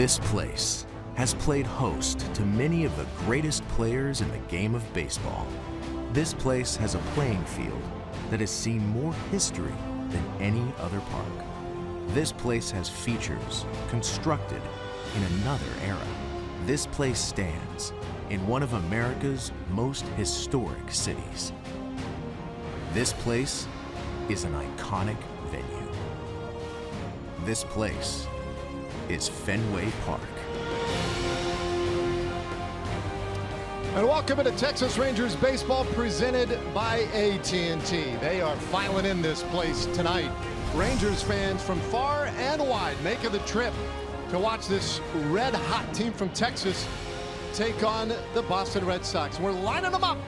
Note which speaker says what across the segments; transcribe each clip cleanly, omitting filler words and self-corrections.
Speaker 1: This place has played host to many of the greatest players in the game of baseball. This place has a playing field that has seen more history than any other park. This place has features constructed in another era. This place stands in one of America's most historic cities. This place is an iconic venue. This place is Fenway Park.
Speaker 2: And welcome into Texas Rangers baseball presented by AT&T. They are filing in this place tonight. Rangers fans from far and wide making the trip to watch this red-hot team from Texas take on the Boston Red Sox. And we're lining them up,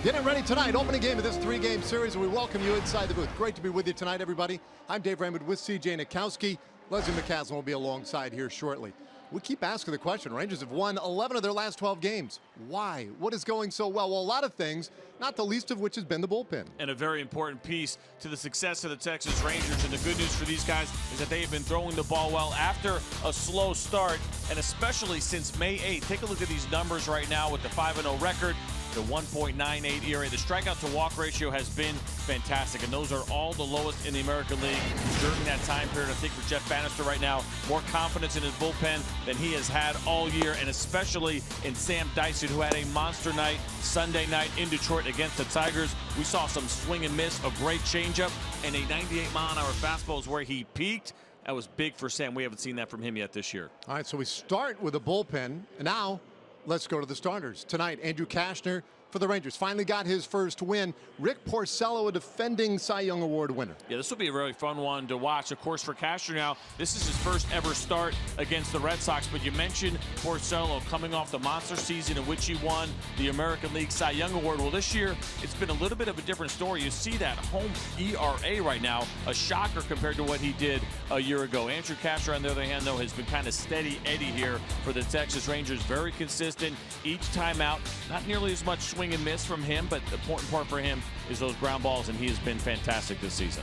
Speaker 2: getting ready tonight. Opening game of this three-game series, and we welcome you inside the booth. Great to be with you tonight, everybody. I'm Dave Raymond with CJ Nikowski. Leslie McCaslin will be alongside here shortly. We keep asking the question. Rangers have won 11 of their last 12 games. Why? What is going so well? Well, a lot of things, not the least of which has been the bullpen.
Speaker 3: And a very important piece to the success of the Texas Rangers. And the good news for these guys is that they have been throwing the ball well after a slow start, and especially since May 8th. Take a look at these numbers right now with the 5-0 record, the 1.98 ERA. The strikeout to walk ratio has been fantastic, and those are all the lowest in the American League during that time period. I think for Jeff Bannister right now, more confidence in his bullpen than he has had all year, and especially in Sam Dyson, who had a monster night Sunday night in Detroit against the Tigers. We saw some swing and miss, a great changeup, and a 98-mile-an-hour fastball is where he peaked. That was big for Sam. We haven't seen that from him yet this year.
Speaker 2: All right, so we start with a bullpen, and now let's go to the starters. Tonight, Andrew Cashner for the Rangers finally got his first win. Rick Porcello, a defending Cy Young Award winner.
Speaker 3: Yeah, this will be a really fun one to watch. Of course, for Cashner now, this is his first ever start against the Red Sox. But you mentioned Porcello coming off the monster season in which he won the American League Cy Young Award. Well, this year, it's been a little bit of a different story. You see that home ERA right now, a shocker compared to what he did a year ago. Andrew Cashner, on the other hand, though, has been kind of steady Eddie here for the Texas Rangers. Very consistent each time out. Not nearly as much swing and miss from him, but the important part for him is those ground balls, and he has been fantastic this season.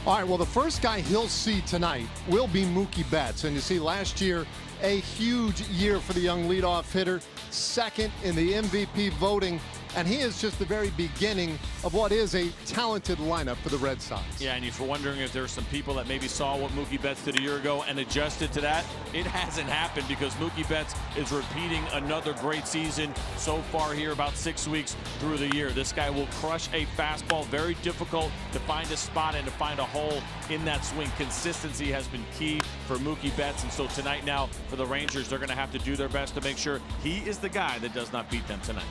Speaker 2: All right, well, the first guy he'll see tonight will be Mookie Betts. And you see, last year, a huge year for the young leadoff hitter, second in the MVP voting, and he is just the very beginning of what is a talented lineup for the Red Sox.
Speaker 3: Yeah, and if you're wondering if there's some people that maybe saw what Mookie Betts did a year ago and adjusted to that, it hasn't happened, because Mookie Betts is repeating another great season so far here, about 6 weeks through the year. This guy will crush a fastball. Very difficult to find a spot and to find a hole in that swing. Consistency has been key for Mookie Betts, and so tonight now for the Rangers, they're going to have to do their best to make sure he is the guy that does not beat them tonight.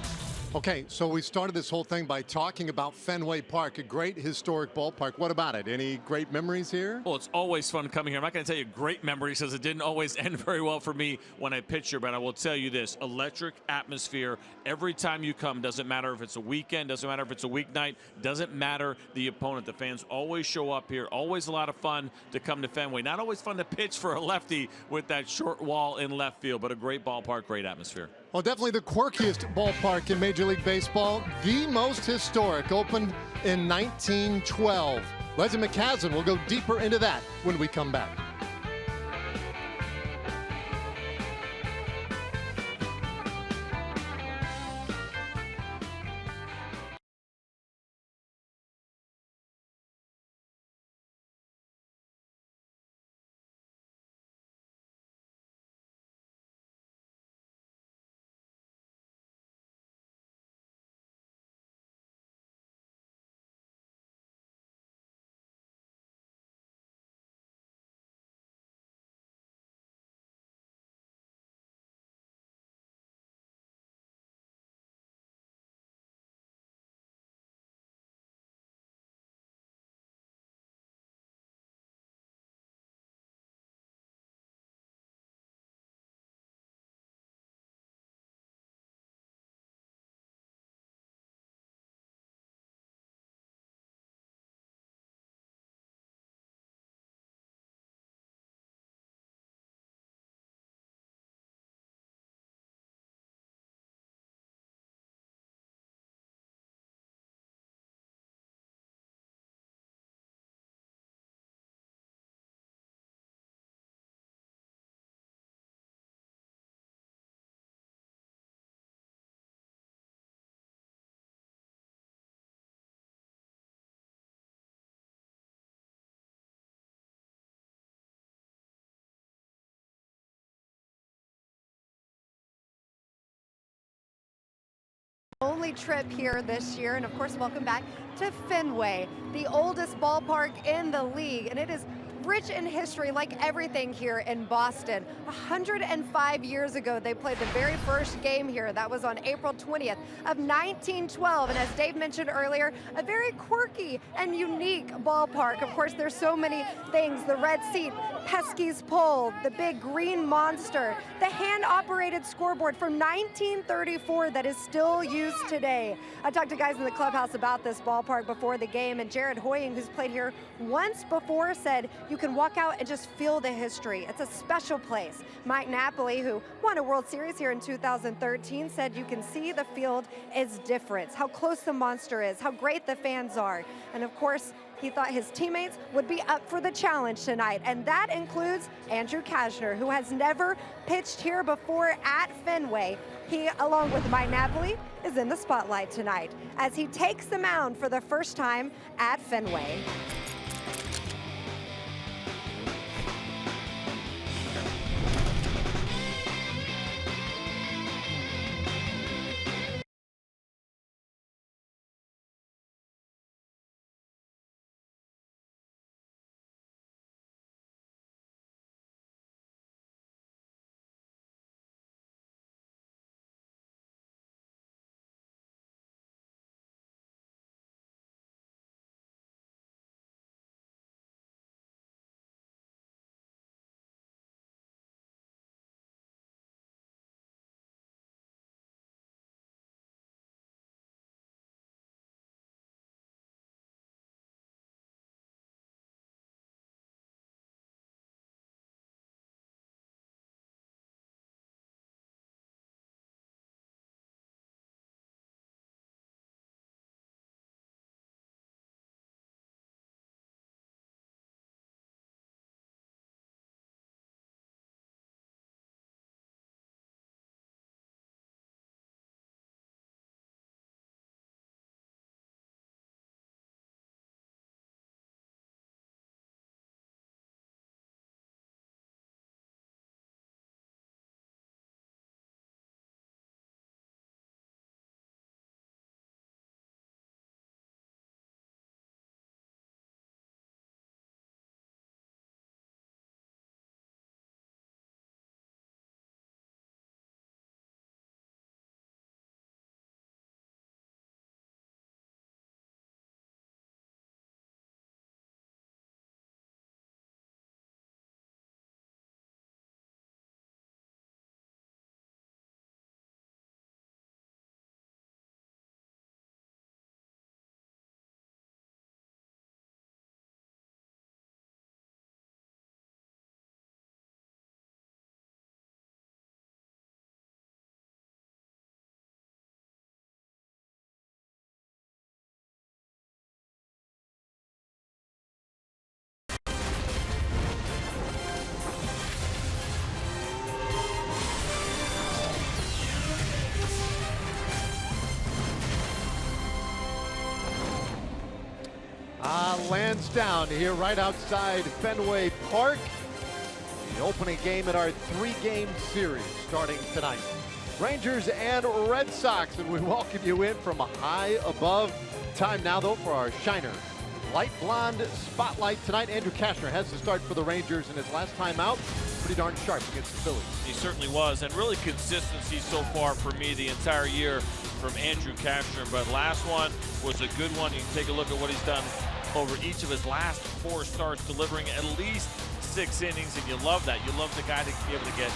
Speaker 2: Okay, so we started this whole thing by talking about Fenway Park, a great historic ballpark. What about it? Any great memories here?
Speaker 3: Well, it's always fun coming here. I'm not going to tell you great memories, because it didn't always end very well for me when I pitched here, but I will tell you this: electric atmosphere every time you come. Doesn't matter if it's a weekend, doesn't matter if it's a weeknight, doesn't matter the opponent. The fans always show up here. Always a lot of fun to come to Fenway. Not always fun to pitch for a lefty with that short wall in left field, but a great ballpark, great atmosphere.
Speaker 2: Well, definitely the quirkiest ballpark in Major League Baseball. The most historic, opened in 1912. Leslie McCaslin will go deeper into that when we come back.
Speaker 4: family trip here this year, and of course, welcome back to Fenway, the oldest ballpark in the league, and it is rich in history like everything here in Boston. 105 years ago, they played the very first game here. That was on April 20th of 1912. And as Dave mentioned earlier, a very quirky and unique ballpark. Of course, there's so many things. The red seat, Pesky's pole, the big green monster, the hand-operated scoreboard from 1934 that is still used today. I talked to guys in the clubhouse about this ballpark before the game, and Jared Hoying, who's played here once before, said you can walk out and just feel the history. It's a special place. Mike Napoli, who won a World Series here in 2013, said you can see the field is different, how close the monster is, how great the fans are. And of course, he thought his teammates would be up for the challenge tonight, and that includes Andrew Cashner, who has never pitched here before at Fenway. He, along with Mike Napoli, is in the spotlight tonight as he takes the mound for the first time at Fenway.
Speaker 2: Lands down here right outside Fenway Park. The opening game in our three-game series starting tonight. Rangers and Red Sox, and we welcome you in from high above. Time now, though, for our Shiner Light Blonde Spotlight tonight. Andrew Cashner has to start for the Rangers in his last time out. Pretty darn sharp against the Phillies.
Speaker 3: He certainly was, and really consistency so far for me the entire year from Andrew Cashner. But last one was a good one. You can take a look at what he's done over each of his last 4 starts, delivering at least 6 innings, and you love that. You love the guy to be able to get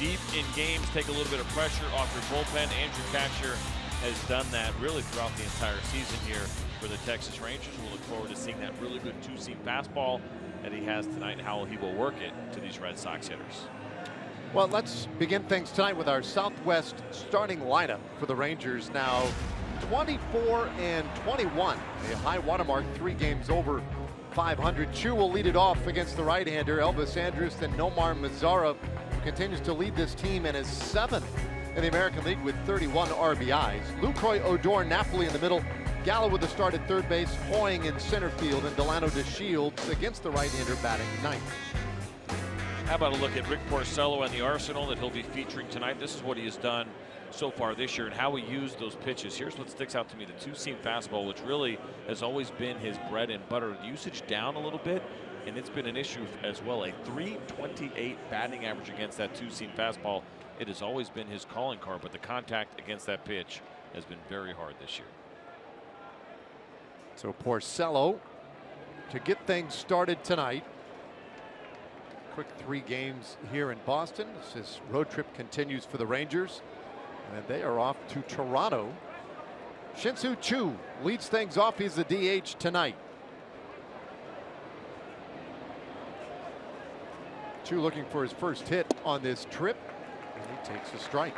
Speaker 3: deep in games, take a little bit of pressure off your bullpen. Andrew Cashner has done that really throughout the entire season here for the Texas Rangers. We'll look forward to seeing that really good two-seam fastball that he has tonight and how he will work it to these Red Sox hitters.
Speaker 2: Well, let's begin things tonight with our Southwest starting lineup for the Rangers. Now 24 and 21, a high watermark, 3 games over 500. Chu will lead it off against the right-hander Elvis Andrus, then Nomar Mazara, who continues to lead this team and is 7th in the American League with 31 RBIs. Lucroy, Odor, Napoli in the middle, Gallo with the start at third base, Hoying in center field, and Delano DeShields against the right-hander batting 9th.
Speaker 3: How about a look at Rick Porcello and the arsenal that he'll be featuring tonight? This is what he has done so far this year and how he used those pitches. Here's what sticks out to me: the two-seam fastball, which really has always been his bread and butter. The usage down a little bit, and it's been an issue as well. A .328 batting average against that two-seam fastball. It has always been his calling card, but the contact against that pitch has been very hard this year.
Speaker 2: So Porcello to get things started tonight. Quick 3 games here in Boston as this road trip continues for the Rangers, and they are off to Toronto. Shin-Soo Choo leads things off. He's the DH tonight. Choo looking for his first hit on this trip, and he takes a strike.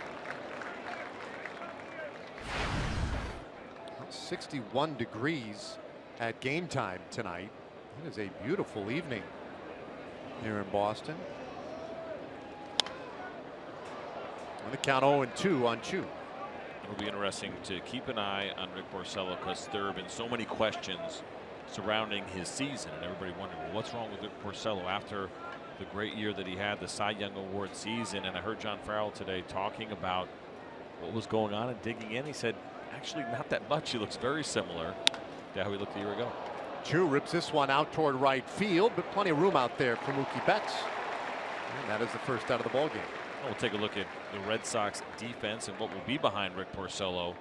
Speaker 2: 61 degrees at game time tonight. It is a beautiful evening here in Boston. On the count 0-2 on Choo.
Speaker 3: It'll be interesting to keep an eye on Rick Porcello because there have been so many questions surrounding his season, and everybody wondering, well, what's wrong with Rick Porcello after the great year that he had, the Cy Young Award season. And I heard John Farrell today talking about what was going on and digging in. He said, actually, not that much. He looks very similar to how he looked a year ago.
Speaker 2: Choo rips this one out toward right field, but plenty of room out there for Mookie Betts. And that is the first out of the ball game.
Speaker 3: We'll take a look at the Red Sox defense and what will be behind Rick Porcello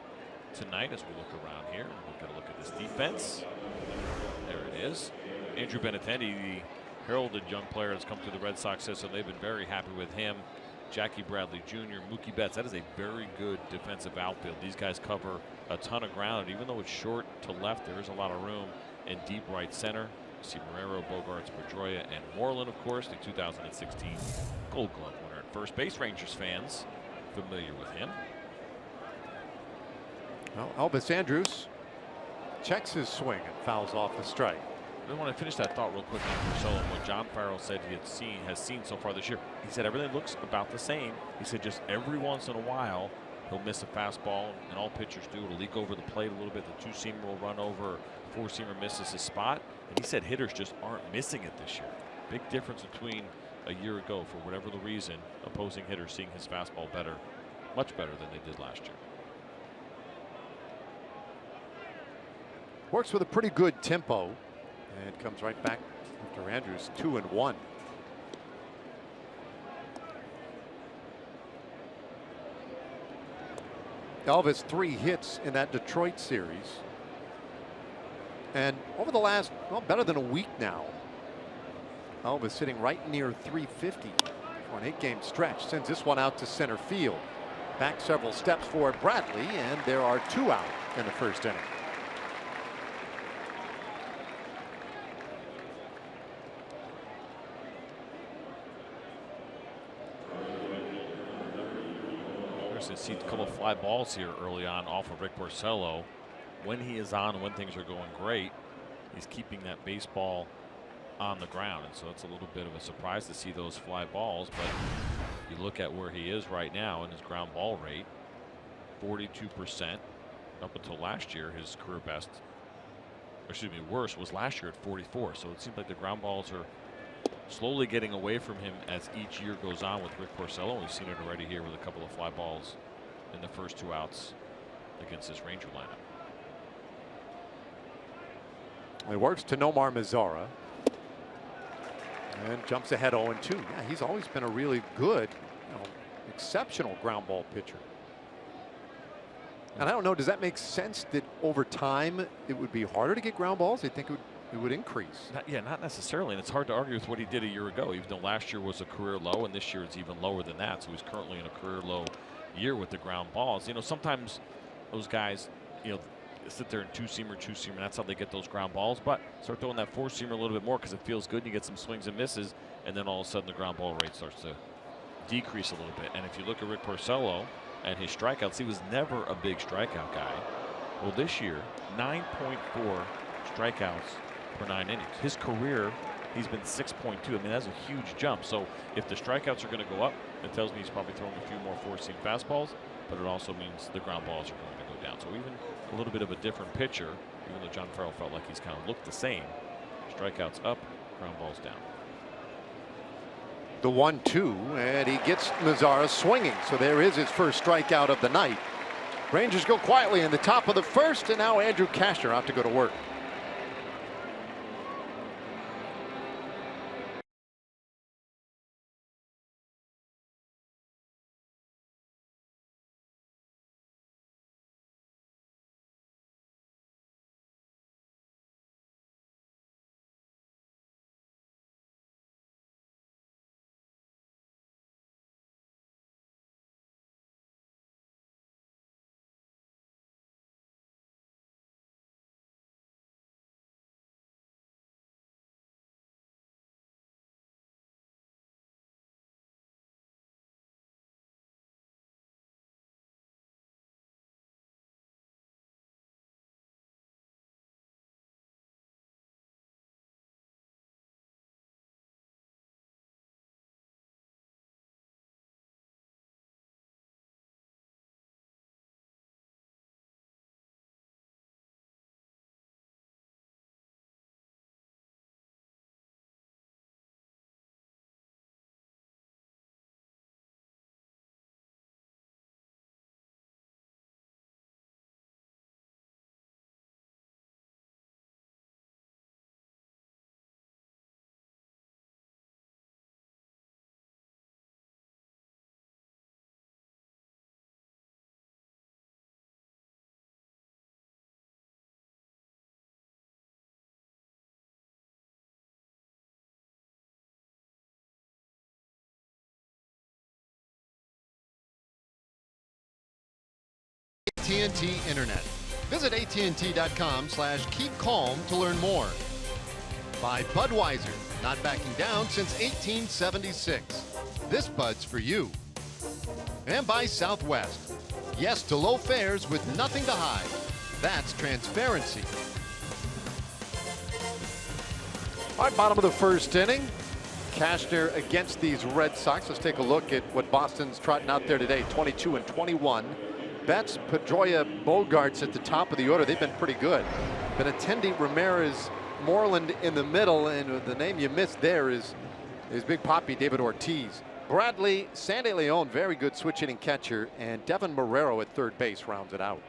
Speaker 3: tonight as we look around here. We'll get a look at this defense. There it is. Andrew Benintendi, the heralded young player, has come to the Red Sox system. They've been very happy with him. Jackie Bradley Jr., Mookie Betts. That is a very good defensive outfield. These guys cover a ton of ground. And even though it's short to left, there is a lot of room in deep right center. You see Marrero, Bogarts, Pedroia, and Moreland, of course, the 2016 Gold Glove winner at first base. Rangers fans familiar with him.
Speaker 2: Well, Elvis Andrus checks his swing and fouls off the strike.
Speaker 3: I want to finish that thought real quick on Porcello and what John Farrell said he has seen so far this year. He said everything looks about the same. He said just every once in a while he'll miss a fastball, and all pitchers do. It'll leak over the plate a little bit. The two-seamer will run over. Four-seamer misses his spot. And he said hitters just aren't missing it this year. Big difference between a year ago, for whatever the reason, opposing hitters seeing his fastball better, much better than they did last year.
Speaker 2: Works with a pretty good tempo. And comes right back after Andrus, 2-1. Elvis 3 hits in that Detroit series. And over the last, well, better than a week now, Elvis sitting right near 350 for an 8-game stretch. Sends this one out to center field. Back several steps for Bradley, and there are 2 out in the first inning.
Speaker 3: See a couple of fly balls here early on off of Rick Porcello. When he is on, when things are going great, he's keeping that baseball on the ground, and so it's a little bit of a surprise to see those fly balls. But you look at where he is right now in his ground ball rate, 42%. Up until last year, his career best, or excuse me, worst was last year at 44. So it seems like the ground balls are slowly getting away from him as each year goes on with Rick Porcello. We've seen it already here with a couple of fly balls in the first 2 outs against this Ranger lineup.
Speaker 2: It works to Nomar Mazara and jumps ahead 0-2. Yeah, he's always been a really good, exceptional ground ball pitcher. And I don't know, does that make sense that over time it would be harder to get ground balls? I think it would increase.
Speaker 3: Not necessarily, and it's hard to argue with what he did a year ago, even though last year was a career low and this year is even lower than that. So he's currently in a career low year with the ground balls. Sometimes those guys, sit there and two-seamer, and that's how they get those ground balls. But start throwing that four-seamer a little bit more because it feels good and you get some swings and misses, and then all of a sudden the ground ball rate starts to decrease a little bit. And if you look at Rick Porcello and his strikeouts, he was never a big strikeout guy. Well, this year, 9.4 strikeouts per 9 innings. His career, he's been 6.2. I mean, that's a huge jump. So if the strikeouts are going to go up, it tells me he's probably throwing a few more four-seam fastballs, but it also means the ground balls are going to go down. So even a little bit of a different pitcher, even though John Farrell felt like he's kind of looked the same. Strikeouts up, ground balls down.
Speaker 2: The 1-2, and he gets Mazara swinging. So there is his first strikeout of the night. Rangers go quietly in the top of the first, and now Andrew Cashner out to go to work. AT&T Internet. Visit AT&T.com/keep calm to learn more. By Budweiser, not backing down since 1876. This Bud's for you. And by Southwest. Yes to low fares with nothing to hide. That's transparency. All right, bottom of the first inning. Cashner against these Red Sox. Let's take a look at what Boston's trotting out there today. 22 and 21. Betts, Pedroia, Bogarts at the top of the order. They've been pretty good. Benintendi, Ramirez, Moreland in the middle, and the name you missed there is Big Papi, David Ortiz. Bradley, Sandy Leon, very good switch hitting catcher, and Devin Marrero at third base rounds it out.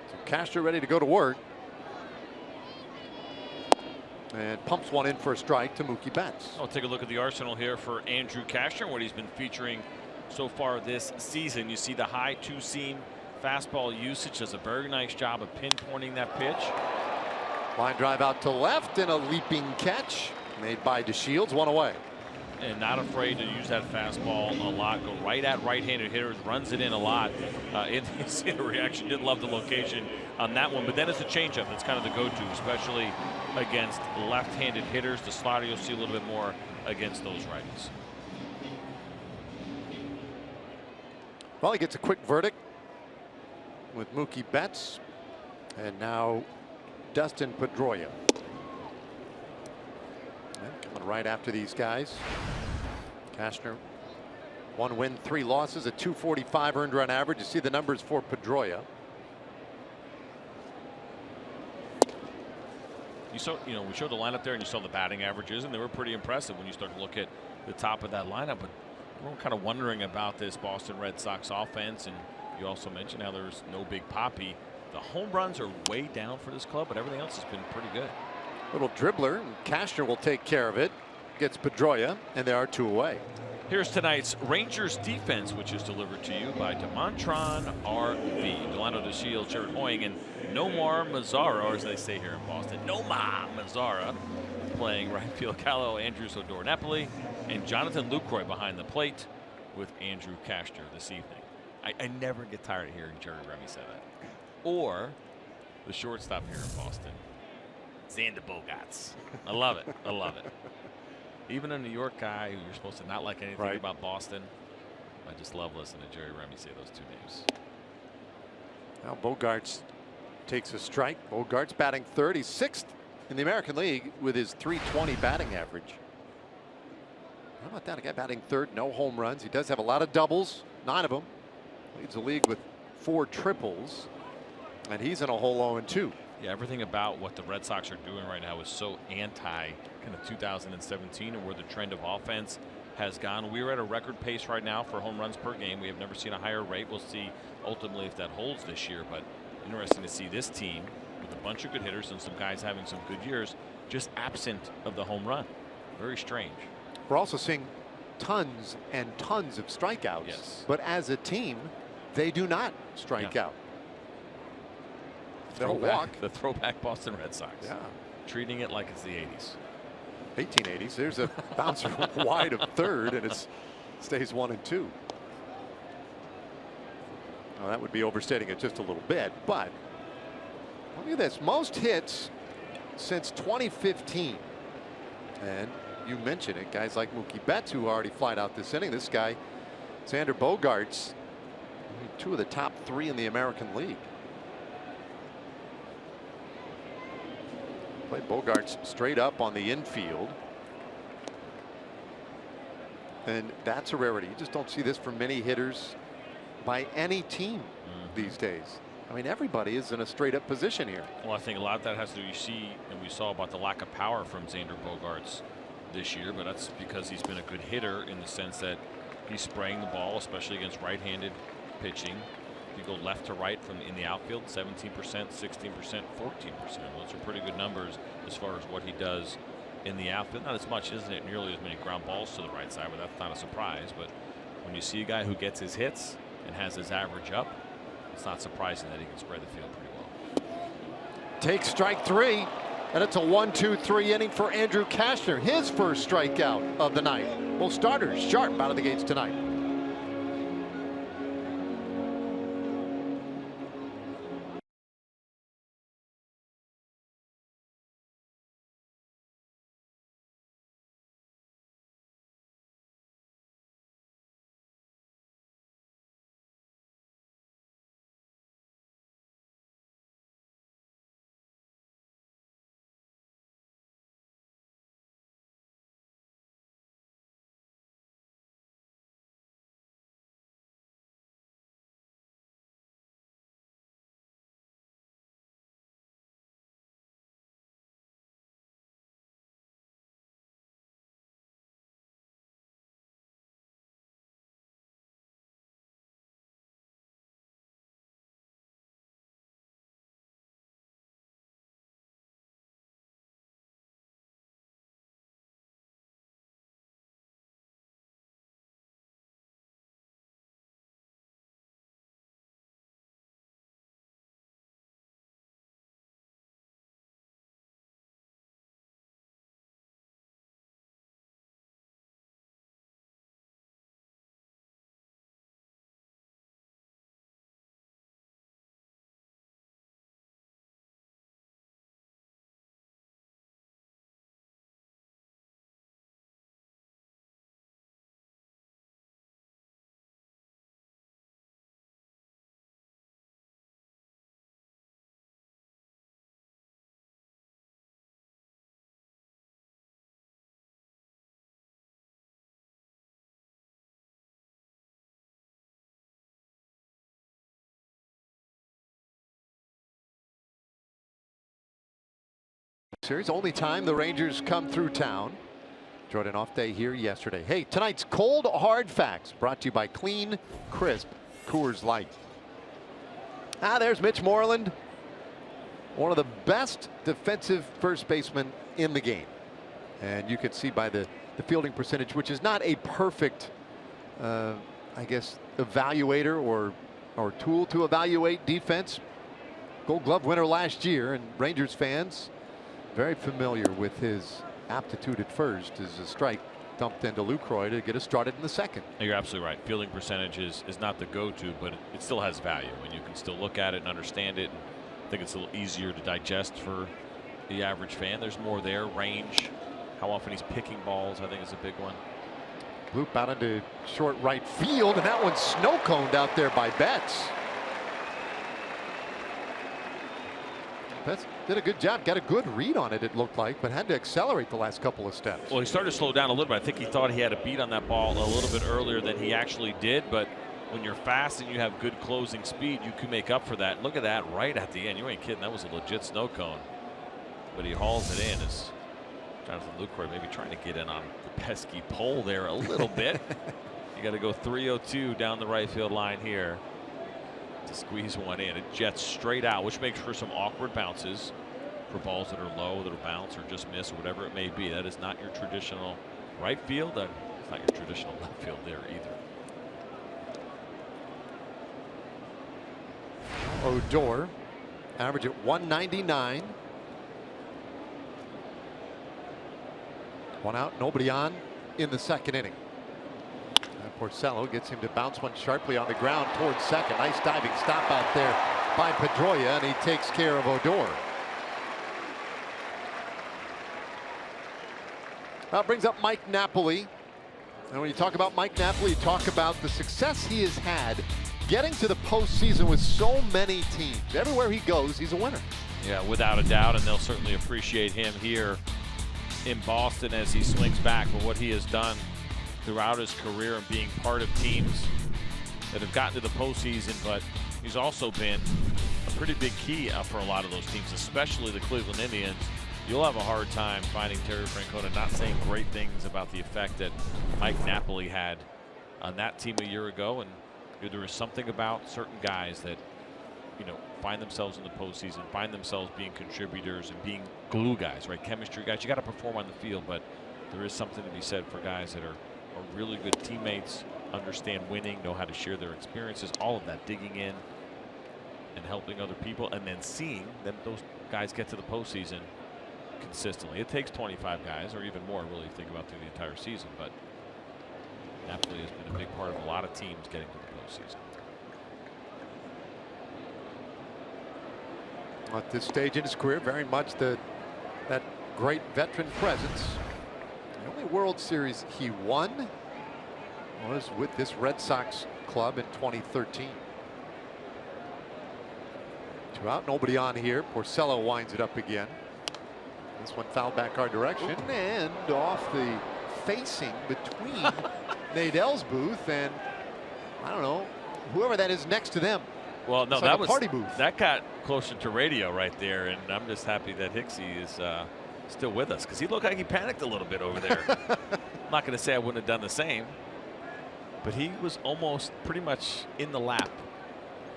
Speaker 2: So Cashner ready to go to work. And pumps one in for a strike to Mookie Betts.
Speaker 3: I'll take a look at the arsenal here for Andrew Cashner, what he's been featuring so far this season. You see the high two-seam fastball usage, does a very nice job of pinpointing that pitch.
Speaker 2: Line drive out to left and a leaping catch made by DeShields, one away.
Speaker 3: And not afraid to use that fastball a lot. Go right at right-handed hitters, runs it in a lot. You see the reaction, didn't love the location on that one, but then it's a changeup. That's kind of the go-to, especially against left-handed hitters. The slider you'll see a little bit more against those righties.
Speaker 2: Well, he gets a quick verdict with Mookie Betts, and now Dustin Pedroia. Coming right after these guys. Cashner, 1 win, 3 losses, a .245 earned run average. You see the numbers for Pedroia.
Speaker 3: We showed the lineup there, and you saw the batting averages, and they were pretty impressive when you start to look at the top of that lineup. But we're kind of wondering about this Boston Red Sox offense, and you also mentioned how there's no Big Papi. The home runs are way down for this club, but everything else has been pretty good.
Speaker 2: Little dribbler, and Cashner will take care of it. Gets Pedroia, and there are 2 away.
Speaker 3: Here's tonight's Rangers defense, which is delivered to you by DeMontron RV. Delano DeShields, Jared Hoying, and Nomar Mazara, or as they say here in Boston, Nomar Mazara, playing right field. Gallo, Andrews, Odor, Napoli, and Jonathan Lucroy behind the plate with Andrew Cashner this evening. I never get tired of hearing Jerry Remy say that. Or the shortstop here in Boston, Xander Bogaerts. I love it. I love it. Even a New York guy who you're supposed to not like anything about Boston, I just love listening to Jerry Remy say those 2 names.
Speaker 2: Now Bogarts takes a strike. Bogarts batting third. He's 6th in the American League with his .320 batting average. How about that? A guy batting third, no home runs. He does have a lot of doubles, 9 of them. Leads the league with 4 triples. And he's in a hole 0-2.
Speaker 3: Yeah, everything about what the Red Sox are doing right now is so anti kind of 2017 and where the trend of offense has gone. We're at a record pace right now for home runs per game. We have never seen a higher rate. We'll see ultimately if that holds this year, but interesting to see this team with a bunch of good hitters and some guys having some good years just absent of the home run. Very strange.
Speaker 2: We're also seeing tons and tons of strikeouts.
Speaker 3: Yes.
Speaker 2: But as a team, they do not strike out. They'll walk.
Speaker 3: The throwback Boston Red Sox.
Speaker 2: Yeah.
Speaker 3: Treating it like it's the 80s.
Speaker 2: 1880s. There's a bouncer wide of third, and it stays 1-2. Well, that would be overstating it just a little bit, but look at this. Most hits since 2015. And you mentioned it, guys like Mookie Betts, who already flied out this inning. This guy, Xander Bogaerts, 2 of the top 3 in the American League. Played Bogaerts straight up on the infield. And that's a rarity. You just don't see this from many hitters by any team these days. I mean, everybody is in a straight up position here.
Speaker 3: Well, I think a lot of that has to do, you see, and we saw about the lack of power from Xander Bogaerts this year, but that's because he's been a good hitter in the sense that he's spraying the ball, especially against right-handed pitching. You go left to right from in the outfield, 17%, 16%, 14%. Those are pretty good numbers as far as what he does in the outfield. Not as much, isn't it? Nearly as many ground balls to the right side, but that's not a surprise. But when you see a guy who gets his hits and has his average up, it's not surprising that he can spread the field pretty well.
Speaker 2: Take strike 3, and it's a 1-2-3 inning for Andrew Cashner, his first strikeout of the night. Well, starters sharp out of the gates tonight. Series, only time the Rangers come through town. Enjoyed an off day here yesterday. Hey, tonight's cold hard facts brought to you by Clean Crisp Coors Light. There's Mitch Moreland, one of the best defensive first basemen in the game, and you can see by the fielding percentage, which is not a perfect I guess evaluator or tool to evaluate defense. Gold Glove winner last year, and Rangers fans very familiar with his aptitude at first as a strike dumped into Lucroy to get us started in the second.
Speaker 3: You're absolutely right. Fielding percentage is not the go-to, but it still has value, and you can still look at it and understand it. And I think it's a little easier to digest for the average fan. There's more there. Range, how often he's picking balls, I think is a big one.
Speaker 2: Loop out into short right field, and that one's snow-coned out there by Betts. Betts did a good job, got a good read on it, it looked like, but had to accelerate the last couple of steps.
Speaker 3: Well, he started to slow down a little bit. I think he thought he had a beat on that ball a little bit earlier than he actually did, but when you're fast and you have good closing speed, you can make up for that. Look at that right at the end. You ain't kidding. That was a legit snow cone. But he hauls it in as Jonathan Lucroy maybe trying to get in on the pesky pole there a little bit. You got to go 302 down the right field line here to squeeze one in. It jets straight out, which makes for some awkward bounces for balls that are low, that'll bounce or just miss or whatever it may be. That is not your traditional right field. It's not your traditional left field there either.
Speaker 2: Odor, average at 199. One out, nobody on in the second inning. And Porcello gets him to bounce one sharply on the ground towards second. Nice diving stop out there by Pedroia, and he takes care of Odor. That brings up Mike Napoli. And when you talk about Mike Napoli, you talk about the success he has had getting to the postseason with so many teams. Everywhere he goes, he's a winner.
Speaker 3: Yeah, without a doubt, and they'll certainly appreciate him here in Boston as he swings back. But what he has done throughout his career and being part of teams that have gotten to the postseason, but he's also been a pretty big key for a lot of those teams, especially the Cleveland Indians. You'll have a hard time finding Terry Francona not saying great things about the effect that Mike Napoli had on that team a year ago. And there is something about certain guys that, you know, find themselves in the postseason, find themselves being contributors and being glue guys, right? Chemistry guys. You got to perform on the field, but there is something to be said for guys that are really good teammates, understand winning, know how to share their experiences, all of that, digging in and helping other people, and then seeing that those guys get to the postseason consistently. It takes 25 guys or even more, really, think about through the entire season, but Napoli has been a big part of a lot of teams getting to the postseason.
Speaker 2: At this stage in his career, very much that great veteran presence. The only World Series he won was with this Red Sox club in 2013. Two out, nobody on here. Porcello winds it up again. This one fouled back our direction and off the facing between Nadel's booth and, I don't know, whoever that is next to them.
Speaker 3: Well, no,
Speaker 2: It's
Speaker 3: that
Speaker 2: like a
Speaker 3: was
Speaker 2: party booth.
Speaker 3: That got closer to radio right there, and I'm just happy that Hicksy is still with us because he looked like he panicked a little bit over there. I'm not going to say I wouldn't have done the same, but he was almost pretty much in the lap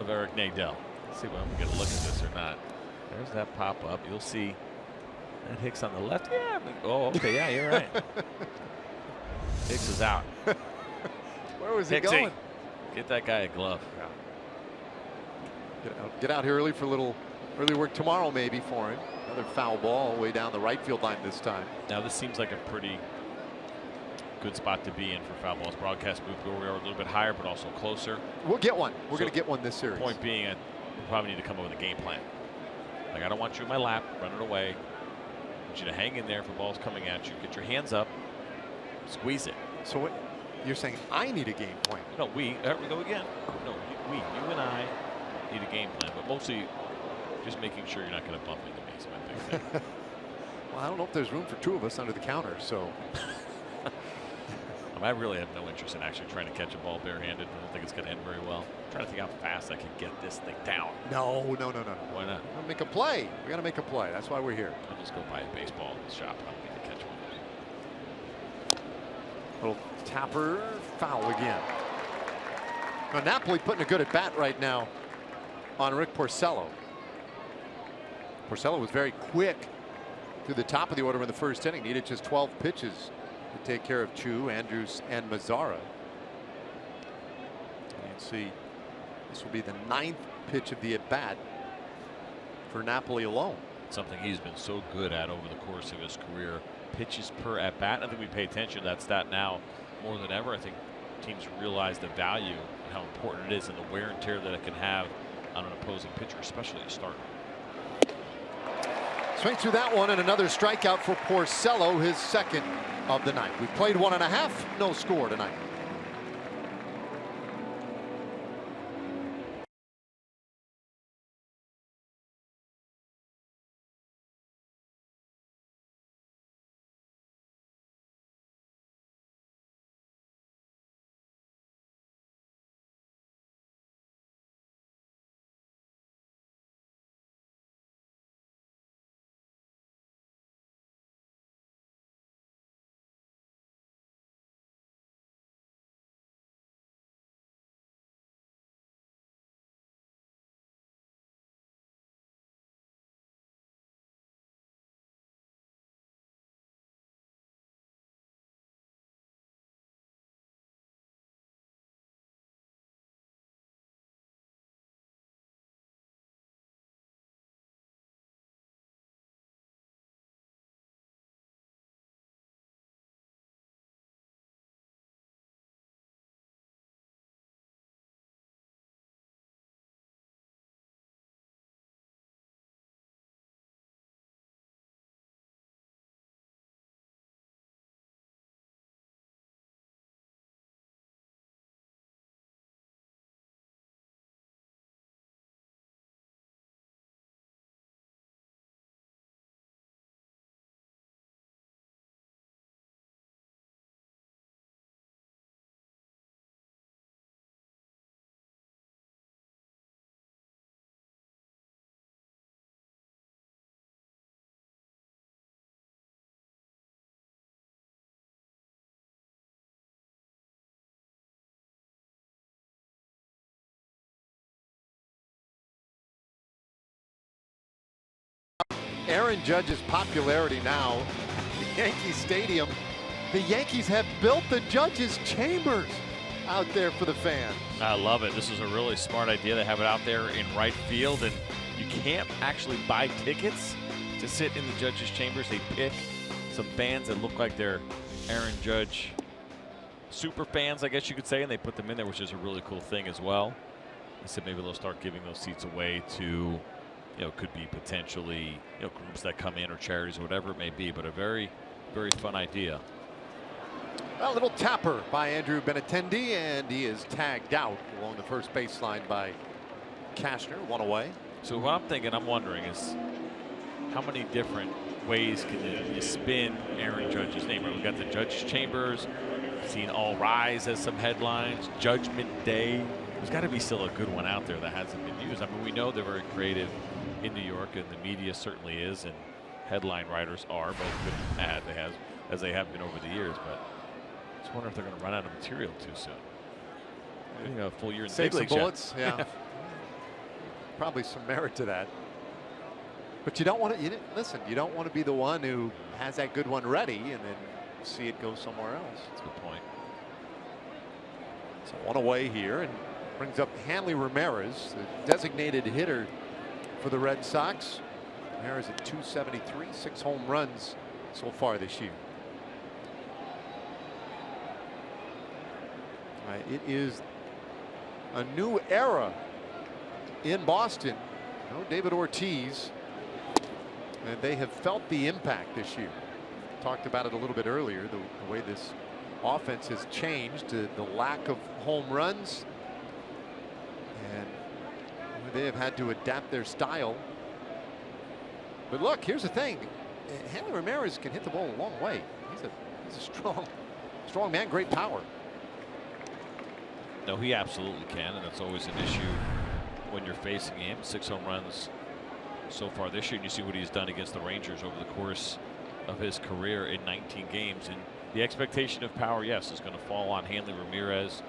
Speaker 3: of Eric Nadel. Let's see if I'm going to look at this or not. There's that pop up. You'll see that Hicks on the left. Yeah. Oh, okay. Yeah, you're right. Hicks is out.
Speaker 2: Where was he
Speaker 3: Hicksy,
Speaker 2: going?
Speaker 3: get that guy a glove.
Speaker 2: Get out here early for a little early work tomorrow, maybe for him. Another foul ball way down the right field line this time.
Speaker 3: Now this seems like a pretty good spot to be in for foul balls. Broadcast booth where we are a little bit higher, but also closer.
Speaker 2: We'll get one. We're going to get one this series.
Speaker 3: Point being, we probably need to come up with a game plan. Like, I don't want you in my lap, running away. I want you to hang in there for balls coming at you. Get your hands up, squeeze it.
Speaker 2: So what you're saying? I need a game plan.
Speaker 3: No, we go again. No, you and I need a game plan, but mostly just making sure you're not going to bump into me is my big thing.
Speaker 2: Well, I don't know if there's room for two of us under the counter, so.
Speaker 3: I really have no interest in actually trying to catch a ball barehanded. I don't think it's going to end very well. I'm trying to think how fast I can get this thing down.
Speaker 2: No. Why not?
Speaker 3: We're going
Speaker 2: to make a play. We got to make a play. That's why we're here.
Speaker 3: I'll just go buy a baseball in the shop. I don't need to catch one.
Speaker 2: Little tapper, foul again. Now, Napoli putting a good at bat right now on Rick Porcello. Porcello was very quick to the top of the order in the first inning. Needed just 12 pitches to take care of Chu, Andrews, and Mazzara. And you see, this will be the 9th pitch of the at bat for Napoli alone.
Speaker 3: Something he's been so good at over the course of his career. Pitches per at bat. I think we pay attention to that stat now more than ever. I think teams realize the value and how important it is and the wear and tear that it can have on an opposing pitcher, especially a starter.
Speaker 2: Swing through that one, and another strikeout for Porcello, his second of the night. We've played 1.5, no score tonight. Aaron Judge's popularity now at Yankee Stadium. The Yankees have built the Judge's chambers out there for the fans.
Speaker 3: I love it. This is a really smart idea. They have it out there in right field, and you can't actually buy tickets to sit in the Judge's chambers. They pick some fans that look like they're Aaron Judge super fans, I guess you could say, and they put them in there, which is a really cool thing as well. I said maybe they'll start giving those seats away to, could be potentially, groups that come in or charities or whatever it may be, but a very, very fun idea.
Speaker 2: A little tapper by Andrew Benintendi, and he is tagged out along the first baseline by Cashner, one away.
Speaker 3: So what I'm wondering is how many different ways can you spin Aaron Judge's name? We've got the Judge's Chambers, seen All Rise as some headlines, Judgment Day. There's got to be still a good one out there that hasn't been used. I mean, we know they're very creative in New York, and the media certainly is, and headline writers are, both good and bad, as they have been over the years. But I just wonder if they're going to run out of material too soon. A full year in
Speaker 2: Save
Speaker 3: big
Speaker 2: some
Speaker 3: league
Speaker 2: bullets, yeah. Probably some merit to that. But you don't want to, listen, you don't want to be the one who has that good one ready and then see it go somewhere else.
Speaker 3: That's a good point.
Speaker 2: So one away here, and brings up Hanley Ramirez, the designated hitter for the Red Sox. Ramirez at 273, 6 home runs so far this year. It is a new era in Boston. No David Ortiz, and they have felt the impact this year. Talked about it a little bit earlier, the way this offense has changed, the lack of home runs, and they have had to adapt their style. But look, here's the thing, Hanley Ramirez can hit the ball a long way. He's a strong man, great power.
Speaker 3: No, he absolutely can, and that's always an issue when you're facing him. 6 home runs so far this year, and you see what he's done against the Rangers over the course of his career in 19 games. And the expectation of power, yes, is going to fall on Hanley Ramirez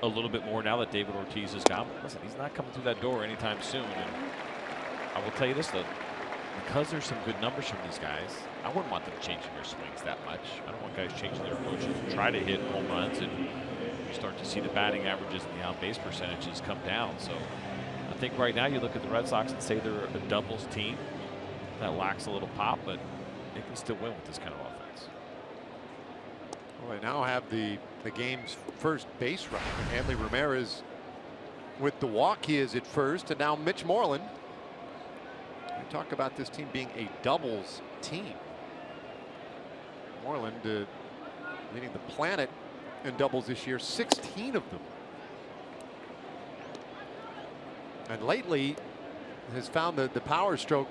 Speaker 3: a little bit more now that David Ortiz is gone. Listen, he's not coming through that door anytime soon. And I will tell you this, though, because there's some good numbers from these guys, I wouldn't want them changing their swings that much. I don't want guys changing their approaches to try to hit home runs, and you start to see the batting averages and the on-base percentages come down. So I think right now you look at the Red Sox and say they're a doubles team that lacks a little pop, but they can still win with this kind of offense.
Speaker 2: Well, they now have the game's first base runner. Hanley Ramirez with the walk. He is at first, and now Mitch Moreland. We talk about this team being a doubles team. Moreland leading the planet in doubles this year, 16 of them. And lately has found the power stroke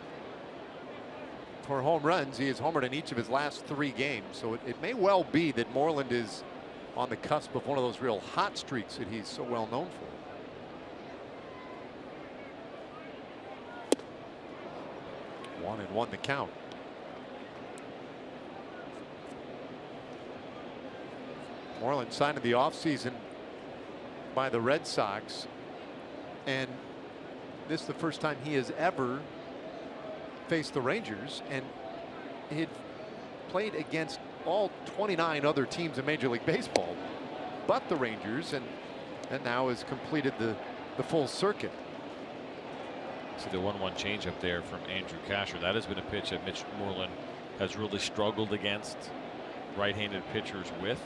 Speaker 2: for home runs. He has homered in each of his last 3 games. So it may well be that Moreland is on the cusp of one of those real hot streaks that he's so well known for. One and one the count. Moreland signed in the offseason by the Red Sox, and this is the first time he has ever faced the Rangers, and he had played against all 29 other teams in Major League Baseball but the Rangers, and now has completed the full circuit.
Speaker 3: See the 1-1 change up there from Andrew Cashner. That has been a pitch that Mitch Moreland has really struggled against right-handed pitchers with.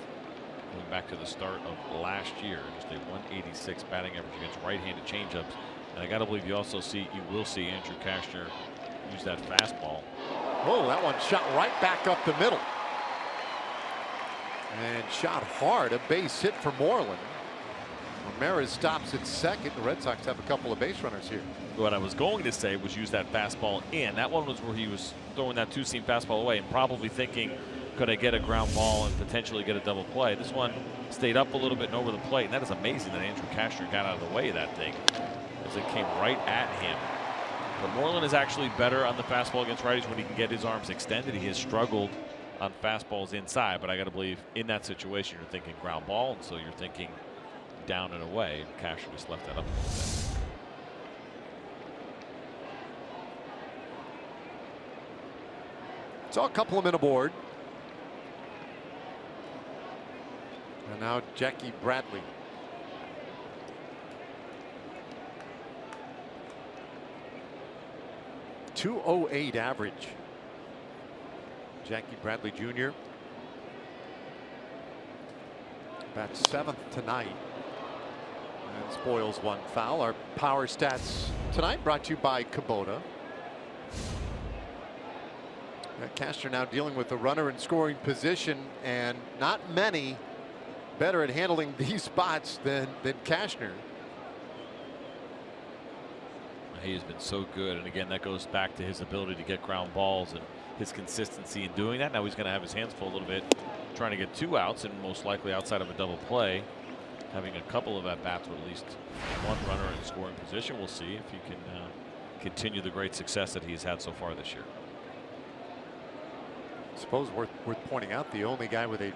Speaker 3: Going back to the start of last year, just a 186 batting average against right-handed changeups. And I got to believe you will see Andrew Cashner use that fastball.
Speaker 2: Oh, that one shot right back up the middle. And shot hard, a base hit for Moreland. Ramirez stops at second. The Red Sox have a couple of base runners here.
Speaker 3: What I was going to say was use that fastball in. That one was where he was throwing that 2-seam fastball away and probably thinking, could I get a ground ball and potentially get a double play? This one stayed up a little bit and over the plate, and that is amazing that Andrew Cashner got out of the way of that thing as it came right at him. But Moreland is actually better on the fastball against righties when he can get his arms extended. He has struggled on fastballs inside, but I got to believe in that situation you're thinking ground ball, and so you're thinking down and away. And Cashner just left that up a little bit.
Speaker 2: Saw a couple of men aboard. And now Jackie Bradley. .208 average. Jackie Bradley Jr. Bats 7th tonight. And spoils one foul. Our power stats tonight brought to you by Kubota. Cashner now dealing with the runner in scoring position, and not many better at handling these spots than Cashner.
Speaker 3: He has been so good, and again, that goes back to his ability to get ground balls and his consistency in doing that. Now he's going to have his hands full a little bit trying to get 2 outs, and most likely outside of a double play, having a couple of at-bats with at least one runner in scoring position. We'll see if he can continue the great success that he's had so far this year.
Speaker 2: I suppose worth pointing out, the only guy with a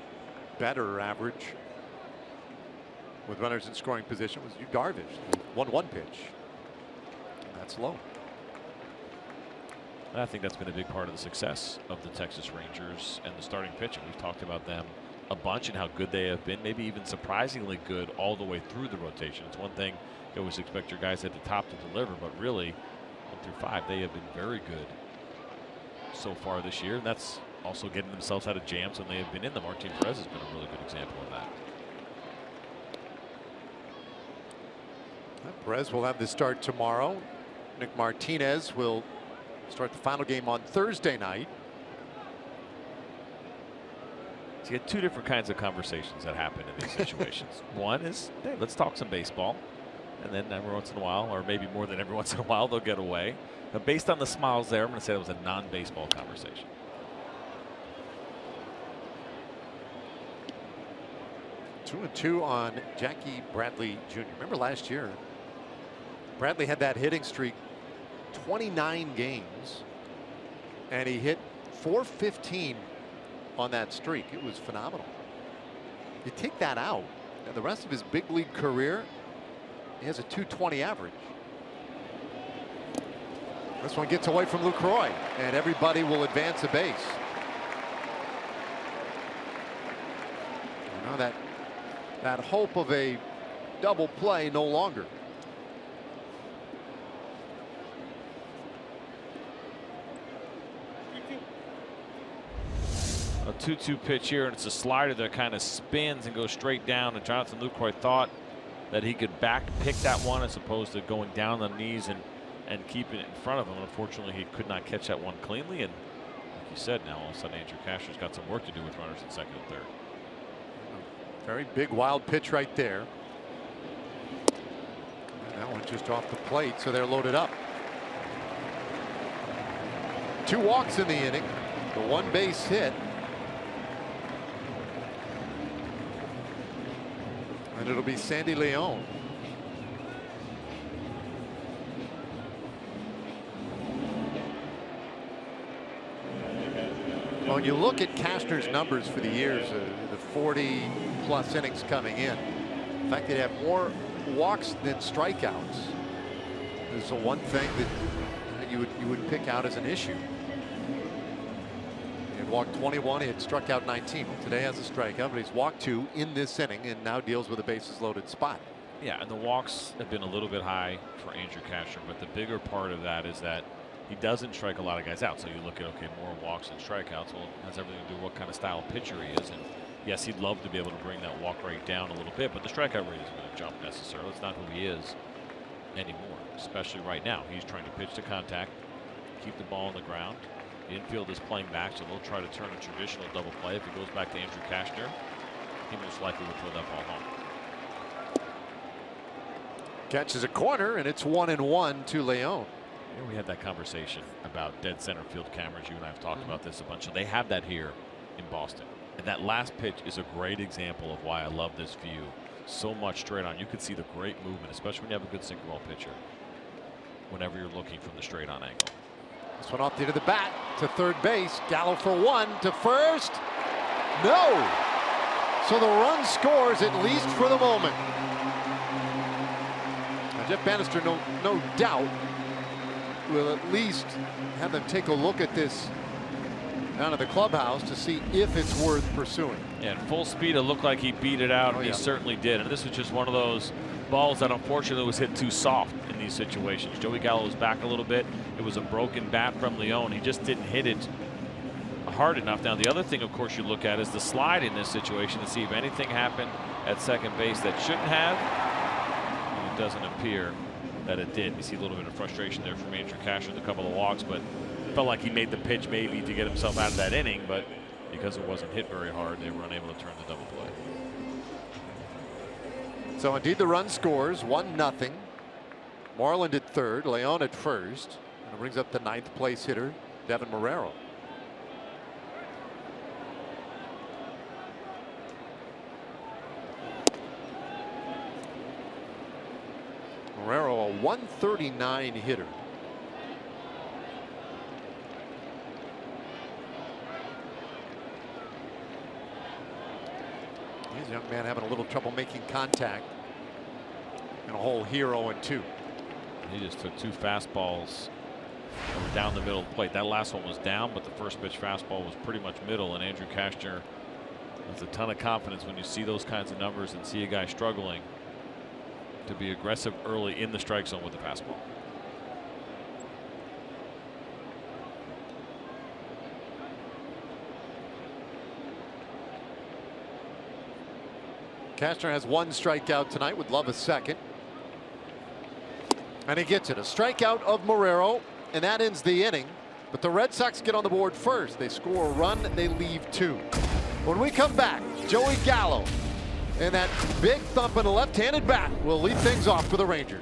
Speaker 2: better average with runners in scoring position was Darvish. 1-1 pitch. And that's low.
Speaker 3: I think that's been a big part of the success of the Texas Rangers and the starting pitching. We've talked about them a bunch and how good they have been, maybe even surprisingly good all the way through the rotation. It's one thing you always expect your guys at the top to deliver, but really 1 through 5 they have been very good so far this year, and that's also getting themselves out of jams when they have been in them. Martin Perez has been a really good example of that.
Speaker 2: Perez will have the start tomorrow. Nick Martinez will start the final game on Thursday night.
Speaker 3: So you get 2 different kinds of conversations that happen in these situations. One is, hey, let's talk some baseball. And then every once in a while, or maybe more than every once in a while, they'll get away. But based on the smiles there, I'm going to say it was a non-baseball conversation.
Speaker 2: Two and 2 on Jackie Bradley Jr. Remember last year, Bradley had that hitting streak, 29 games, and he hit .415 on that streak. It was phenomenal. You take that out, and the rest of his big league career, he has a .220 average. This one gets away from Lucroy, and everybody will advance a base. You know, that hope of a double play no longer.
Speaker 3: A 2-2 pitch here, and it's a slider that kind of spins and goes straight down, and Jonathan Lucroy thought that he could back pick that one as opposed to going down on the knees and keeping it in front of him. Unfortunately, he could not catch that one cleanly, and like you said, now all of a sudden Andrew Cashner's got some work to do with runners in second and third.
Speaker 2: Very big wild pitch right there. And that one just off the plate, so they're loaded up. 2 walks in the inning, the 1 base hit. And it'll be Sandy Leon. Well, when you look at Cashner's numbers for the years, the 40+ innings coming in, the fact that he had more walks than strikeouts is the one thing that you would pick out as an issue. He had walked 21, he had struck out 19. Well, today has a strikeout, but he's walked 2 in this inning and now deals with a bases loaded spot.
Speaker 3: Yeah, and the walks have been a little bit high for Andrew Cashner, but the bigger part of that is that he doesn't strike a lot of guys out. So you look at, okay, more walks than strikeouts. Well, it has everything to do with what kind of style pitcher he is. And yes, he'd love to be able to bring that walk rate down a little bit, but the strikeout rate isn't going to jump necessarily. It's not who he is anymore, especially right now. He's trying to pitch to contact, keep the ball on the ground. The infield is playing back, so they'll try to turn a traditional double play. If it goes back to Andrew Cashner, he most likely will throw that ball home.
Speaker 2: Catches a corner, and it's 1-1 to Leon.
Speaker 3: Yeah, we had that conversation about dead center field cameras. You and I have talked about this a bunch. So they have that here in Boston. And that last pitch is a great example of why I love this view. So much straight on. You can see the great movement, especially when you have a good sinker ball pitcher, whenever you're looking from the straight on angle.
Speaker 2: This one off the end of the bat to third base. Gallo for 1 to first. No. So the run scores, at least for the moment. Now Jeff Bannister, no doubt, will at least have them take a look at this down to the clubhouse to see if it's worth pursuing.
Speaker 3: Yeah, at full speed, it looked like he beat it out, and he certainly did. And this was just one of those balls that unfortunately was hit too soft in these situations. Joey Gallo was back a little bit. It was a broken bat from Leon. He just didn't hit it hard enough. Now, the other thing, of course, you look at is the slide in this situation to see if anything happened at second base that shouldn't have. And it doesn't appear that it did. You see a little bit of frustration there from Andrew Cashner with a couple of walks, but felt like he made the pitch maybe to get himself out of that inning, but because it wasn't hit very hard, they were unable to turn the double play.
Speaker 2: So indeed the run scores 1-0. Marlin at third, Leon at first, and it brings up the 9th place hitter, Devin Marrero. Marrero, a 139 hitter. He's a young man having a little trouble making contact in a hole here 0-2.
Speaker 3: He just took 2 fastballs that were down the middle of the plate. That last one was down, but the first pitch fastball was pretty much middle, and Andrew Cashner has a ton of confidence when you see those kinds of numbers and see a guy struggling to be aggressive early in the strike zone with the fastball.
Speaker 2: Cashner has 1 strikeout tonight, would love a second. And he gets it. A strikeout of Marrero, and that ends the inning. But the Red Sox get on the board first. They score a run, they leave 2. When we come back, Joey Gallo and that big thumping left-handed bat will lead things off for the Rangers.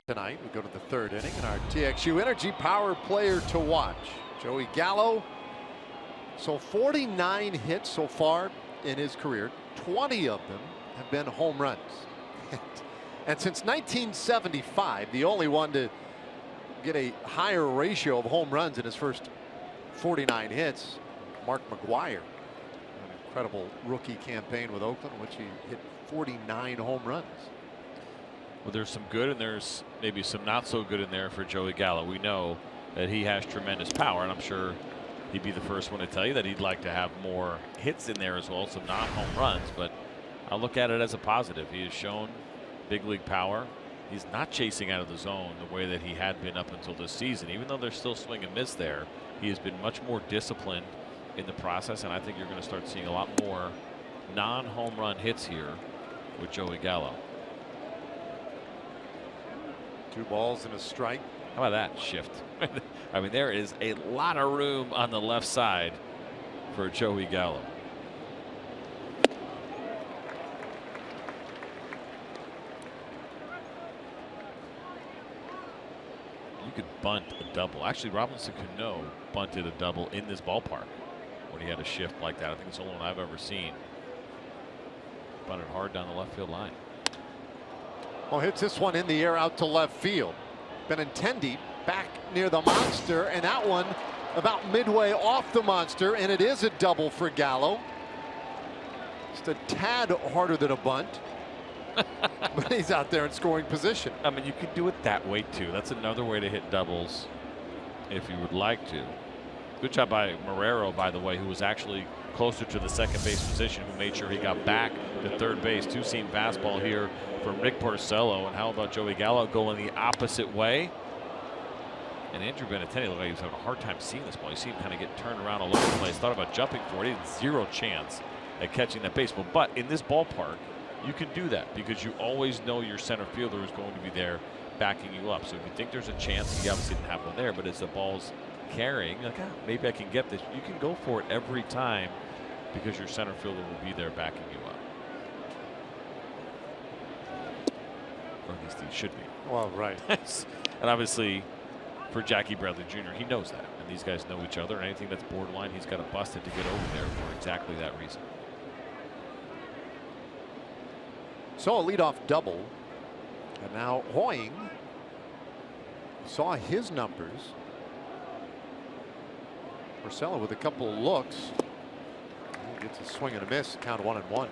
Speaker 2: Tonight we go to the 3rd inning, and our TXU Energy Power player to watch, Joey Gallo. So 49 hits so far in his career. 20 of them have been home runs. And since 1975, the only one to get a higher ratio of home runs in his first 49 hits, Mark McGwire. An incredible rookie campaign with Oakland, in which he hit 49 home runs.
Speaker 3: Well, there's some good and there's maybe some not so good in there for Joey Gallo. We know that he has tremendous power, and I'm sure he'd be the first one to tell you that he'd like to have more hits in there as well, some non-home runs, but I'll look at it as a positive. He has shown big league power. He's not chasing out of the zone the way that he had been up until this season. Even though there's still swing and miss there, he has been much more disciplined in the process, and I think you're going to start seeing a lot more non-home run hits here with Joey Gallo.
Speaker 2: 2 balls and a strike.
Speaker 3: How about that shift? I mean, there is a lot of room on the left side for Joey Gallo. could bunt a double. Actually, Robinson Cano bunted a double in this ballpark when he had a shift like that. I think it's the only one I've ever seen. Bunted hard down the left field line.
Speaker 2: Well, hits this one in the air out to left field. Benintendi back near the monster, and that one about midway off the monster, and it is a double for Gallo. Just a tad harder than a bunt. But he's out there in scoring position.
Speaker 3: I mean, you could do it that way too. That's another way to hit doubles if you would like to. Good job by Marrero, by the way, who was actually closer to the second base position, who made sure he got back to third base. Two-seam fastball here from Rick Porcello. And how about Joey Gallo going the opposite way? And Andrew Benintendi looked like he was having a hard time seeing this ball. You see him kind of get turned around all over the place. Thought about jumping for it. He had zero chance at catching that baseball. But in this ballpark, you can do that because you always know your center fielder is going to be there backing you up. So if you think there's a chance, he obviously didn't have one there, but as the ball's carrying, like, maybe I can get this. You can go for it every time because your center fielder will be there backing you up. Or at least he should be.
Speaker 2: Well, right.
Speaker 3: And obviously, for Jackie Bradley Jr., he knows that. And these guys know each other. And anything that's borderline, he's got to bust it to get over there for exactly that reason.
Speaker 2: So a leadoff double. And now Hoying saw his numbers. Porcello with a couple of looks. He gets a swing and a miss. Count 1-1.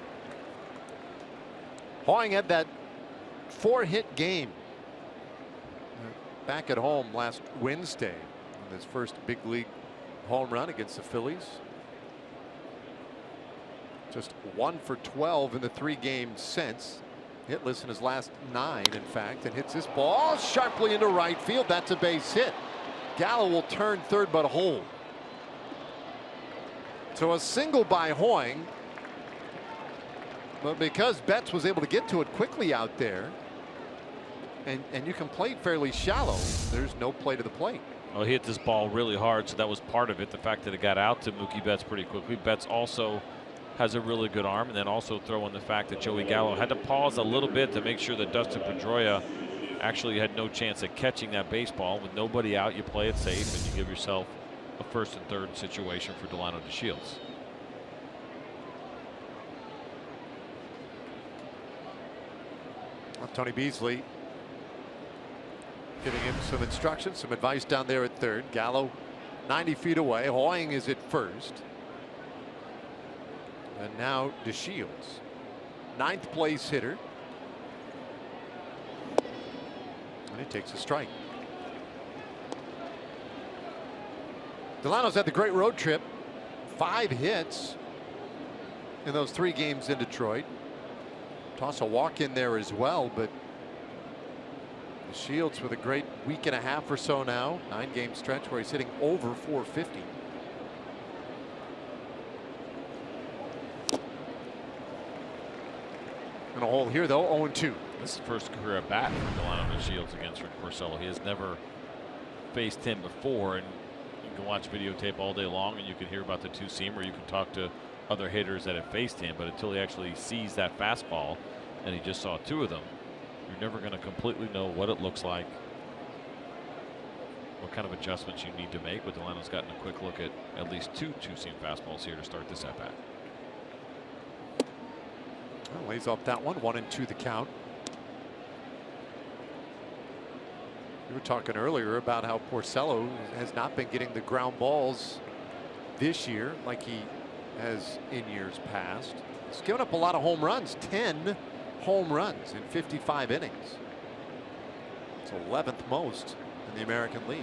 Speaker 2: Hoying had that 4-hit game back at home last Wednesday in his first big league home run against the Phillies. Just 1 for 12 in the 3 games since. Hitless in his last 9, in fact, and hits this ball sharply into right field. That's a base hit. Gallo will turn third but hold. So a single by Hoying, but because Betts was able to get to it quickly out there, and you can play it fairly shallow, there's no play to the plate.
Speaker 3: Well, he hit this ball really hard, so that was part of it. The fact that it got out to Mookie Betts pretty quickly. Betts also has a really good arm, and then also throw in the fact that Joey Gallo had to pause a little bit to make sure that Dustin Pedroia actually had no chance at catching that baseball. With nobody out, you play it safe and you give yourself a first and third situation for Delano DeShields.
Speaker 2: Well, Tony Beasley giving him some instructions, some advice down there at third. Gallo 90 feet away. Hoying is at first. And now DeShields, 9th place hitter. And he takes a strike. Delano's had the great road trip. 5 hits in those 3 games in Detroit. Toss a walk in there as well, but DeShields with a great week and a half or so now. 9-game stretch where he's hitting over 450. And a hole here though, 0-2.
Speaker 3: This is the first career at bat for Delano DeShields against Rick Porcello. He has never faced him before, and you can watch videotape all day long and you can hear about the two-seamer. You can talk to other hitters that have faced him, but until he actually sees that fastball, and he just saw 2 of them, you're never going to completely know what it looks like, what kind of adjustments you need to make. But Delano's gotten a quick look at least 2 two-seam fastballs here to start this at bat.
Speaker 2: Well, lays off that one. 1-2 the count. We were talking earlier about how Porcello has not been getting the ground balls this year like he has in years past. He's given up a lot of home runs, 10 home runs in 55 innings. It's 11th most in the American League.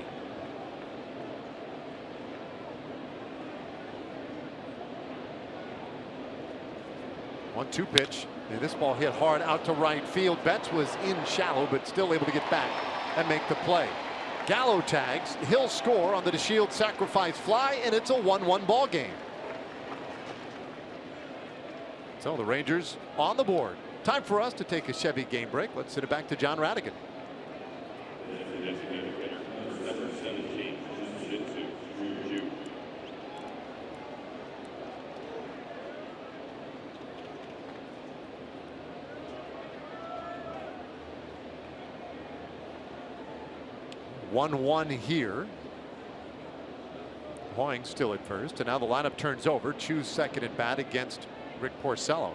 Speaker 2: One-two pitch, and this ball hit hard out to right field. Betts was in shallow, but still able to get back and make the play. Gallo tags. He'll score on the DeShields sacrifice fly, and it's a 1-1 ball game. So the Rangers on the board. Time for us to take a Chevy game break. Let's send it back to John Radigan. 1-1 here. Hoying still at first, and now the lineup turns over. Choose second at bat against Rick Porcello.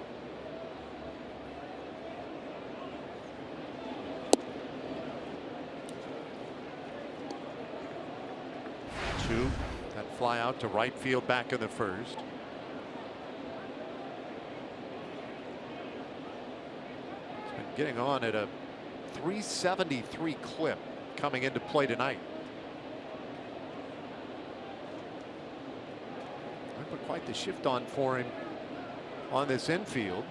Speaker 2: Two, that fly out to right field back in the first. He's been getting on at a 373 clip coming into play tonight. But quite the shift on for him on this infield.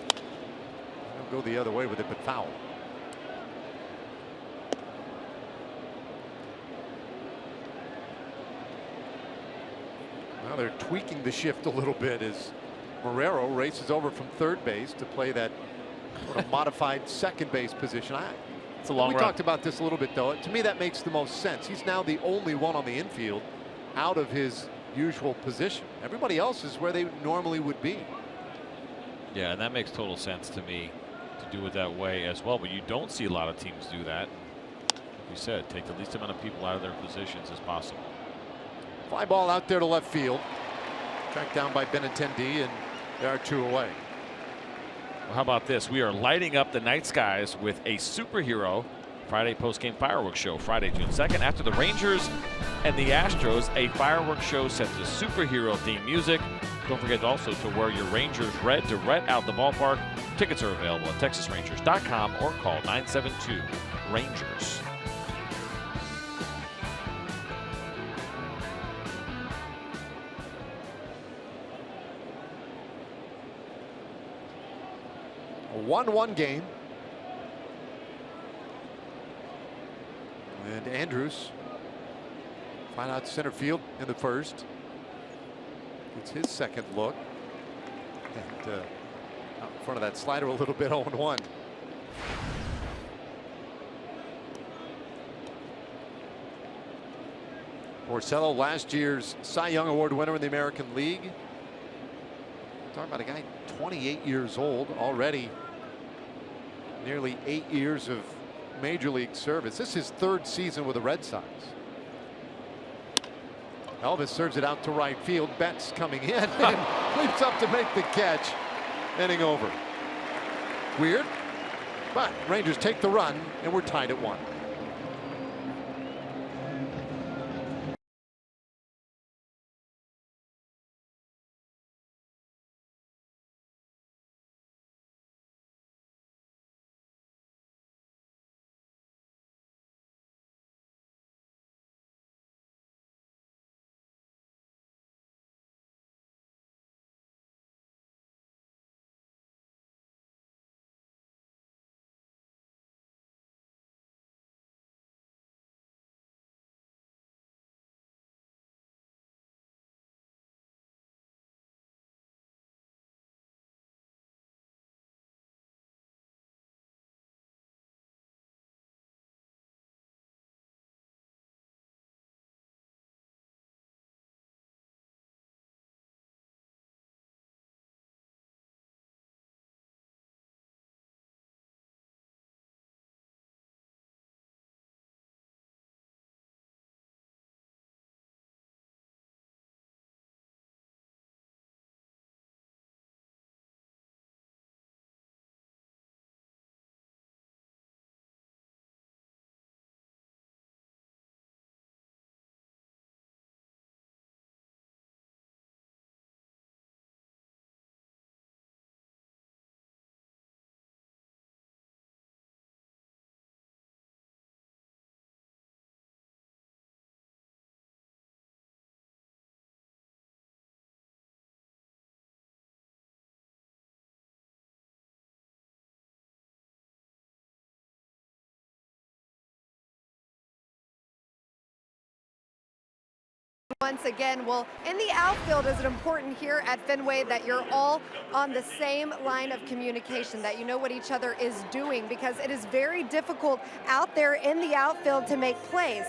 Speaker 2: He'll go the other way with it, but foul. Now they're tweaking the shift a little bit as Marrero races over from third base to play that sort of modified second base position.
Speaker 5: It's a long
Speaker 2: we
Speaker 5: run.
Speaker 2: talked about this a little bit, though. To me, that makes the most sense. He's now the only one on the infield out of his usual position. Everybody else is where they normally would be.
Speaker 5: Yeah, and that makes total sense to me to do it that way as well. But you don't see a lot of teams do that. Like you said, take the least amount of people out of their positions as possible.
Speaker 2: Fly ball out there to left field. Tracked down by Benintendi, and there are two away.
Speaker 5: Well, how about this? We are lighting up the night skies with a superhero Friday post-game fireworks show. Friday, June 2nd, after the Rangers and the Astros, a fireworks show set to superhero theme music. Don't forget also to wear your Rangers red to red out the ballpark. Tickets are available at TexasRangers.com or call 972-RANGERS.
Speaker 2: A 1-1 game. And Andrews flying out center field in the first. It's his second look. And out in front of that slider a little bit, 0-1. Porcello, last year's Cy Young Award winner in the American League. Talking about a guy 28 years old already. Nearly 8 years of Major League service. This is his third season with the Red Sox. Elvis serves it out to right field. Betts coming in and leaps up to make the catch. Inning over. Weird, but Rangers take the run, and we're tied at 1.
Speaker 4: Once again, well, in the outfield, is it important here at Fenway that you're all on the same line of communication, that you know what each other is doing, because it is very difficult out there in the outfield to make plays.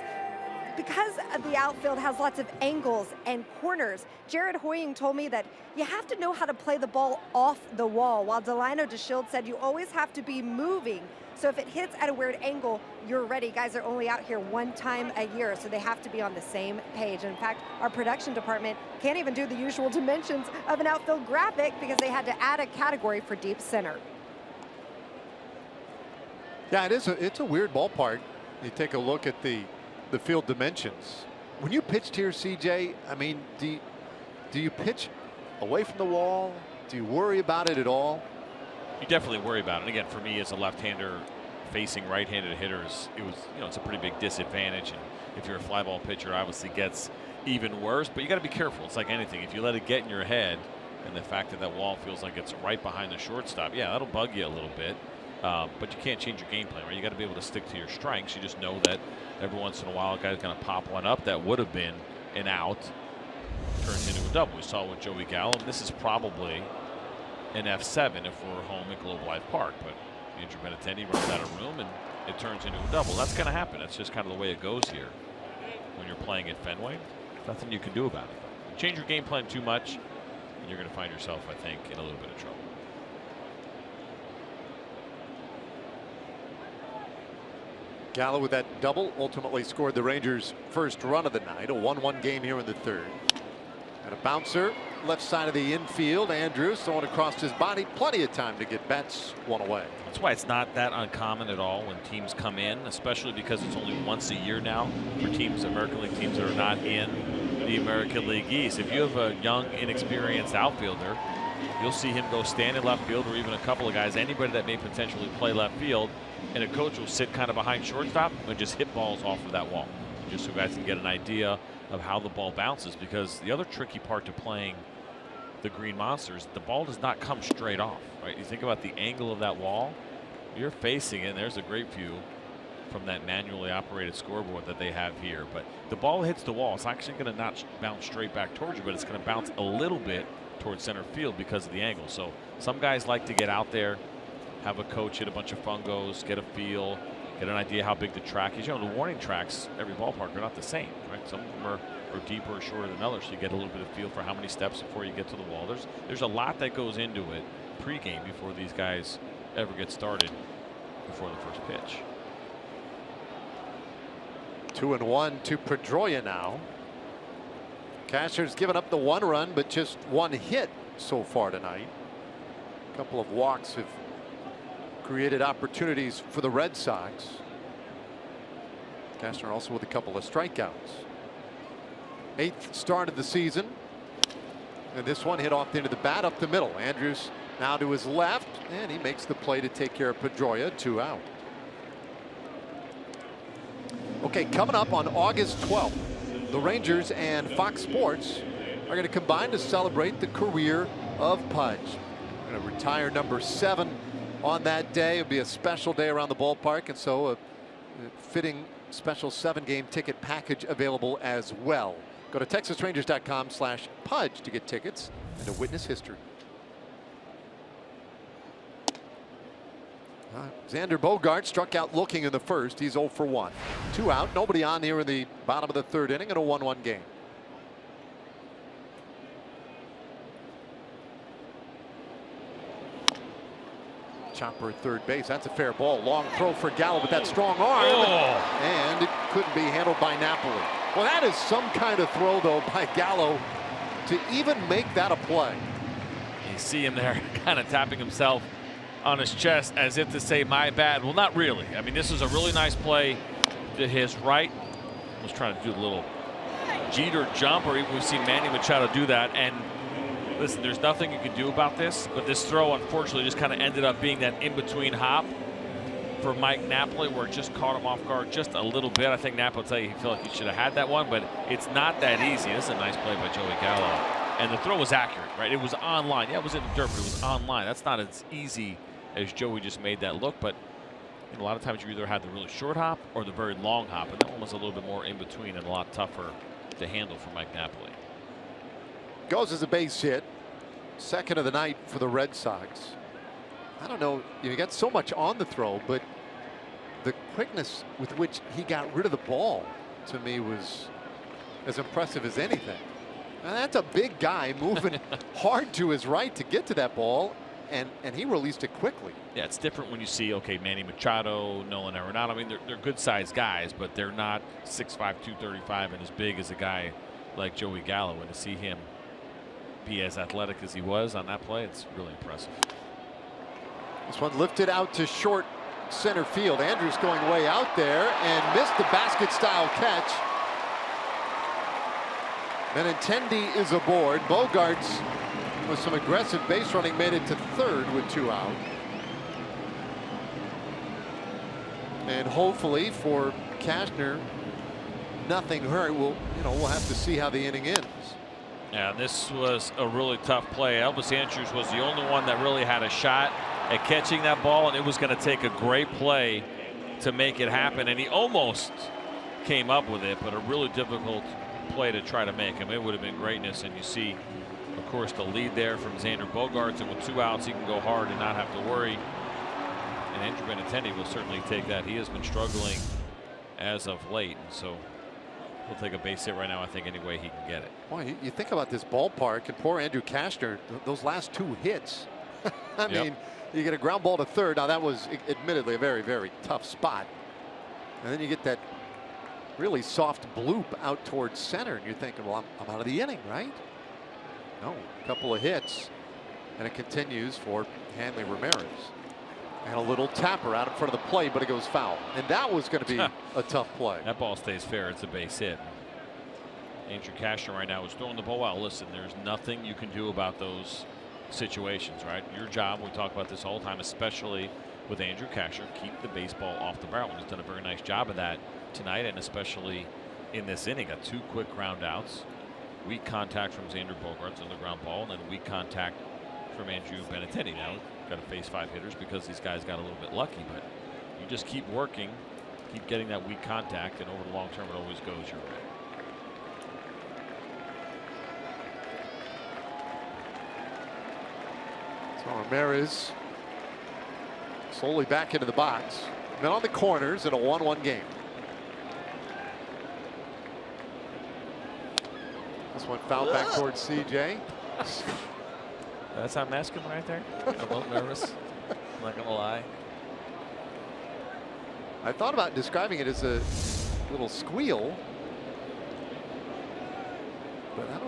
Speaker 4: because the outfield has lots of angles and corners, Jared Hoying told me that you have to know how to play the ball off the wall, while Delino DeShield said you always have to be moving. So if it hits at a weird angle, you're ready. Guys are only out here one time a year, so they have to be on the same page. In fact, our production department can't even do the usual dimensions of an outfield graphic because they had to add a category for deep center.
Speaker 2: Yeah, it's a weird ballpark. You take a look at the field dimensions. When you pitched here, CJ, I mean, do you pitch away from the wall? Do you worry about it at all?
Speaker 5: You definitely worry about it. And again, for me as a left-hander facing right-handed hitters, it's a pretty big disadvantage. And if you're a fly ball pitcher, obviously gets even worse. But you got to be careful. It's like anything. If you let it get in your head, and the fact that that wall feels like it's right behind the shortstop, yeah, that'll bug you a little bit. But you can't change your game plan, right? You got to be able to stick to your strengths. You just know that every once in a while, a guy's going to pop one up that would have been an out, turns into a double. We saw it with Joey Gallo. And this is probably an F7 if we're home at Globe Life Park, but Andrew Benintendi runs out of room and it turns into a double. That's going to happen. That's just kind of the way it goes here when you're playing at Fenway. Nothing you can do about it. You change your game plan too much, and you're going to find yourself, I think, in a little bit of trouble.
Speaker 2: Gallo with that double ultimately scored the Rangers' first run of the night. A 1-1 game here in the third. And a bouncer left side of the infield. Andrews throwing across his body. Plenty of time to get Betts one away.
Speaker 5: That's why it's not that uncommon at all when teams come in, especially because it's only once a year now for teams, American League teams that are not in the American League East. If you have a young, inexperienced outfielder, you'll see him go stand in left field, or even a couple of guys, anybody that may potentially play left field, and a coach will sit kind of behind shortstop and just hit balls off of that wall, just so guys can get an idea of how the ball bounces. Because the other tricky part to playing the Green Monsters, the ball does not come straight off, right? You think about the angle of that wall, you're facing it, and there's a great view from that manually operated scoreboard that they have here. But the ball hits the wall, it's actually going to not bounce straight back towards you, but it's going to bounce a little bit towards center field because of the angle. So some guys like to get out there, have a coach hit a bunch of fungos, get a feel, get an idea how big the track is. You know, the warning tracks, every ballpark, are not the same, right? Some of them are deeper or shorter than others, so you get a little bit of feel for how many steps before you get to the wall. There's a lot that goes into it pregame before these guys ever get started before the first pitch.
Speaker 2: 2-1 to Pedroia now. Cashner's given up the 1 run, but just 1 hit so far tonight. A couple of walks have created opportunities for the Red Sox. Cashner also with a couple of strikeouts. 8th start of the season, and this one hit off the end of the bat up the middle. Andrews now to his left, and he makes the play to take care of Pedroia. 2 out. Okay, coming up on August 12th, the Rangers and Fox Sports are going to combine to celebrate the career of Pudge. Going to retire number 7 on that day. It'll be a special day around the ballpark, and so a fitting special 7-game ticket package available as well. Go to TexasRangers.com/Pudge to get tickets and to witness history. Xander Bogaerts struck out looking in the first. He's 0 for 1. 2 out. Nobody on here in the bottom of the 3rd inning in a 1-1 game. Chopper at third base. That's a fair ball. Long throw for Gallo with that strong arm. And it couldn't be handled by Napoli. Well, that is some kind of throw, though, by Gallo to even make that a play.
Speaker 5: You see him there kind of tapping himself on his chest as if to say, my bad. Well, not really. I mean, this is a really nice play to his right. I was trying to do a little Jeter jump, or even we've seen Manny Machado do that. And listen, there's nothing you can do about this, but this throw, unfortunately, just kind of ended up being that in-between hop for Mike Napoli, where it just caught him off guard just a little bit. I think Napoli will tell you he felt like he should have had that one, but it's not that easy. This is a nice play by Joey Gallo. And the throw was accurate, right? It was on line. Yeah, it was in the dirt, but it was on line. That's not as easy as Joey just made that look, but a lot of times you either have the really short hop or the very long hop, and that one was a little bit more in between and a lot tougher to handle for Mike Napoli.
Speaker 2: Goes as a base hit. 2nd of the night for the Red Sox. I don't know, you got so much on the throw, but the quickness with which he got rid of the ball. to me was as impressive as anything. Now, that's a big guy moving hard to his right to get to that ball, and he released it quickly.
Speaker 5: Yeah, it's different when you see, okay, Manny Machado, Nolan Arenado. I mean, they're good-sized guys, but they're not 6'5", 235 and as big as a guy like Joey Gallo. And to see him be as athletic as he was on that play, it's really impressive.
Speaker 2: This one lifted out to short center field. Andrews going way out there and missed the basket-style catch. Benintendi is aboard. Bogarts, with some aggressive base running, made it to third with 2 out. And hopefully for Cashner, nothing hurt. We'll have to see how the inning ends.
Speaker 5: Yeah, this was a really tough play. Elvis Andrews was the only one that really had a shot at catching that ball, and it was going to take a great play to make it happen. And he almost came up with it, but a really difficult play to try to make. I mean, it would have been greatness. And you see, of course, the lead there from Xander Bogaerts, and with 2 outs, he can go hard and not have to worry. And Andrew Benintendi will certainly take that. He has been struggling as of late, and so he'll take a base hit right now, I think, any way he can get it.
Speaker 2: Boy, you think about this ballpark and poor Andrew Cashner, those last 2 hits. I mean, you get a ground ball to third. Now, that was admittedly a very, very tough spot. And then you get that really soft bloop out towards center, and you're thinking, well, I'm out of the inning, right? No, a couple of hits, and it continues for Hanley Ramirez. And a little tapper out in front of the plate, but it goes foul. And that was going to be a tough play.
Speaker 5: That ball stays fair. It's a base hit. Andrew Cashner right now is throwing the ball well. Listen, there's nothing you can do about those situations, right? Your job, we talk about this all the time, especially with Andrew Cashner, keep the baseball off the barrel. He's done a very nice job of that tonight, and especially in this inning. Got 2 quick ground outs. Weak contact from Xander Bogaerts on the ground ball, and then weak contact from Andrew Benintendi. Now got to face 5 hitters because these guys got a little bit lucky, but you just keep working, keep getting that weak contact, and over the long term it always goes your way.
Speaker 2: So Ramirez slowly back into the box. Then on the corners in a 1-1 game. This one fouled back towards CJ.
Speaker 5: That's how I'm asking right there. I'm a little nervous. I'm not gonna lie.
Speaker 2: I thought about describing it as a little squeal, but I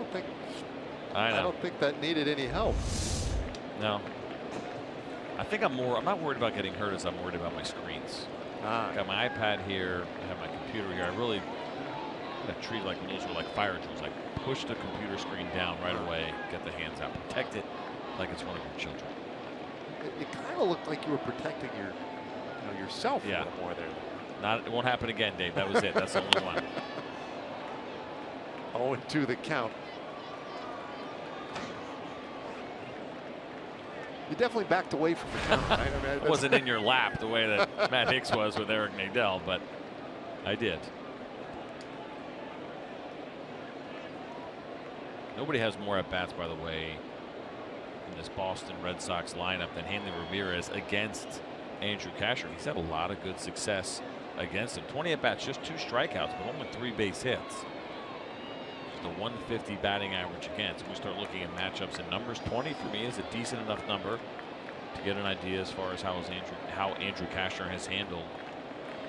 Speaker 2: don't think that needed any help.
Speaker 5: No. I think I'm not worried about getting hurt as I'm worried about my screens. I got my iPad here. I have my computer here. I really treat it like when those were like fire drills. Like push the computer screen down right away. Get the hands out. Protect it like it's one of your children.
Speaker 2: It kind of looked like you were protecting yourself a little more there.
Speaker 5: It won't happen again, Dave. That was it. That's the only one.
Speaker 2: 0-2 the count. You definitely backed away from the count, right? I mean,
Speaker 5: I wasn't in your lap the way that Matt Hicks was with Eric Nadel, but I did. Nobody has more at-bats, by the way, in this Boston Red Sox lineup than Hanley Ramirez against Andrew Cashner. He's had a lot of good success against him. 20 at-bats, just 2 strikeouts, but only 3 base hits. The 150 batting average against. We start looking at matchups and numbers. 20 for me is a decent enough number to get an idea as far as how Andrew Cashner has handled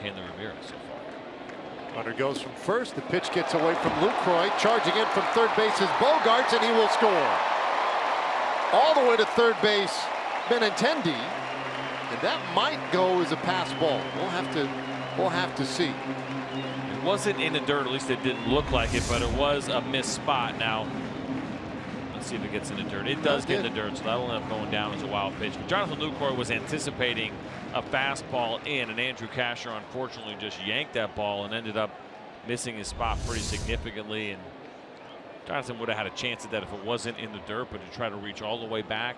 Speaker 5: Hanley Ramirez so far.
Speaker 2: Runner goes from first. The pitch gets away from Lucroy. Charging in from third base is Bogaerts, and he will score. All the way to third base, Benintendi, and that might go as a pass ball. We'll have to see.
Speaker 5: It wasn't in the dirt, at least it didn't look like it, but it was a missed spot. Now, let's see if it gets in the dirt. It does get in the dirt, so that'll end up going down as a wild pitch. But Jonathan Lucroy was anticipating a fastball in, and Andrew Cashner unfortunately just yanked that ball and ended up missing his spot pretty significantly. And Jonathan would have had a chance at that if it wasn't in the dirt, but to try to reach all the way back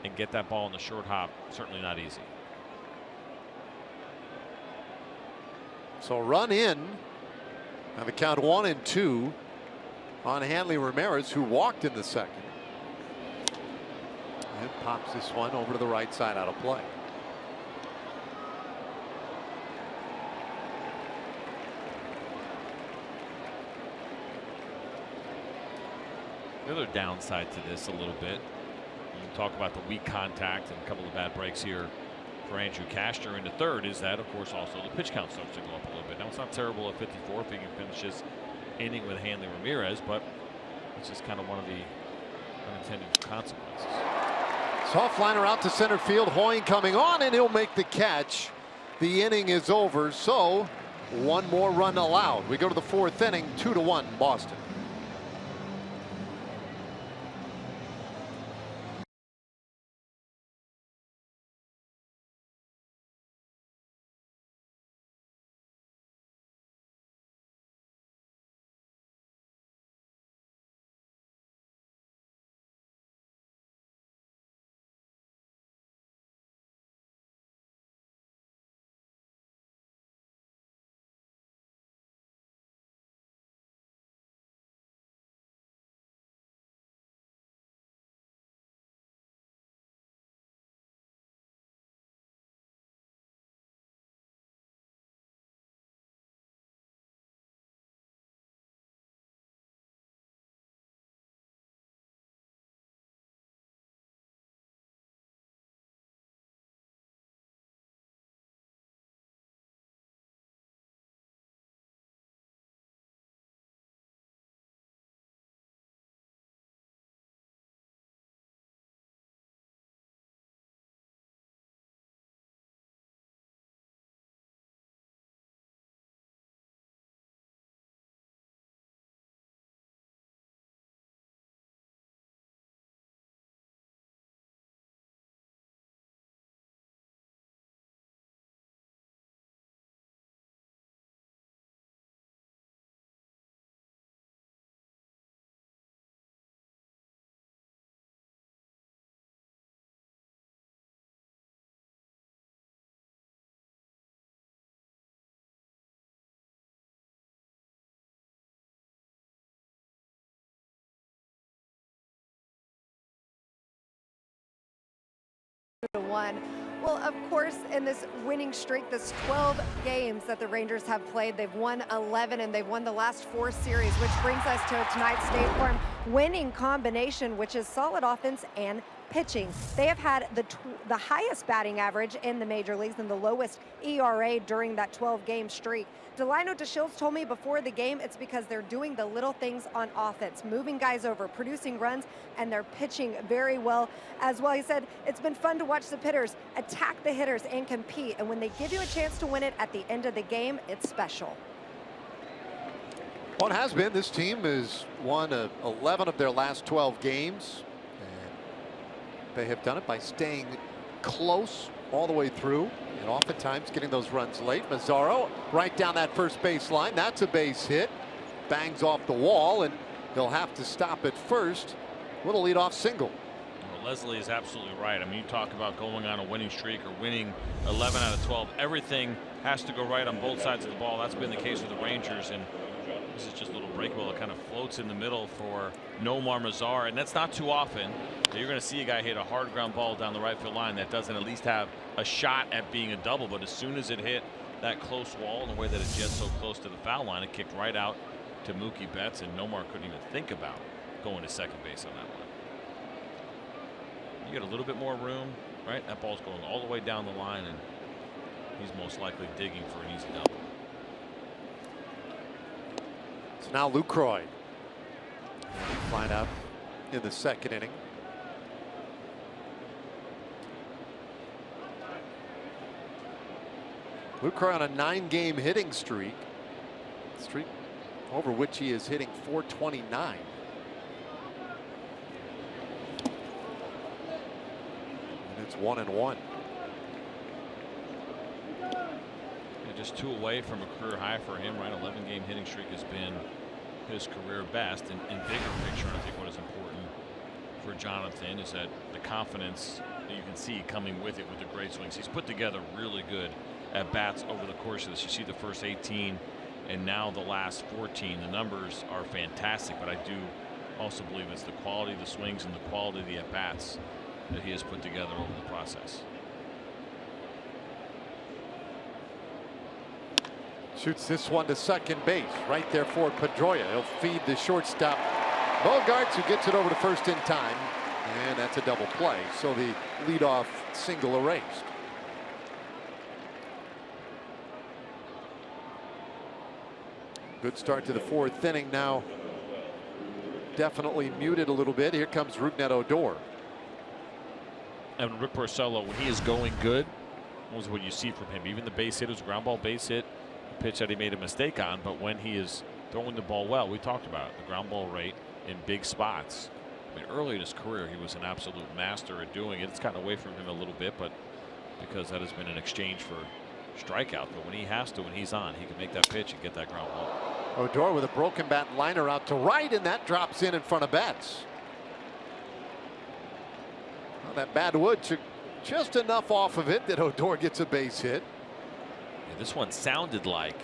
Speaker 5: and get that ball in the short hop, certainly not easy.
Speaker 2: So run in. Now the count 1-2 on Hanley Ramirez, who walked in the second. And pops this one over to the right side out of play.
Speaker 5: The other downside to this a little bit, you talk about the weak contact and a couple of bad breaks here for Andrew Cashner in the third, is that, of course, also the pitch count starts to go up a little bit. Now, it's not terrible at 54 if he can finish his inning with Hanley Ramirez, but it's just kind of one of the unintended consequences.
Speaker 2: Soft liner out to center field. Hoying coming on, and he'll make the catch. The inning is over, so one more run allowed. We go to the fourth inning, 2-1 Boston.
Speaker 4: One. Well, of course, in this winning streak, this 12 games that the Rangers have played, they've won 11 and they've won the last 4 series, which brings us to tonight's State Farm winning combination, which is solid offense and pitching. They have had the highest batting average in the major leagues and the lowest ERA during that 12-game streak. Delino DeShields told me before the game it's because they're doing the little things on offense, moving guys over, producing runs, and they're pitching very well as well. He said it's been fun to watch the hitters attack the hitters and compete, and when they give you a chance to win it at the end of the game, it's special.
Speaker 2: Well, it has been. This team has won 11 of their last 12 games, and they have done it by staying close all the way through, and oftentimes getting those runs late. Mazzaro right down that first base line. That's a base hit. Bangs off the wall, and they'll have to stop at first with a leadoff single.
Speaker 5: Well, Leslie is absolutely right. I mean, you talk about going on a winning streak or winning 11 out of 12. Everything has to go right on both sides of the ball. That's been the case with the Rangers, and this is just a little breakaway that kind of floats in the middle for Nomar Mazar, and that's not too often. You're going to see a guy hit a hard ground ball down the right field line that doesn't at least have a shot at being a double, but as soon as it hit that close wall and the way that it jets so close to the foul line, it kicked right out to Mookie Betts, and Nomar couldn't even think about going to second base on that one. You get a little bit more room, right? That ball's going all the way down the line, and he's most likely digging for an easy double.
Speaker 2: So now Lucroy line up in the second inning. Lucroy on a 9-game hitting streak over which he is hitting .429. And it's 1-1.
Speaker 5: Just 2 away from a career high for him, right? 11-game hitting streak has been his career best. And in bigger picture, I think what is important for Jonathan is that the confidence that you can see coming with it with the great swings. He's put together really good at bats over the course of this. You see the first 18 and now the last 14. The numbers are fantastic, but I do also believe it's the quality of the swings and the quality of the at bats that he has put together over the process.
Speaker 2: Shoots this one to second base right there for Pedroia. He'll feed the shortstop Bogarts, who gets it over to first in time, and that's a double play. So the leadoff single erased. Good start to the fourth inning now. Definitely muted a little bit. Here comes Rougned Odor.
Speaker 5: And Rick Porcello, when he is going good, was what you see from him. Even the base hit was a ground ball base hit, a pitch that he made a mistake on. But when he is throwing the ball well, we talked about it, the ground ball rate in big spots. I mean, early in his career, he was an absolute master at doing it. It's gotten away from him a little bit, but because that has been an exchange for strikeout. But when he has to, when he's on, he can make that pitch and get that ground ball.
Speaker 2: Odor with a broken bat liner out to right, and that drops in front of Betts. Well, that bad wood took just enough off of it that Odor gets a base hit.
Speaker 5: Yeah, this one sounded like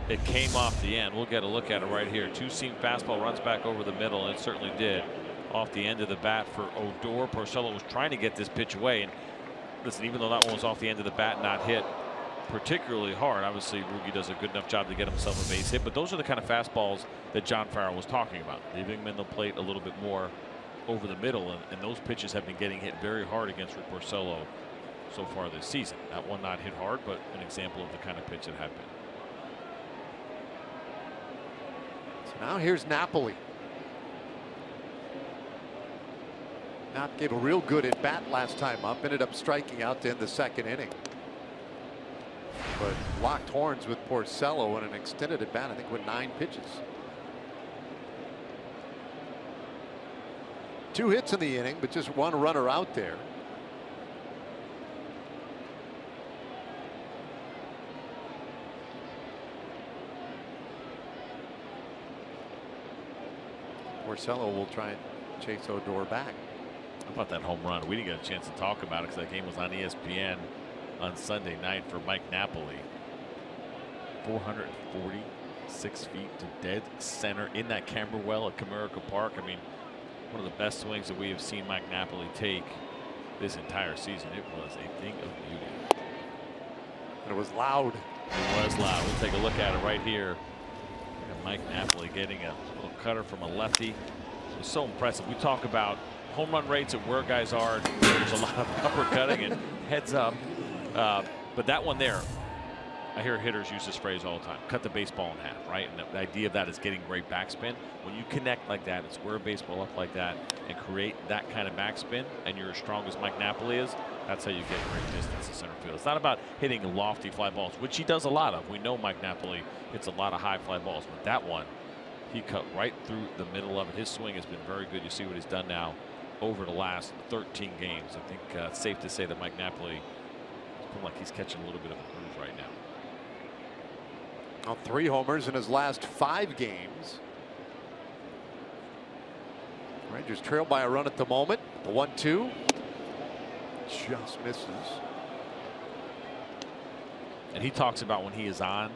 Speaker 5: it came off the end. We'll get a look at it right here. Two-seam fastball runs back over the middle, and it certainly did. Off the end of the bat for Odor. Porcello was trying to get this pitch away, and listen, even though that one was off the end of the bat, not hit particularly hard. Obviously, Roogie does a good enough job to get himself a base hit, but those are the kind of fastballs that John Farrell was talking about, leaving him in the plate a little bit more over the middle, and those pitches have been getting hit very hard against Rick Porcello so far this season. That one not hit hard, but an example of the kind of pitch it had been.
Speaker 2: So now here's Napoli. Nap gave a real good at bat last time up, ended up striking out to end the second inning. But locked horns with Porcello in an extended at bat, I think, with 9 pitches. 2 hits in the inning, but just 1 runner out there. Porcello will try and chase Odor back.
Speaker 5: How about that home run? We didn't get a chance to talk about it because that game was on ESPN on Sunday night for Mike Napoli. 446 feet to dead center in that camber well at Comerica Park. I mean, one of the best swings that we have seen Mike Napoli take this entire season. It was a thing of beauty.
Speaker 2: And it was loud.
Speaker 5: It was loud. We'll take a look at it right here. Mike Napoli getting a little cutter from a lefty. It was so impressive. We talk about home run rates and where guys are. There's a lot of uppercutting and heads up. But that one there, I hear hitters use this phrase all the time, cut the baseball in half, right? And the idea of that is getting great backspin. When you connect like that and square a baseball up like that and create that kind of backspin, and you're as strong as Mike Napoli is, that's how you get great distance to center field. It's not about hitting lofty fly balls, which he does a lot of. We know Mike Napoli hits a lot of high fly balls, but that one, he cut right through the middle of it. His swing has been very good. You see what he's done now over the last 13 games. I think it's safe to say that Mike Napoli, it's been like he's catching a little bit of a groove right now.
Speaker 2: Well, 3 homers in his last 5 games. Rangers trail by a run at the moment. The 1-2 just misses.
Speaker 5: And he talks about when he is on,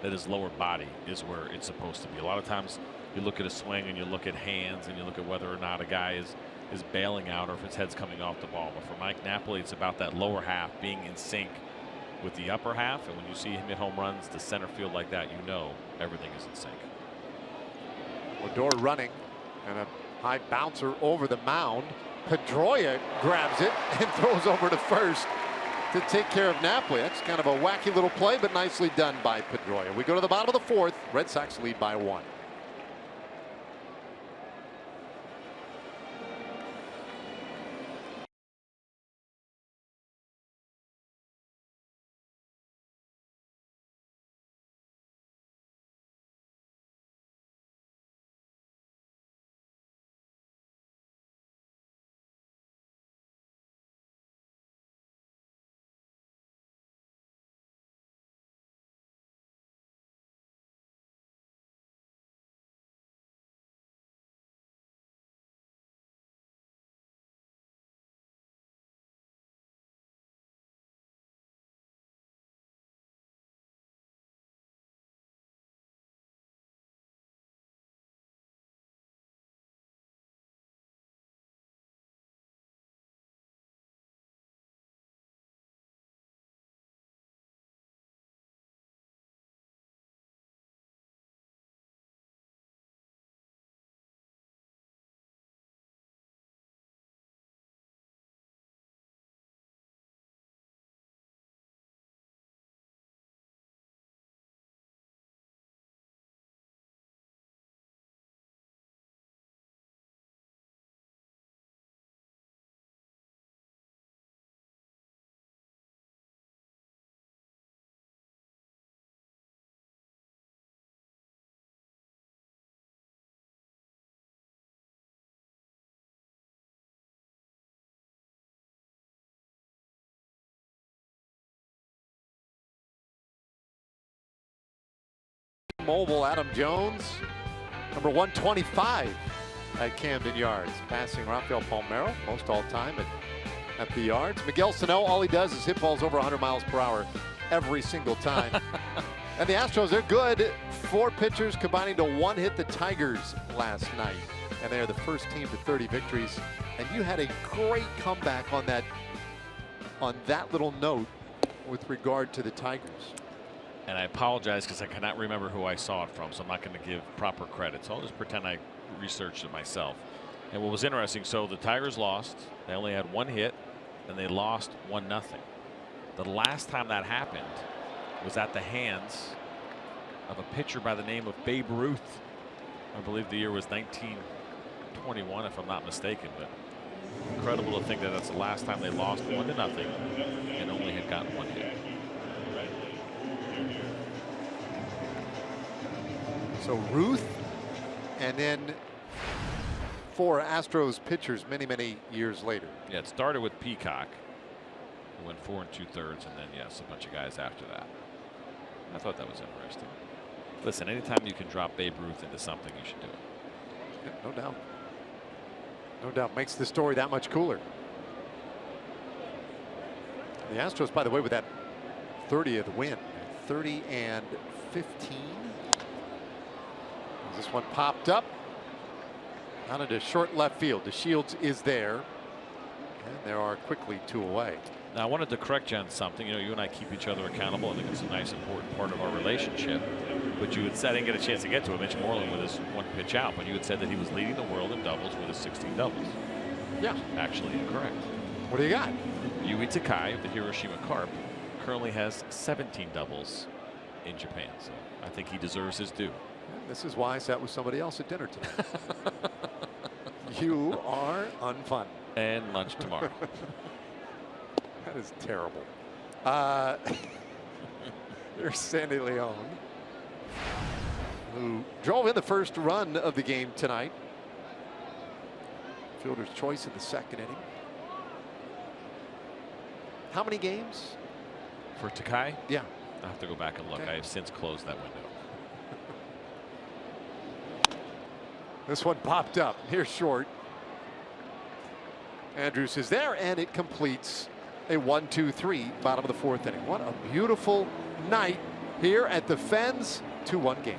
Speaker 5: that his lower body is where it's supposed to be. A lot of times you look at a swing and you look at hands and you look at whether or not a guy is bailing out or if his head's coming off the ball. But for Mike Napoli, it's about that lower half being in sync with the upper half. And when you see him hit home runs to center field like that, you know everything is in sync.
Speaker 2: Odor running and a high bouncer over the mound. Pedroia grabs it and throws over to first to take care of Napoli. That's kind of a wacky little play, but nicely done by Pedroia. We go to the bottom of the 4th. Red Sox lead by 1. Mobile Adam Jones, number 125 at Camden Yards, passing Rafael Palmeiro, most all-time at the yards. Miguel Sano, all he does is hit balls over 100 miles per hour every single time. And the Astros, they're good. 4 pitchers combining to one hit the Tigers last night. And they are the first team to 30 victories. And you had a great comeback on that little note with regard to the Tigers.
Speaker 5: And I apologize because I cannot remember who I saw it from, so I'm not going to give proper credit. So I'll just pretend I researched it myself. And what was interesting, so the Tigers lost. They only had 1 hit, and they lost 1-0. The last time that happened was at the hands of a pitcher by the name of Babe Ruth. I believe the year was 1921, if I'm not mistaken. But incredible to think that that's the last time they lost 1-0 and only had gotten 1 hit.
Speaker 2: So Ruth, and then 4 Astros pitchers many years later.
Speaker 5: Yeah, it started with Peacock, who went 4 2/3, and then yes, a bunch of guys after that. I thought that was interesting. Listen, anytime you can drop Babe Ruth into something, you should do it.
Speaker 2: Yeah, no doubt. No doubt. Makes the story that much cooler. The Astros, by the way, with that 30th win, 30-15. This one popped up out into short left field. DeShields is there, and there are quickly 2 away.
Speaker 5: Now I wanted to correct you on something. You know, you and I keep each other accountable. I think it's a nice, important part of our relationship. But you had said, I didn't get a chance to get to it, Mitch Moreland with his 1 pitch out, but you had said that he was leading the world in doubles with his 16 doubles.
Speaker 2: Yeah.
Speaker 5: Actually incorrect.
Speaker 2: What do you got?
Speaker 5: Yui Takai of the Hiroshima Carp currently has 17 doubles in Japan. So I think he deserves his due.
Speaker 2: This is why I sat with somebody else at dinner tonight. You are unfun.
Speaker 5: And lunch tomorrow.
Speaker 2: That is terrible. There's Sandy Leon, who drove in the first run of the game tonight. Fielder's choice in the 2nd inning. How many games?
Speaker 5: For Takai?
Speaker 2: Yeah.
Speaker 5: I'll have to go back and look.
Speaker 2: Okay.
Speaker 5: I have since closed that window.
Speaker 2: This one popped up here short. Andrews is there, and it completes a 1-2-3 bottom of the 4th inning. What a beautiful night here at the Fens. 2-1 game.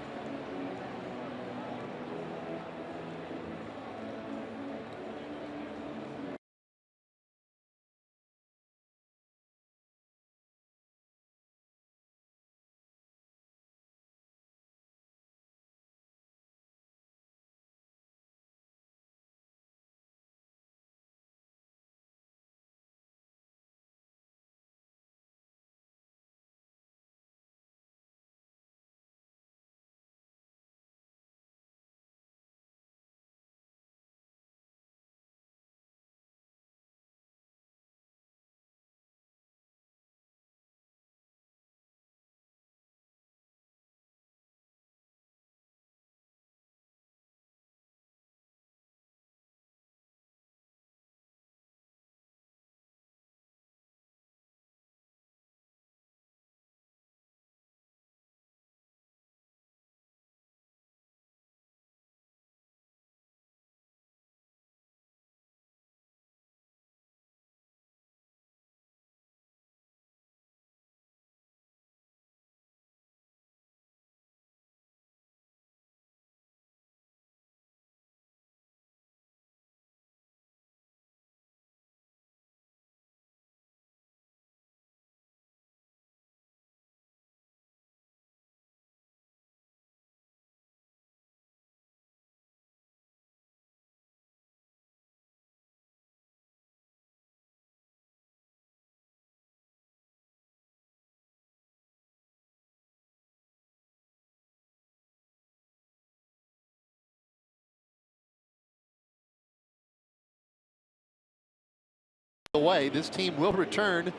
Speaker 2: Away. This team will return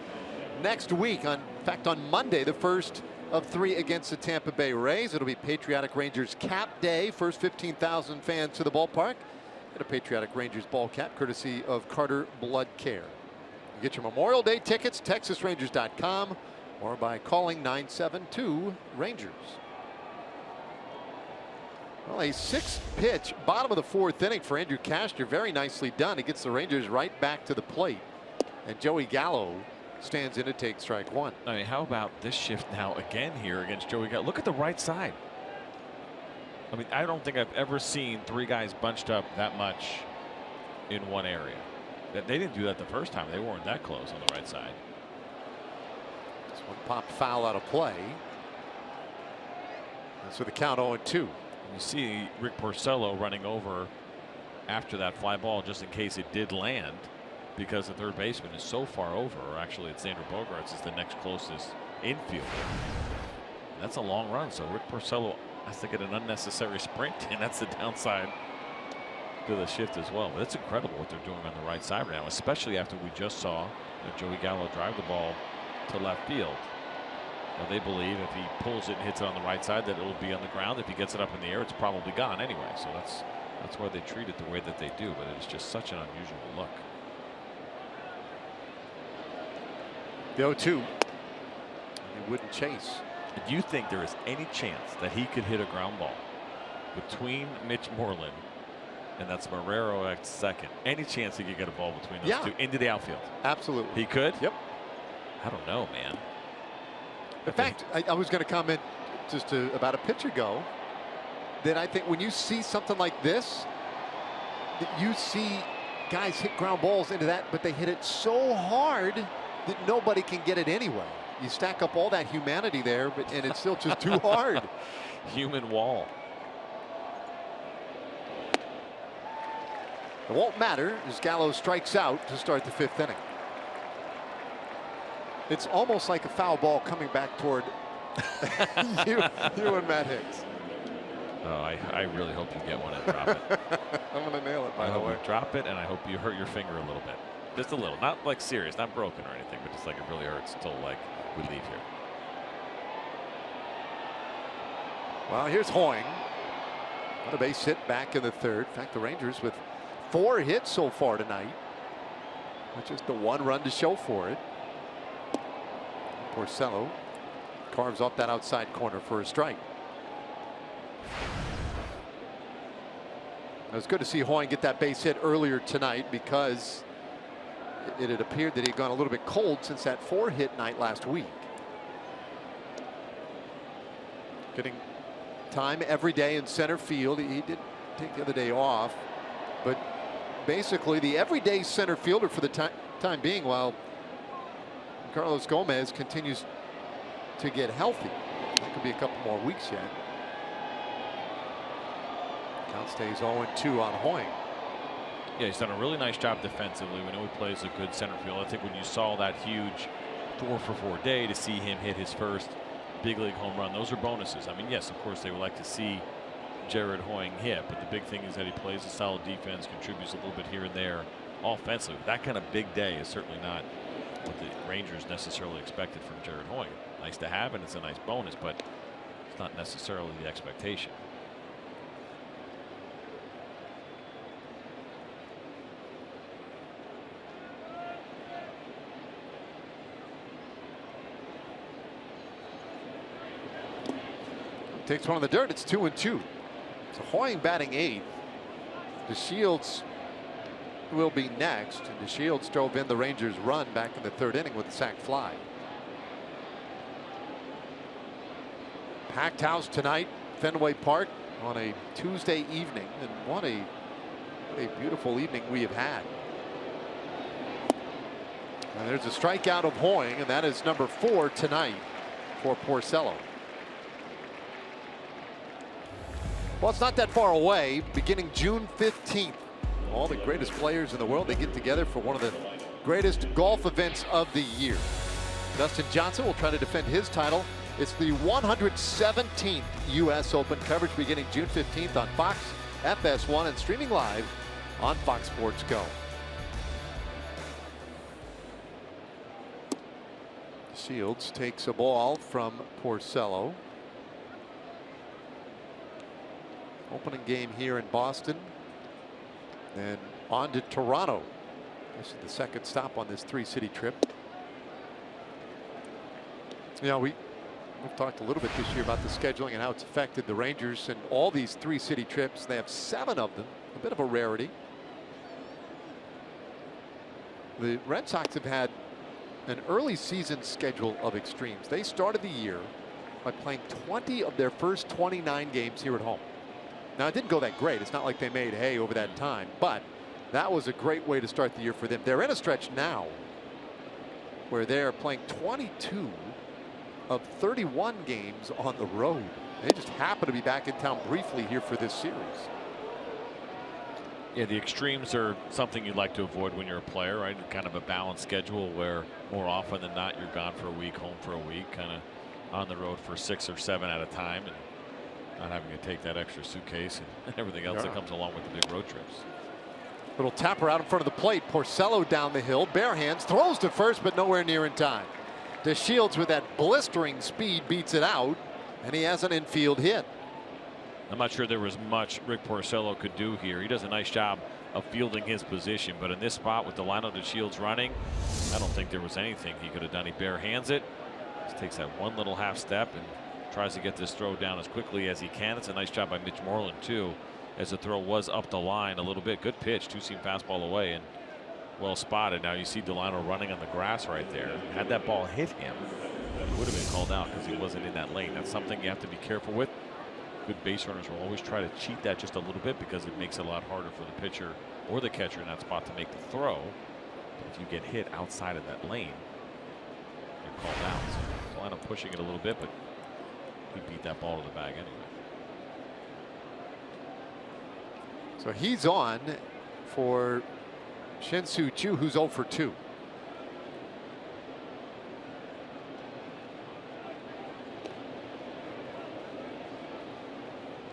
Speaker 2: next week. In fact, on Monday, the first of 3 against the Tampa Bay Rays. It'll be Patriotic Rangers Cap Day. First 15,000 fans to the ballpark. Get a Patriotic Rangers ball cap courtesy of Carter Blood Care. You get your Memorial Day tickets, TexasRangers.com, or by calling 972 Rangers. Well, a 6-pitch bottom of the 4th inning for Andrew Cashner. Very nicely done. It gets the Rangers right back to the plate. And Joey Gallo stands in to take strike 1.
Speaker 5: I mean, how about this shift now again here against Joey Gallo? Look at the right side. I mean, I don't think I've ever seen 3 guys bunched up that much in one area. They didn't do that the first time. They weren't that close on the right side.
Speaker 2: This one popped foul out of play. And so the count 0-2.
Speaker 5: You see Rick Porcello running over after that fly ball just in case it did land, because the third baseman is so far over. Or actually, it's Xander Bogaerts is the next closest infielder. That's a long run, so Rick Porcello has to get an unnecessary sprint, and that's the downside to the shift as well. But it's incredible what they're doing on the right side right now, especially after we just saw Joey Gallo drive the ball to left field. Well, they believe if he pulls it and hits it on the right side that it'll be on the ground. If he gets it up in the air, it's probably gone anyway. So that's why they treat it the way that they do. But it's just such an unusual look.
Speaker 2: The 0-2. He wouldn't chase.
Speaker 5: Do you think there is any chance that he could hit a ground ball between Mitch Moreland and that's Marrero at second? Any chance he could get a ball between those two into the outfield?
Speaker 2: Absolutely.
Speaker 5: He could?
Speaker 2: Yep.
Speaker 5: I don't know, man.
Speaker 2: In fact, I was going to comment just about a pitch ago that I think when you see something like this, that you see guys hit ground balls into that, but they hit it so hard that nobody can get it anyway. You stack up all that humanity there, and it's still just too hard.
Speaker 5: Human wall.
Speaker 2: It won't matter as Gallo strikes out to start the 5th inning. It's almost like a foul ball coming back toward you and Matt Hicks.
Speaker 5: Oh, I really hope you get one and drop it.
Speaker 2: I'm going to nail it, by the way.
Speaker 5: I hope you drop it, and I hope you hurt your finger a little bit. Just a little. Not like serious, not broken or anything, but just like it really hurts until like we leave here.
Speaker 2: Well, here's Hoying. On a base hit back in the 3rd. In fact, the Rangers with 4 hits so far tonight, with just the 1 run to show for it. Porcello carves off that outside corner for a strike. It was good to see Hoying get that base hit earlier tonight because it had appeared that he had gone a little bit cold since that 4-hit night last week. Getting time every day in center field. He did take the other day off, but basically the everyday center fielder for the time being, while Carlos Gomez continues to get healthy. That could be a couple more weeks yet. Count stays 0-2 on Hoying.
Speaker 5: Yeah, he's done a really nice job defensively. We know he plays a good center field. I think when you saw that huge 4-for-4 day to see him hit his first big league home run, those are bonuses. I mean, yes, of course they would like to see Jared Hoying hit, but the big thing is that he plays a solid defense, contributes a little bit here and there offensively. That kind of big day is certainly not what the Rangers necessarily expected from Jared Hoying. Nice to have, and it's a nice bonus, but it's not necessarily the expectation.
Speaker 2: Takes one in the dirt. It's 2-2. So Hoying batting 8th. DeShields will be next, and DeShields drove in the Rangers' run back in the 3rd inning with a sac fly. Packed house tonight, Fenway Park, on a Tuesday evening, and what a beautiful evening we have had. And there's a strikeout of Hoying, and that is number 4 tonight for Porcello. Well, it's not that far away. Beginning June 15th, all the greatest players in the world, they get together for one of the greatest golf events of the year. Dustin Johnson will try to defend his title. It's the 117th U.S. Open. Coverage beginning June 15th on Fox, FS1, and streaming live on Fox Sports Go. Shields takes a ball from Porcello. Opening game here in Boston, and on to Toronto. This is the 2nd stop on this 3-city trip. You know, we We've talked a little bit this year about the scheduling and how it's affected the Rangers and all these 3 city trips. They have 7 of them, a bit of a rarity. The Red Sox have had an early season schedule of extremes. They started the year by playing 20 of their first 29 games here at home. Now, it didn't go that great. It's not like they made hay over that time, but that was a great way to start the year for them. They're in a stretch now where they're playing 22 of 31 games on the road. They just happen to be back in town briefly here for this series.
Speaker 5: Yeah, the extremes are something you'd like to avoid when you're a player, right? Kind of a balanced schedule where more often than not you're gone for a week, home for a week, kind of on the road for 6 or 7 at a time, and not having to take that extra suitcase and everything else that comes along with the big road trips.
Speaker 2: Little tapper out in front of the plate. Porcello down the hill, bare hands, throws to first, but nowhere near in time. DeShields with that blistering speed beats it out, and he has an infield hit.
Speaker 5: I'm not sure there was much Rick Porcello could do here. He does a nice job of fielding his position, but in this spot with Delino DeShields running, I don't think there was anything he could have done. He bare hands it, just takes that one little half step and tries to get this throw down as quickly as he can. It's a nice job by Mitch Moreland too, as the throw was up the line a little bit. Good pitch, 2-seam fastball away and well spotted. Now you see Delino running on the grass right there. Had that ball hit him, it would have been called out because he wasn't in that lane. That's something you have to be careful with. Good base runners will always try to cheat that just a little bit because it makes it a lot harder for the pitcher or the catcher in that spot to make the throw. But if you get hit outside of that lane, you're called out. So Delino pushing it a little bit, but he beat that ball to the bag anyway.
Speaker 2: So he's on for Shin-Soo Choo, who's 0 for 2.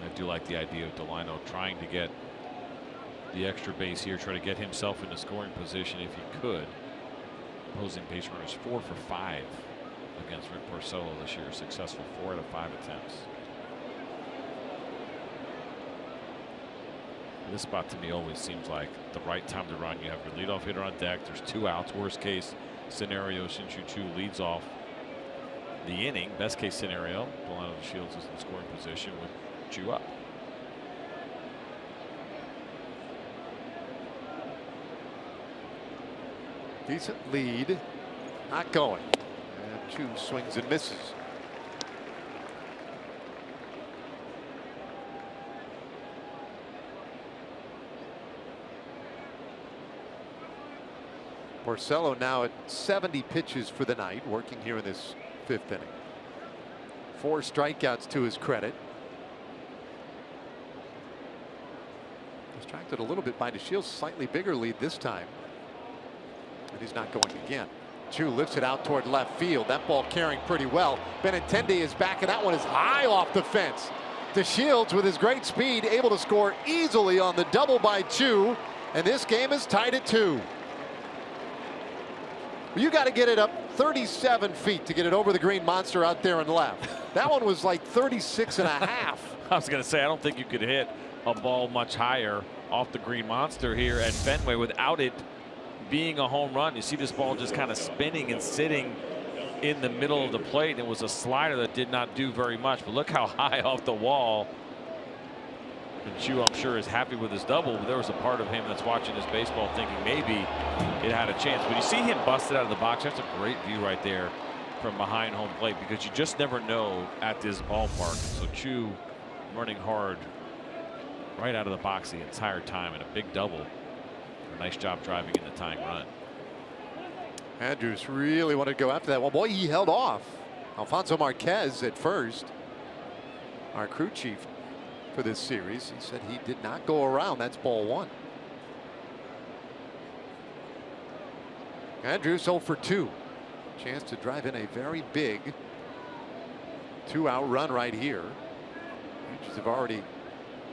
Speaker 5: I do like the idea of Delino trying to get the extra base here, try to get himself in a scoring position if he could. Opposing base runners 4 for 5 against Rick Porcello this year. Successful 4 out of 5 attempts. This spot to me always seems like the right time to run. You have your leadoff hitter on deck. There's 2 outs. Worst case scenario, Shin-Soo Choo leads off the inning. Best case scenario, Delino DeShields is in scoring position with Choo up.
Speaker 2: Decent lead, not going. And Choo swings and misses. Porcello now at 70 pitches for the night, working here in this 5th inning. 4 strikeouts to his credit. Distracted a little bit by DeShields, slightly bigger lead this time. And he's not going again. Choo lifts it out toward left field. That ball carrying pretty well. Benintendi is back, and that one is high off the fence. DeShields with his great speed able to score easily on the double by Choo, and this game is tied at 2. You got to get it up 37 feet to get it over the green monster out there and left. That one was like 36 and a half.
Speaker 5: I was going to say, I don't think you could hit a ball much higher off the green monster here at Fenway without it being a home run. You see this ball just kind of spinning and sitting in the middle of the plate. It was a slider that did not do very much, but look how high off the wall. And Choo, I'm sure, is happy with his double, but there was a part of him that's watching this baseball thinking maybe it had a chance. But you see him busted out of the box. That's a great view right there from behind home plate, because you just never know at this ballpark. So Choo running hard right out of the box the entire time, and a big double. A nice job driving in the tying run.
Speaker 2: Andrews really wanted to go after that one. Boy, he held off. Alfonso Marquez at first, our crew chief for this series. He said he did not go around. That's ball 1. Andrews 0 for 2. Chance to drive in a very big 2-out run right here. Rangers have already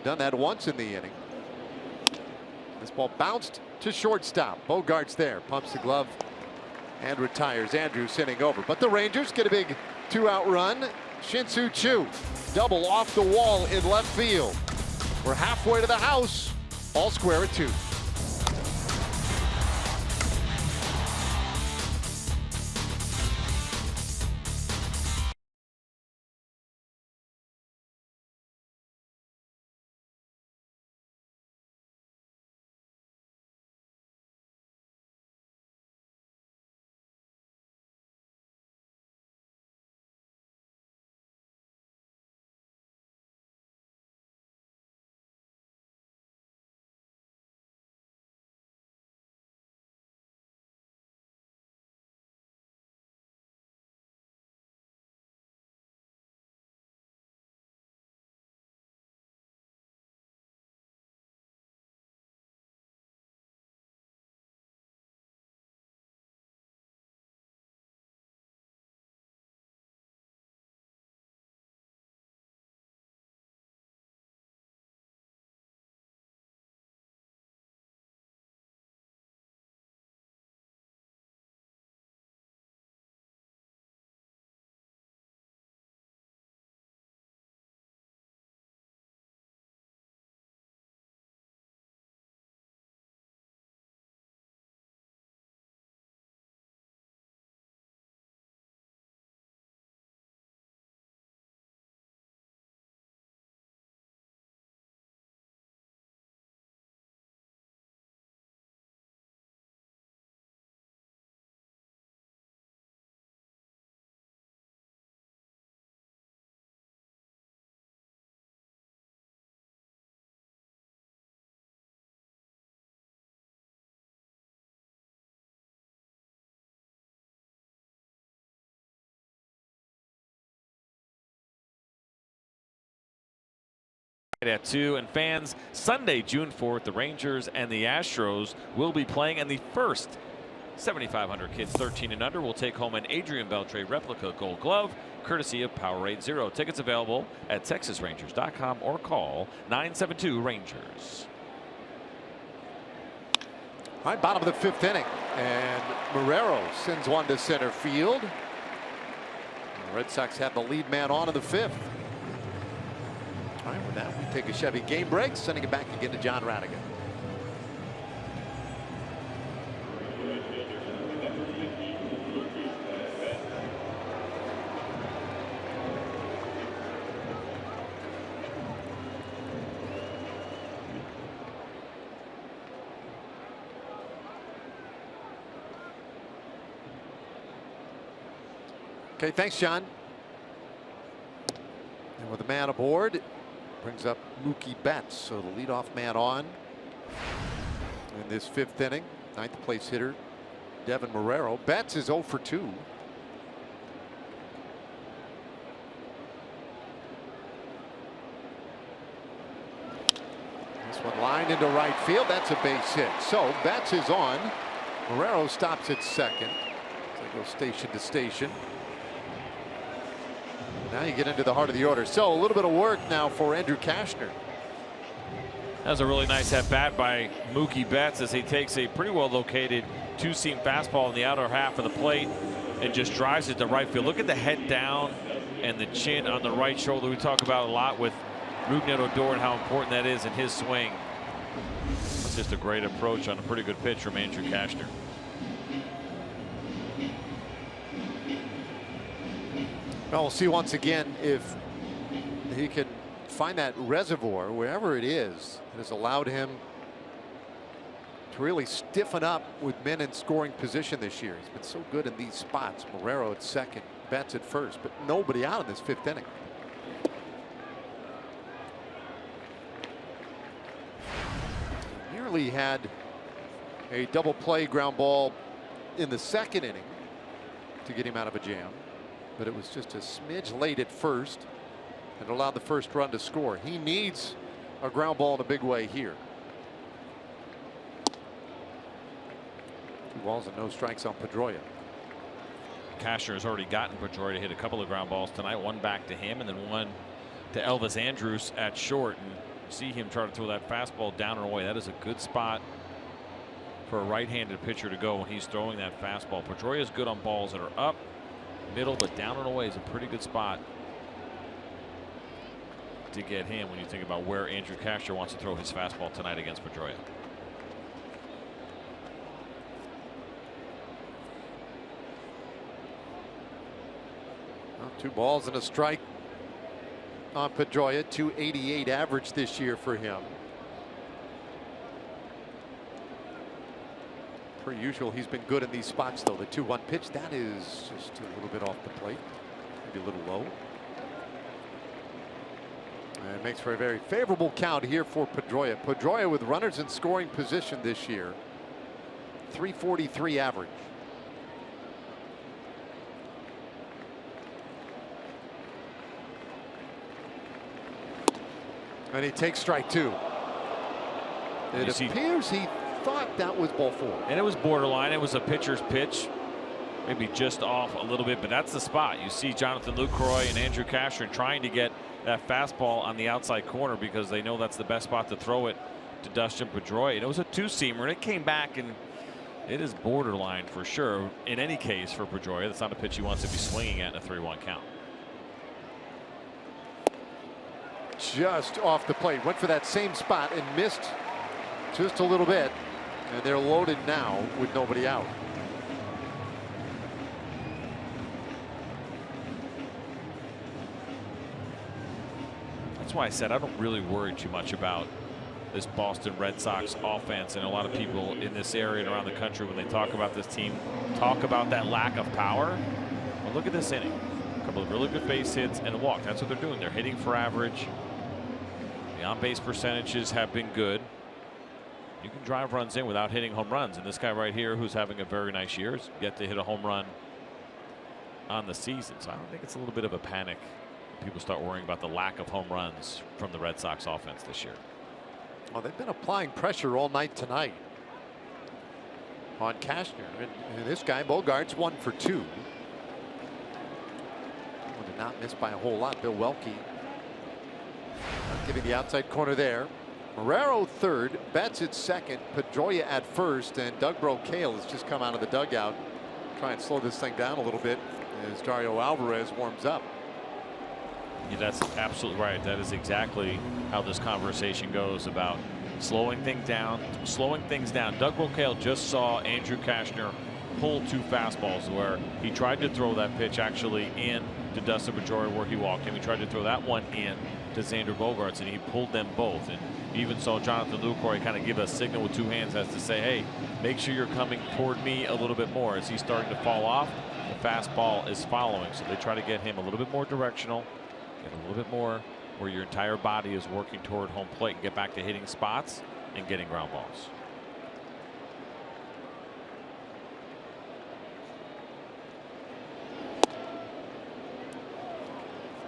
Speaker 2: done that once in the inning. This ball bounced to shortstop. Bogart's there, pumps the glove and retires. Andrews hitting over, but the Rangers get a big 2-out run. Shin-Soo Choo double off the wall in left field. We're halfway to the house, all square at 2.
Speaker 5: at 2. And fans, Sunday, June 4th, the Rangers and the Astros will be playing, and the first 7,500 kids 13 and under will take home an Adrian Beltre replica Gold Glove, courtesy of Powerade Zero. Tickets available at TexasRangers.com or call 972-RANGERS.
Speaker 2: All right, bottom of the 5th inning, and Marrero sends one to center field. The Red Sox have the lead man on in the 5th. All right, with that, we take a Chevy game break, sending it back again to John Radigan. Okay, thanks, John. And with a man aboard, brings up Mookie Betts. So the leadoff man on in this 5th inning. 9th place hitter, Devin Marrero. Betts is 0 for 2. This one lined into right field. That's a base hit. So Betts is on. Marrero stops at second. So they go station to station. Now you get into the heart of the order. So a little bit of work now for Andrew Cashner.
Speaker 5: That was a really nice at bat by Mookie Betts as he takes a pretty well located 2-seam fastball in the outer half of the plate and just drives it to right field. Look at the head down and the chin on the right shoulder. We talk about a lot with Rougned Odor and how important that is in his swing. It's just a great approach on a pretty good pitch from Andrew Cashner.
Speaker 2: Well, we'll see once again if he can find that reservoir wherever it is that has allowed him to really stiffen up with men in scoring position this year. He's been so good in these spots. Marrero at second, Betts at first, but nobody out in this 5th inning. Nearly had a double play ground ball in the 2nd inning to get him out of a jam. But it was just a smidge late at first and allowed the first run to score. He needs a ground ball in a big way here. 2 balls and no strikes on Pedroia.
Speaker 5: Cashner has already gotten Pedroia to hit a couple of ground balls tonight. One back to him and then one to Elvis Andrus at short. And see him try to throw that fastball down and away. That is a good spot for a right-handed pitcher to go when he's throwing that fastball. Pedroia is good on balls that are up, middle, but down and away is a pretty good spot to get him when you think about where Andrew Cashner wants to throw his fastball tonight against Pedroia.
Speaker 2: Well, 2 balls and a strike on Pedroia. .288 average this year for him. Per usual, he's been good in these spots, though. The 2-1 pitch, that is just a little bit off the plate, maybe a little low. And it makes for a very favorable count here for Pedroia. Pedroia with runners in scoring position this year. .343 average. And he takes strike 2. It appears he thought that was ball 4.
Speaker 5: And it was borderline. It was a pitcher's pitch, maybe just off a little bit, but that's the spot. You see Jonathan Lucroy and Andrew Cashner trying to get that fastball on the outside corner because they know that's the best spot to throw it to Dustin Pedroia. And it was a 2-seamer, and it came back, and it is borderline for sure. In any case, for Pedroia, that's not a pitch he wants to be swinging at in a 3-1 count.
Speaker 2: Just off the plate, went for that same spot and missed just a little bit, and they're loaded now with nobody out.
Speaker 5: That's why I said I don't really worry too much about this Boston Red Sox offense, and a lot of people in this area and around the country, when they talk about this team, talk about that lack of power. Well, look at this inning. A couple of really good base hits and a walk. That's what they're doing. They're hitting for average. The on-base percentages have been good. You can drive runs in without hitting home runs, and this guy right here, who's having a very nice year, has yet to hit a home run on the season. So I don't think it's a little bit of a panic People start worrying about the lack of home runs from the Red Sox offense this year.
Speaker 2: Well, they've been applying pressure all night tonight on Cashner. And this guy, Bogarts, 1 for 2. Did not miss by a whole lot. Bill Welke giving the outside corner there. Marrero third, Betts at second, Pedroia at first, and Doug Brocail has just come out of the dugout. Try and slow this thing down a little bit as Dario Alvarez warms up.
Speaker 5: Yeah, that's absolutely right. That is exactly how this conversation goes about slowing things down. Doug Brocail just saw Andrew Cashner pull 2 fastballs where he tried to throw that pitch actually in to Dustin Pedroia where he walked him. He tried to throw that one in to Xander Bogaerts, and he pulled them both. And you even saw Jonathan Lucroy kind of give a signal with 2 hands as to say, hey, make sure you're coming toward me a little bit more. As he's starting to fall off, the fastball is following. So they try to get him a little bit more directional, get a little bit more where your entire body is working toward home plate and get back to hitting spots and getting ground balls.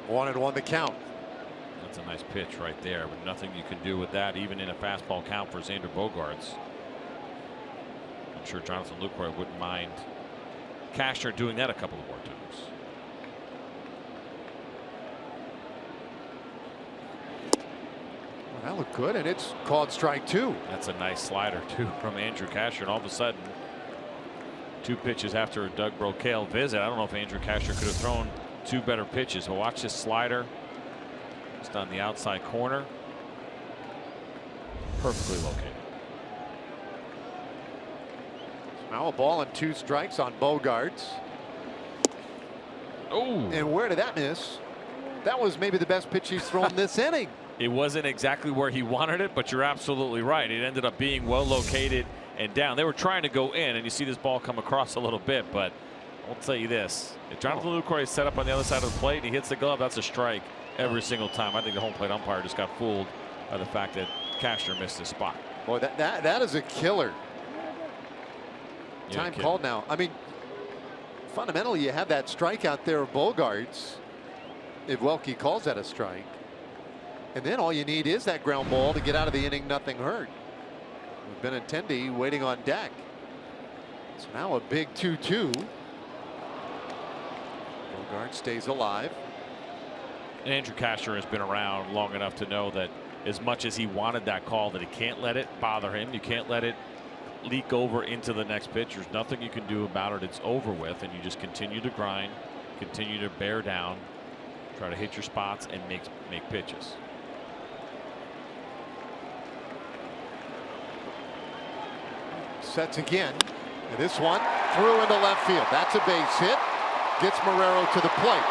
Speaker 2: One and one the count.
Speaker 5: That's a nice pitch right there, but nothing you can do with that, even in a fastball count for Xander Bogaerts. I'm sure Jonathan Lucroy wouldn't mind Cashner doing that a couple of more times.
Speaker 2: Well, that looked good, and it's called strike 2.
Speaker 5: That's a nice slider too from Andrew Cashner, and all of a sudden 2 pitches after a Doug Brocail visit. I don't know if Andrew Cashner could have thrown 2 better pitches. But watch this slider just on the outside corner, perfectly located.
Speaker 2: Now a ball and 2 strikes on Bogaerts.
Speaker 5: Oh,
Speaker 2: and where did that miss? That was maybe the best pitch he's thrown this inning.
Speaker 5: It wasn't exactly where he wanted it, but you're absolutely right. It ended up being well located and down. They were trying to go in, and you see this ball come across a little bit, but I'll tell you this. If Jonathan Lucroy is set up on the other side of the plate and he hits the glove, that's a strike every single time. I think the home plate umpire just got fooled by the fact that Cashner missed his spot.
Speaker 2: Boy, that is a killer.
Speaker 5: Yeah,
Speaker 2: Time called now. I mean, fundamentally, you have that strike out there of Bogaerts if Welke calls that a strike. And then all you need is that ground ball to get out of the inning, nothing hurt. Benintendi waiting on deck. So now a big 2-2. Bogaerts stays alive.
Speaker 5: And Andrew Cashner has been around long enough to know that as much as he wanted that call, that he can't let it bother him. You can't let it leak over into the next pitch. There's nothing you can do about it. It's over with, and you just continue to grind, continue to bear down, try to hit your spots and make pitches.
Speaker 2: Sets again, and this one through into left field. That's a base hit. Gets Marrero to the plate.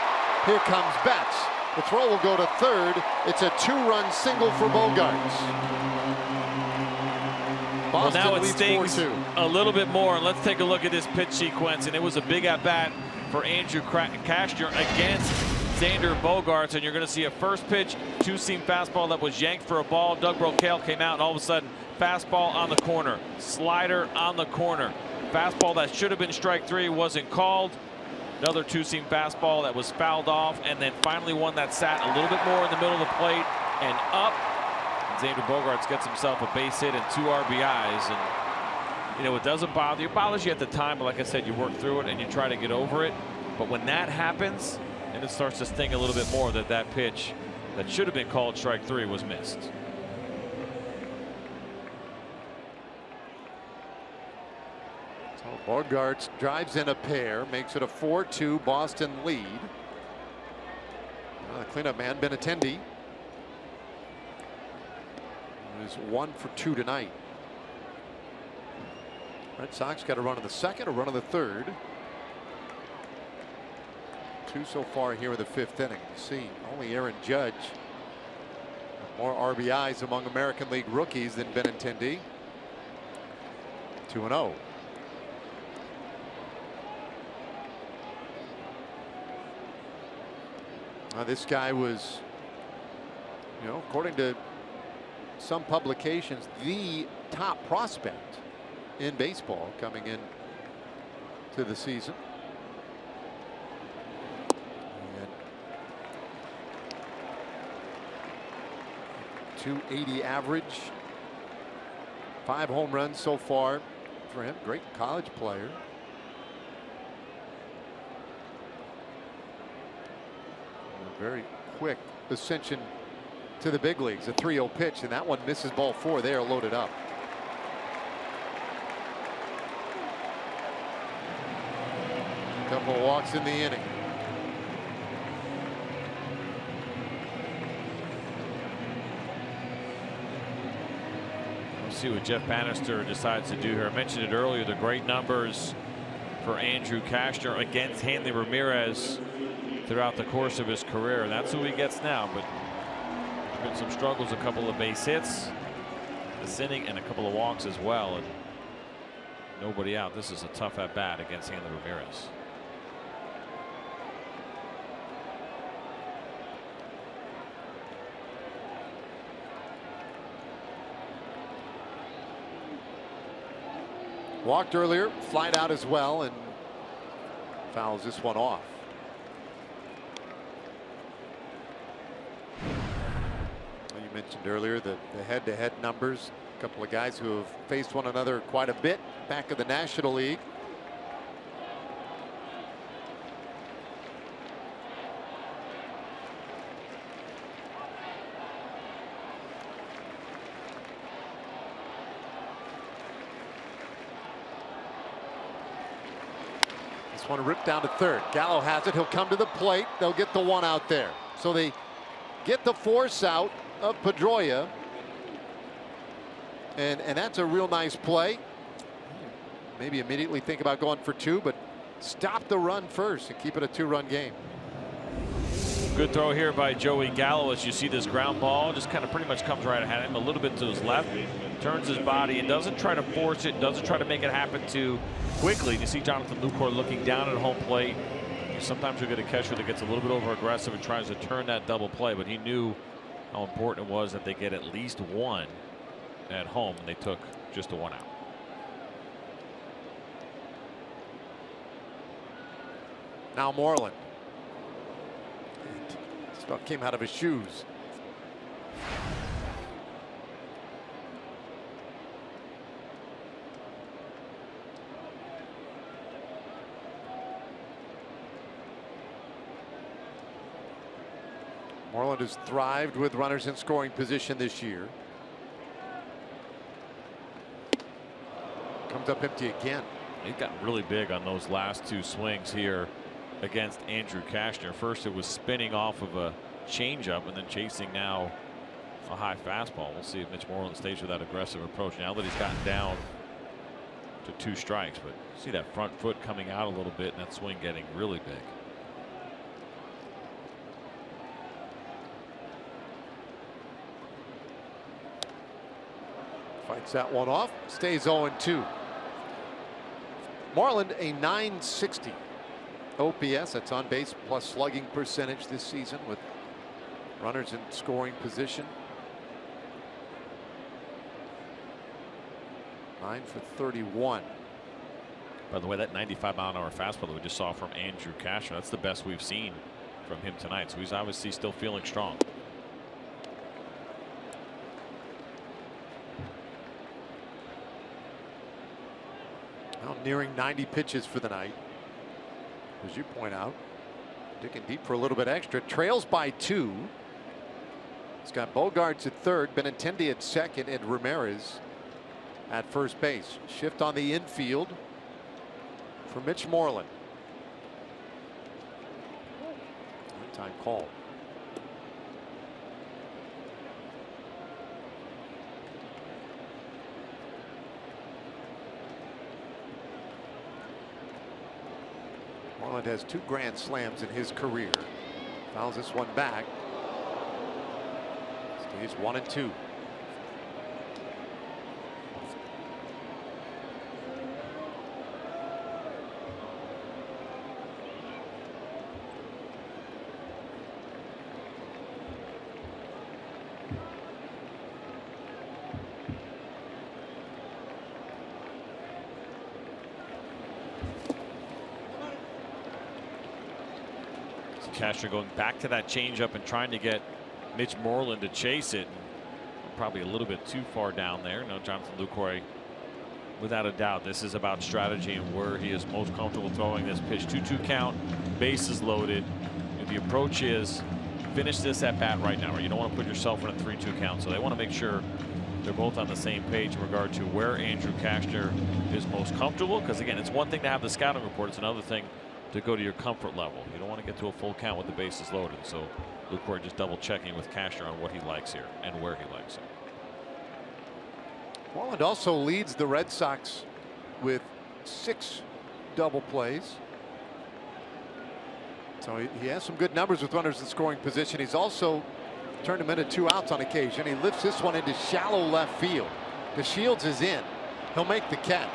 Speaker 2: Here comes Betts. The throw will go to third. It's a 2-run single for Bogaerts.
Speaker 5: Well, now it
Speaker 2: leads
Speaker 5: stings
Speaker 2: 4-2.
Speaker 5: a little bit more, and let's take a look at this pitch sequence. And it was a big at bat for Andrew Cashner against Xander Bogaerts, and you're going to see a first pitch 2-seam fastball that was yanked for a ball. Doug Brocail came out, and all of a sudden fastball on the corner, slider on the corner, fastball that should have been strike 3 wasn't called. Another 2-seam fastball that was fouled off, and then finally one that sat a little bit more in the middle of the plate and up. Xander Bogaerts gets himself a base hit and 2 RBIs. And you know, it doesn't bother you. It bothers you at the time, but like I said, you work through it and you try to get over it. But when that happens, and it starts to sting a little bit more that pitch that should have been called strike 3 was missed.
Speaker 2: So Bogaerts drives in a pair, makes it a 4-2 Boston lead. The cleanup man, Benintendi, is 1 for 2 tonight. Red Sox got a run in the second, a run in the third. 2 so far here in the 5th inning. You see only Aaron Judge with more RBIs among American League rookies than Benintendi. 2-0. This guy was, you know, according to some publications, the top prospect in baseball coming in to the season. And .280 average. 5 home runs so far for him. Great college player. A very quick ascension to the big leagues. A 3-0 pitch, and that one misses ball 4. They are loaded up. Couple of walks in the inning.
Speaker 5: We'll see what Jeff Bannister decides to do here. I mentioned it earlier, the great numbers for Andrew Cashner against Hanley Ramirez throughout the course of his career. And that's who he gets now, but there's been some struggles, a couple of base hits this inning and a couple of walks as well, and nobody out. This is a tough at bat against Hanley Ramirez.
Speaker 2: Walked earlier, flied out as well, and fouls this one off. Well, you mentioned earlier the head-to-head numbers. A couple of guys who have faced one another quite a bit back in the National League. One ripped down to third. Gallo has it. He'll come to the plate. They'll get the one out there. So they get the force out of Pedroia. And that's a real nice play. Maybe immediately think about going for 2, but stop the run first and keep it a 2-run game.
Speaker 5: Good throw here by Joey Gallo. As you see, this ground ball just kind of pretty much comes right at him, a little bit to his left, turns his body and doesn't try to force it, doesn't try to make it happen too quickly. You see Jonathan Lucroy looking down at home plate. Sometimes you get a catcher that gets a little bit over aggressive and tries to turn that double play, but he knew how important it was that they get at least 1 at home, and they took just a 1 out.
Speaker 2: Now Moreland. Stuff came out of his shoes. Moreland has thrived with runners in scoring position this year. Comes up empty again.
Speaker 5: He got really big on those last 2 swings here against Andrew Cashner. First it was spinning off of a changeup and then chasing now a high fastball. We'll see if Mitch Moreland stays with that aggressive approach now that he's gotten down to 2 strikes. But see that front foot coming out a little bit and that swing getting really big.
Speaker 2: Fights that one off, stays 0-2. Moreland a .960 OPS. That's on base plus slugging percentage this season with runners in scoring position. 9 for 31.
Speaker 5: By the way, that 95-mile-an-hour fastball that we just saw from Andrew Cashner, that's the best we've seen from him tonight. So he's obviously still feeling strong.
Speaker 2: Now nearing 90 pitches for the night. As you point out, digging deep for a little bit extra. Trails by 2. He's got Bogarts at third, Benintendi at second, and Ramirez at first base. Shift on the infield for Mitch Moreland. Time call. Moreland has 2 grand slams in his career. Fouls this one back. Stays 1-2.
Speaker 5: Cashner going back to that changeup and trying to get Mitch Moreland to chase it. probably a little bit too far down there. No, Jonathan Lucroy, without a doubt, this is about strategy and where he is most comfortable throwing this pitch. 2-2 count, bases loaded. The approach is finish this at bat right now, or you don't want to put yourself in a 3-2 count. So they want to make sure they're both on the same page in regard to where Andrew Cashner is most comfortable. Because again, it's one thing to have the scouting report, it's another thing to go to your comfort level. You don't want to get to a full count with the bases loaded. So Lucroy just double checking with Cashner on what he likes here and where he likes it.
Speaker 2: Walland also leads the Red Sox with 6 double plays. So he has some good numbers with runners in scoring position. He's also turned him into 2 outs on occasion. He lifts this one into shallow left field. DeShields is in. He'll make the catch.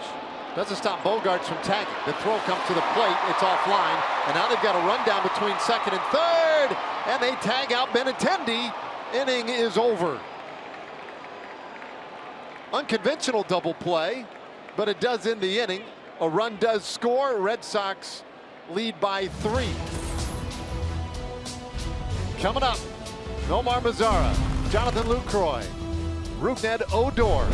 Speaker 2: Doesn't stop Bogarts from tagging. The throw comes to the plate. It's offline. And now they've got a rundown between second and third. And they tag out Benintendi. Inning is over. Unconventional double play, but it does end the inning. A run does score. Red Sox lead by 3. Coming up, Nomar Mazara, Jonathan Lucroy, Rougned Odor.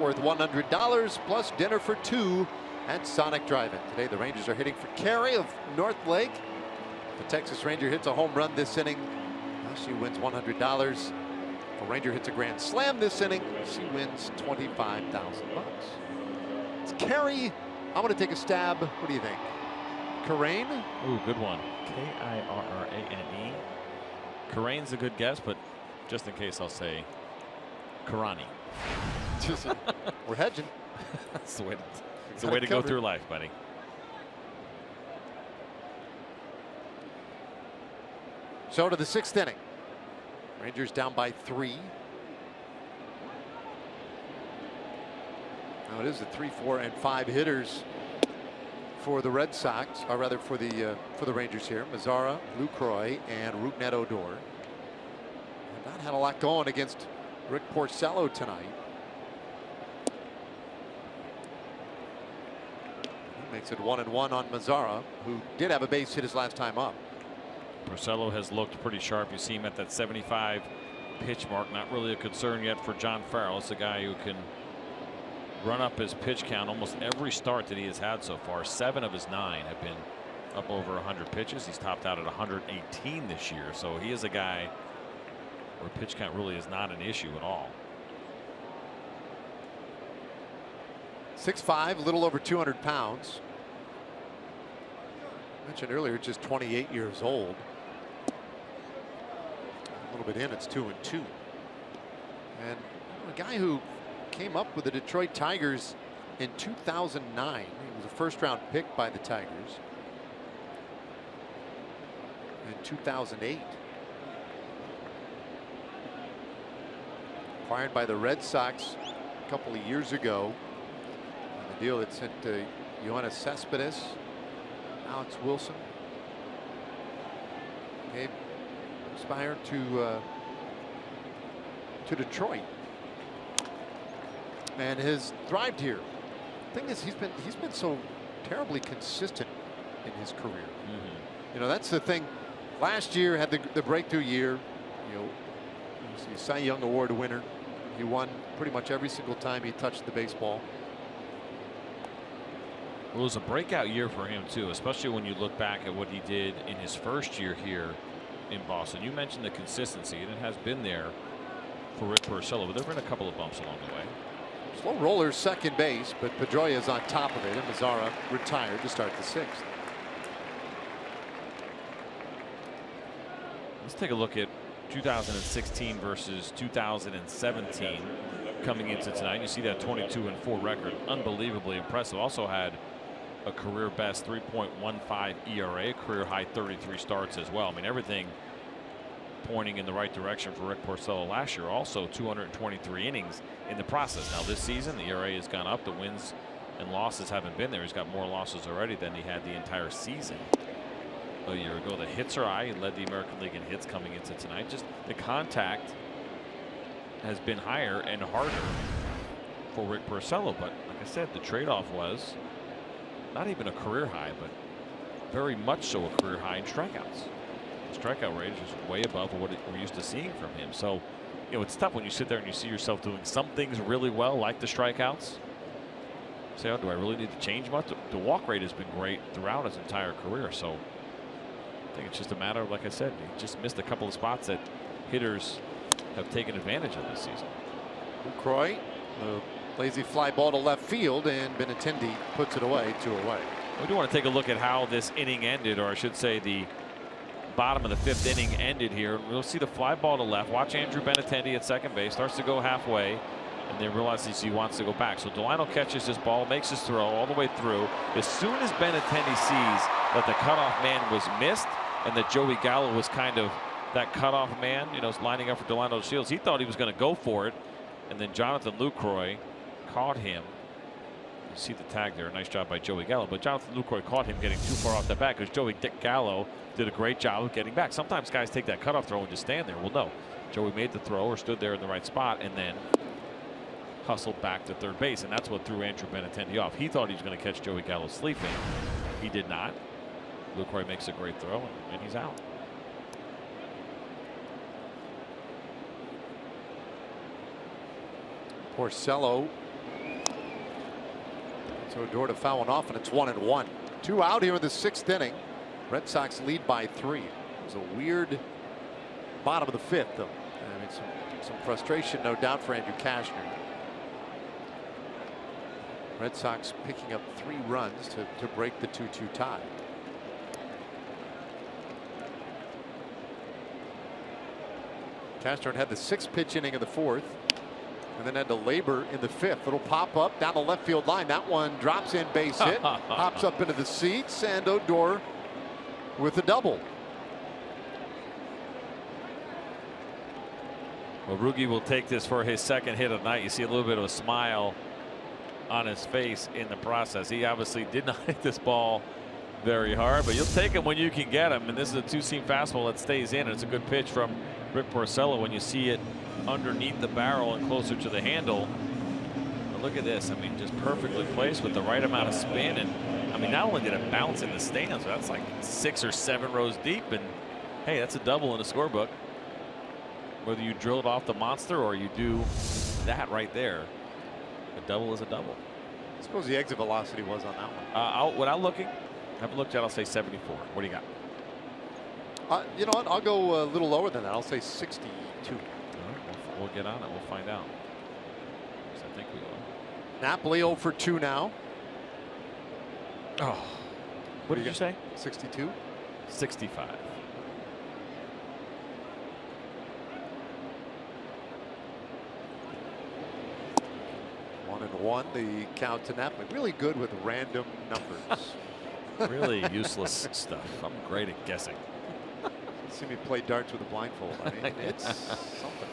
Speaker 2: Worth $100 plus dinner for 2 at Sonic Drive-In. Today the Rangers are hitting for Carey of North Lake. The Texas Ranger hits a home run this inning. She wins $100. If a Ranger hits a grand slam this inning, she wins $25,000. It's Carey. I'm going to take a stab. What do you think? Kerrane?
Speaker 5: Ooh, good one. K-I-R-R-A-N-E. Kerrane's a good guess, but just in case, I'll say Karani.
Speaker 2: We're hedging.
Speaker 5: That's the way to, it's the way to go through life, buddy.
Speaker 2: So to the 6th inning. Rangers down by 3. Now it is the 3, 4, and 5 hitters for the Red Sox, or rather for the Rangers here. Mazara, Lucroy, and Rougned Odor. And not had a lot going against Rick Porcello tonight. He makes it 1-1 on Mazara, who did have a base hit his last time up.
Speaker 5: Porcello has looked pretty sharp. You see him at that 75 pitch mark. Not really a concern yet for John Farrell. It's a guy who can run up his pitch count almost every start that he has had so far. 7 of his 9 have been up over 100 pitches. He's topped out at 118 this year. So he is a guy where pitch count really is not an issue at all.
Speaker 2: 6'5", a little over 200 pounds. Mentioned earlier, just 28 years old. A little bit in, it's 2-2. And a guy who came up with the Detroit Tigers in 2009. He was a first-round pick by the Tigers in 2008. Acquired by the Red Sox a couple of years ago. And the deal that sent Yoenis Cespedes, Alex Wilson, Gabe Spire to Detroit, and has thrived here. The thing is, he's been so terribly consistent in his career. You know, that's the thing. Last year had the breakthrough year. You know, he's a Cy Young Award winner. He won pretty much every single time he touched the baseball.
Speaker 5: Well, it was a breakout year for him too, especially when you look back at what he did in his first year here in Boston. You mentioned the consistency, and it has been there for Rick Porcello, but there have been a couple of bumps along the way.
Speaker 2: Slow roller second base, but Pedroia is on top of it, and Mazzara retired to start the 6th.
Speaker 5: Let's take a look at 2016 versus 2017 coming into tonight. You see that 22-4 record, unbelievably impressive. Also had a career best 3.15 ERA, career high 33 starts as well. I mean, everything pointing in the right direction for Rick Porcello last year. Also 223 innings in the process. Now this season the ERA has gone up. The wins and losses haven't been there. He's got more losses already than he had the entire season a year ago. The hits are high. He led the American League in hits coming into tonight. Just the contact has been higher and harder for Rick Porcello. But like I said, the trade-off was not even a career high, but very much so a career high in strikeouts. The strikeout rate is way above what we're used to seeing from him. So, you know, it's tough when you sit there and you see yourself doing some things really well, like the strikeouts. Say, oh, do I really need to change much? The walk rate has been great throughout his entire career. So I think it's just a matter of, like I said, he just missed a couple of spots that hitters have taken advantage of this season.
Speaker 2: Lucroy, the lazy fly ball to left field, and Benintendi puts it away, 2 away.
Speaker 5: We do want to take a look at how this inning ended, or I should say the bottom of the 5th inning ended here. We'll see the fly ball to left. Watch Andrew Benintendi at second base. Starts to go halfway, and then realizes he wants to go back. So Delano catches this ball, makes his throw all the way through. As soon as Benintendi sees that the cutoff man was missed and that Joey Gallo was kind of that cutoff man, you know, lining up for Delano Shields, he thought he was going to go for it. And then Jonathan Lucroy caught him. You see the tag there. Nice job by Joey Gallo. But Jonathan Lucroy caught him getting too far off the bat because Joey Gallo did a great job of getting back. Sometimes guys take that cutoff throw and just stand there. Well, no. Joey made the throw or stood there in the right spot and then hustled back to third base. And that's what threw Andrew Benintendi off. He thought he was going to catch Joey Gallo sleeping. He did not. Lucroy makes a great throw and he's out.
Speaker 2: Porcello. So Odor to foul one off, and it's 1-1. 2 out here in the 6th inning. Red Sox lead by 3. It was a weird bottom of the 5th, though. I mean, some frustration, no doubt, for Andrew Cashner. Red Sox picking up 3 runs to break the 2-2 tie. Cashner had the 6th pitch inning of the 4th. And then had to labor in the 5th. It'll pop up down the left field line. That one drops in, base hit, hops up into the seats, and Odor with a double.
Speaker 5: Well, Rugi will take this for his 2nd hit of the night. You see a little bit of a smile on his face in the process. He obviously did not hit this ball very hard, but you'll take him when you can get him. And this is a 2-seam fastball that stays in. And it's a good pitch from Rick Porcello when you see it underneath the barrel and closer to the handle. But look at this. I mean, just perfectly placed with the right amount of spin. And I mean, not only did it bounce in the stands, but that's like 6 or 7 rows deep. And hey, that's a double in the scorebook. Whether you drill it off the monster or you do that right there, a double is a double.
Speaker 2: I suppose the exit velocity was on that one.
Speaker 5: Without looking, haven't looked yet, I'll say 74. What do you got?
Speaker 2: You know what? I'll go a little lower than that. I'll say 62.
Speaker 5: We'll get on it. We'll find out. I think we will.
Speaker 2: Napoli 0 for 2 now.
Speaker 5: Oh, what did you say?
Speaker 2: 62.
Speaker 5: 65.
Speaker 2: And 1 the count to Napoli. Really good with random numbers.
Speaker 5: Really useless stuff. I'm great at guessing.
Speaker 2: See me play darts with a blindfold. I mean, it's something.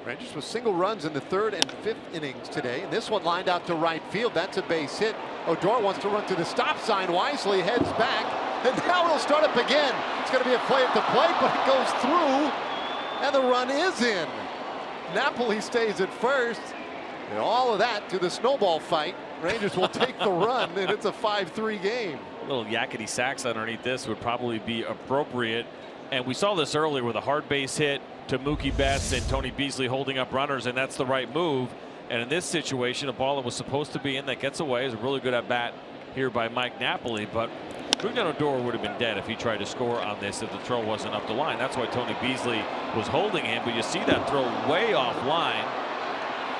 Speaker 2: Rangers with single runs in the 3rd and 5th innings today. And this one lined out to right field. That's a base hit. Odor wants to run to the stop sign. Wisely heads back. And now it'll start up again. It's going to be a play at the plate, but it goes through. And the run is in. Napoli stays at first. And all of that to the snowball fight. Rangers will take the run, and it's a 5-3 game.
Speaker 5: A little yakety sax underneath this would probably be appropriate. And we saw this earlier with a hard base hit to Mookie Betts and Tony Beasley holding up runners, and that's the right move. And in this situation, a ball that was supposed to be in that gets away is a really good at bat here by Mike Napoli. But Rougned Odor would have been dead if he tried to score on this if the throw wasn't up the line. That's why Tony Beasley was holding him. But you see that throw way off line.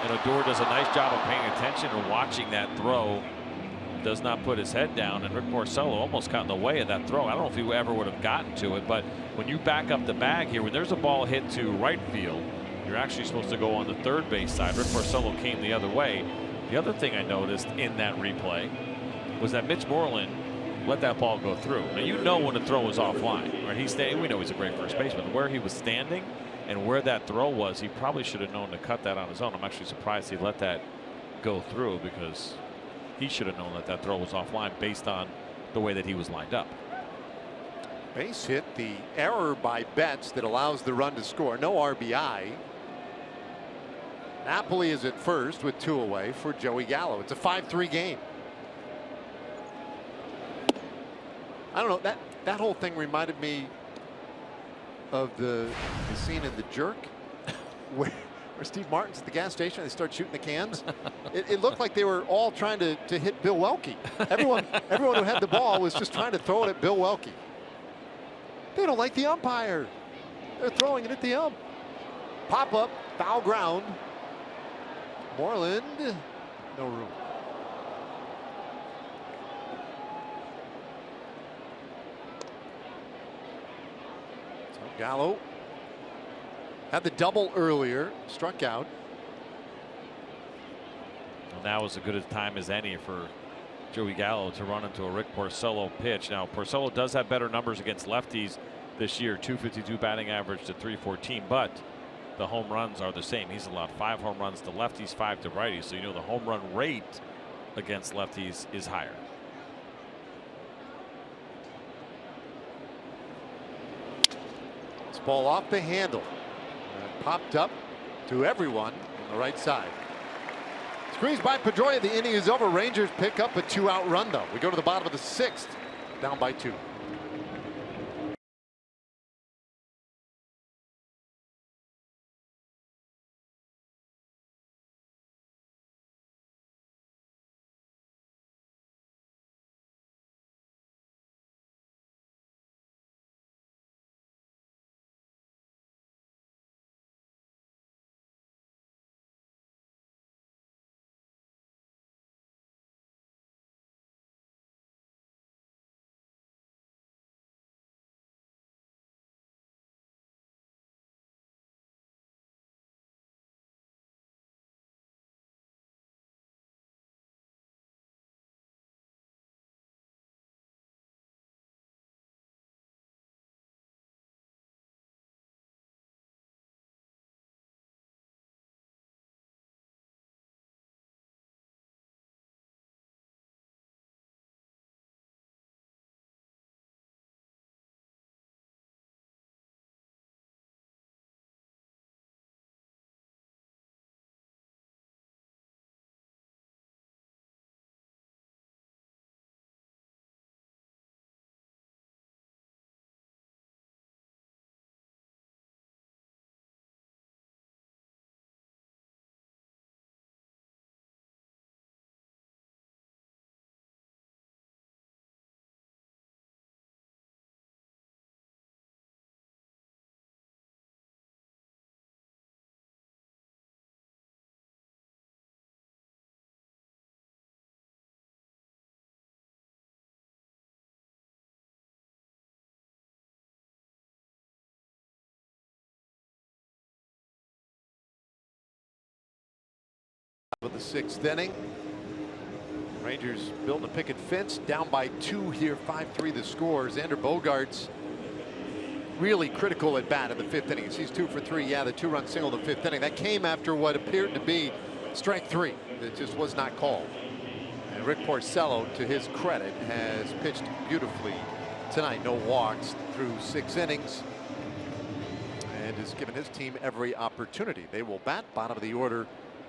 Speaker 5: And Odor does a nice job of paying attention and watching that throw. Does not put his head down, and Rick Porcello almost got in the way of that throw. I don't know if he ever would have gotten to it, but when you back up the bag here, when there's a ball hit to right field, you're actually supposed to go on the 3rd base side. Rick Porcello came the other way. The other thing I noticed in that replay was that Mitch Moreland let that ball go through. Now you know when the throw was offline, right? We know he's a great first baseman. Where he was standing and where that throw was, he probably should have known to cut that on his own. I'm actually surprised he let that go through, because he should have known that that throw was offline based on the way that he was lined up.
Speaker 2: Base hit, the error by Betts that allows the run to score. No RBI. Napoli is at first with 2 away for Joey Gallo. It's a 5-3 game. I don't know, that whole thing reminded me of the scene in The Jerk where Steve Martin's at the gas station. They start shooting the cans. It looked like they were all trying to hit Bill Welke. Everyone who had the ball was just trying to throw it at Bill Welke. They don't like the umpire. They're throwing it at the ump. Pop up, foul ground. Moreland, no room. So Gallo had the double earlier, struck out.
Speaker 5: Well, now is as good a time as any for Joey Gallo to run into a Rick Porcello pitch. Now Porcello does have better numbers against lefties this year, 252 batting average to 314, but the home runs are the same. He's allowed 5 home runs to lefties, 5 to righties, so you know the home run rate against lefties is higher.
Speaker 2: This ball off the handle. Popped up to everyone on the right side. Squeezed by Pedroia. The inning is over. Rangers pick up a 2-out run, though. We go to the bottom of the 6th, down by 2. Of the 6th inning. Rangers building a picket fence, down by 2 here, 5-3 the score. Xander Bogaerts really critical at bat in the 5th inning. He's 2 for 3. Yeah, the 2-run single in the 5th inning. That came after what appeared to be strike 3. It just was not called. And Rick Porcello, to his credit, has pitched beautifully tonight. No walks through 6 innings. And has given his team every opportunity. They will bat bottom of the order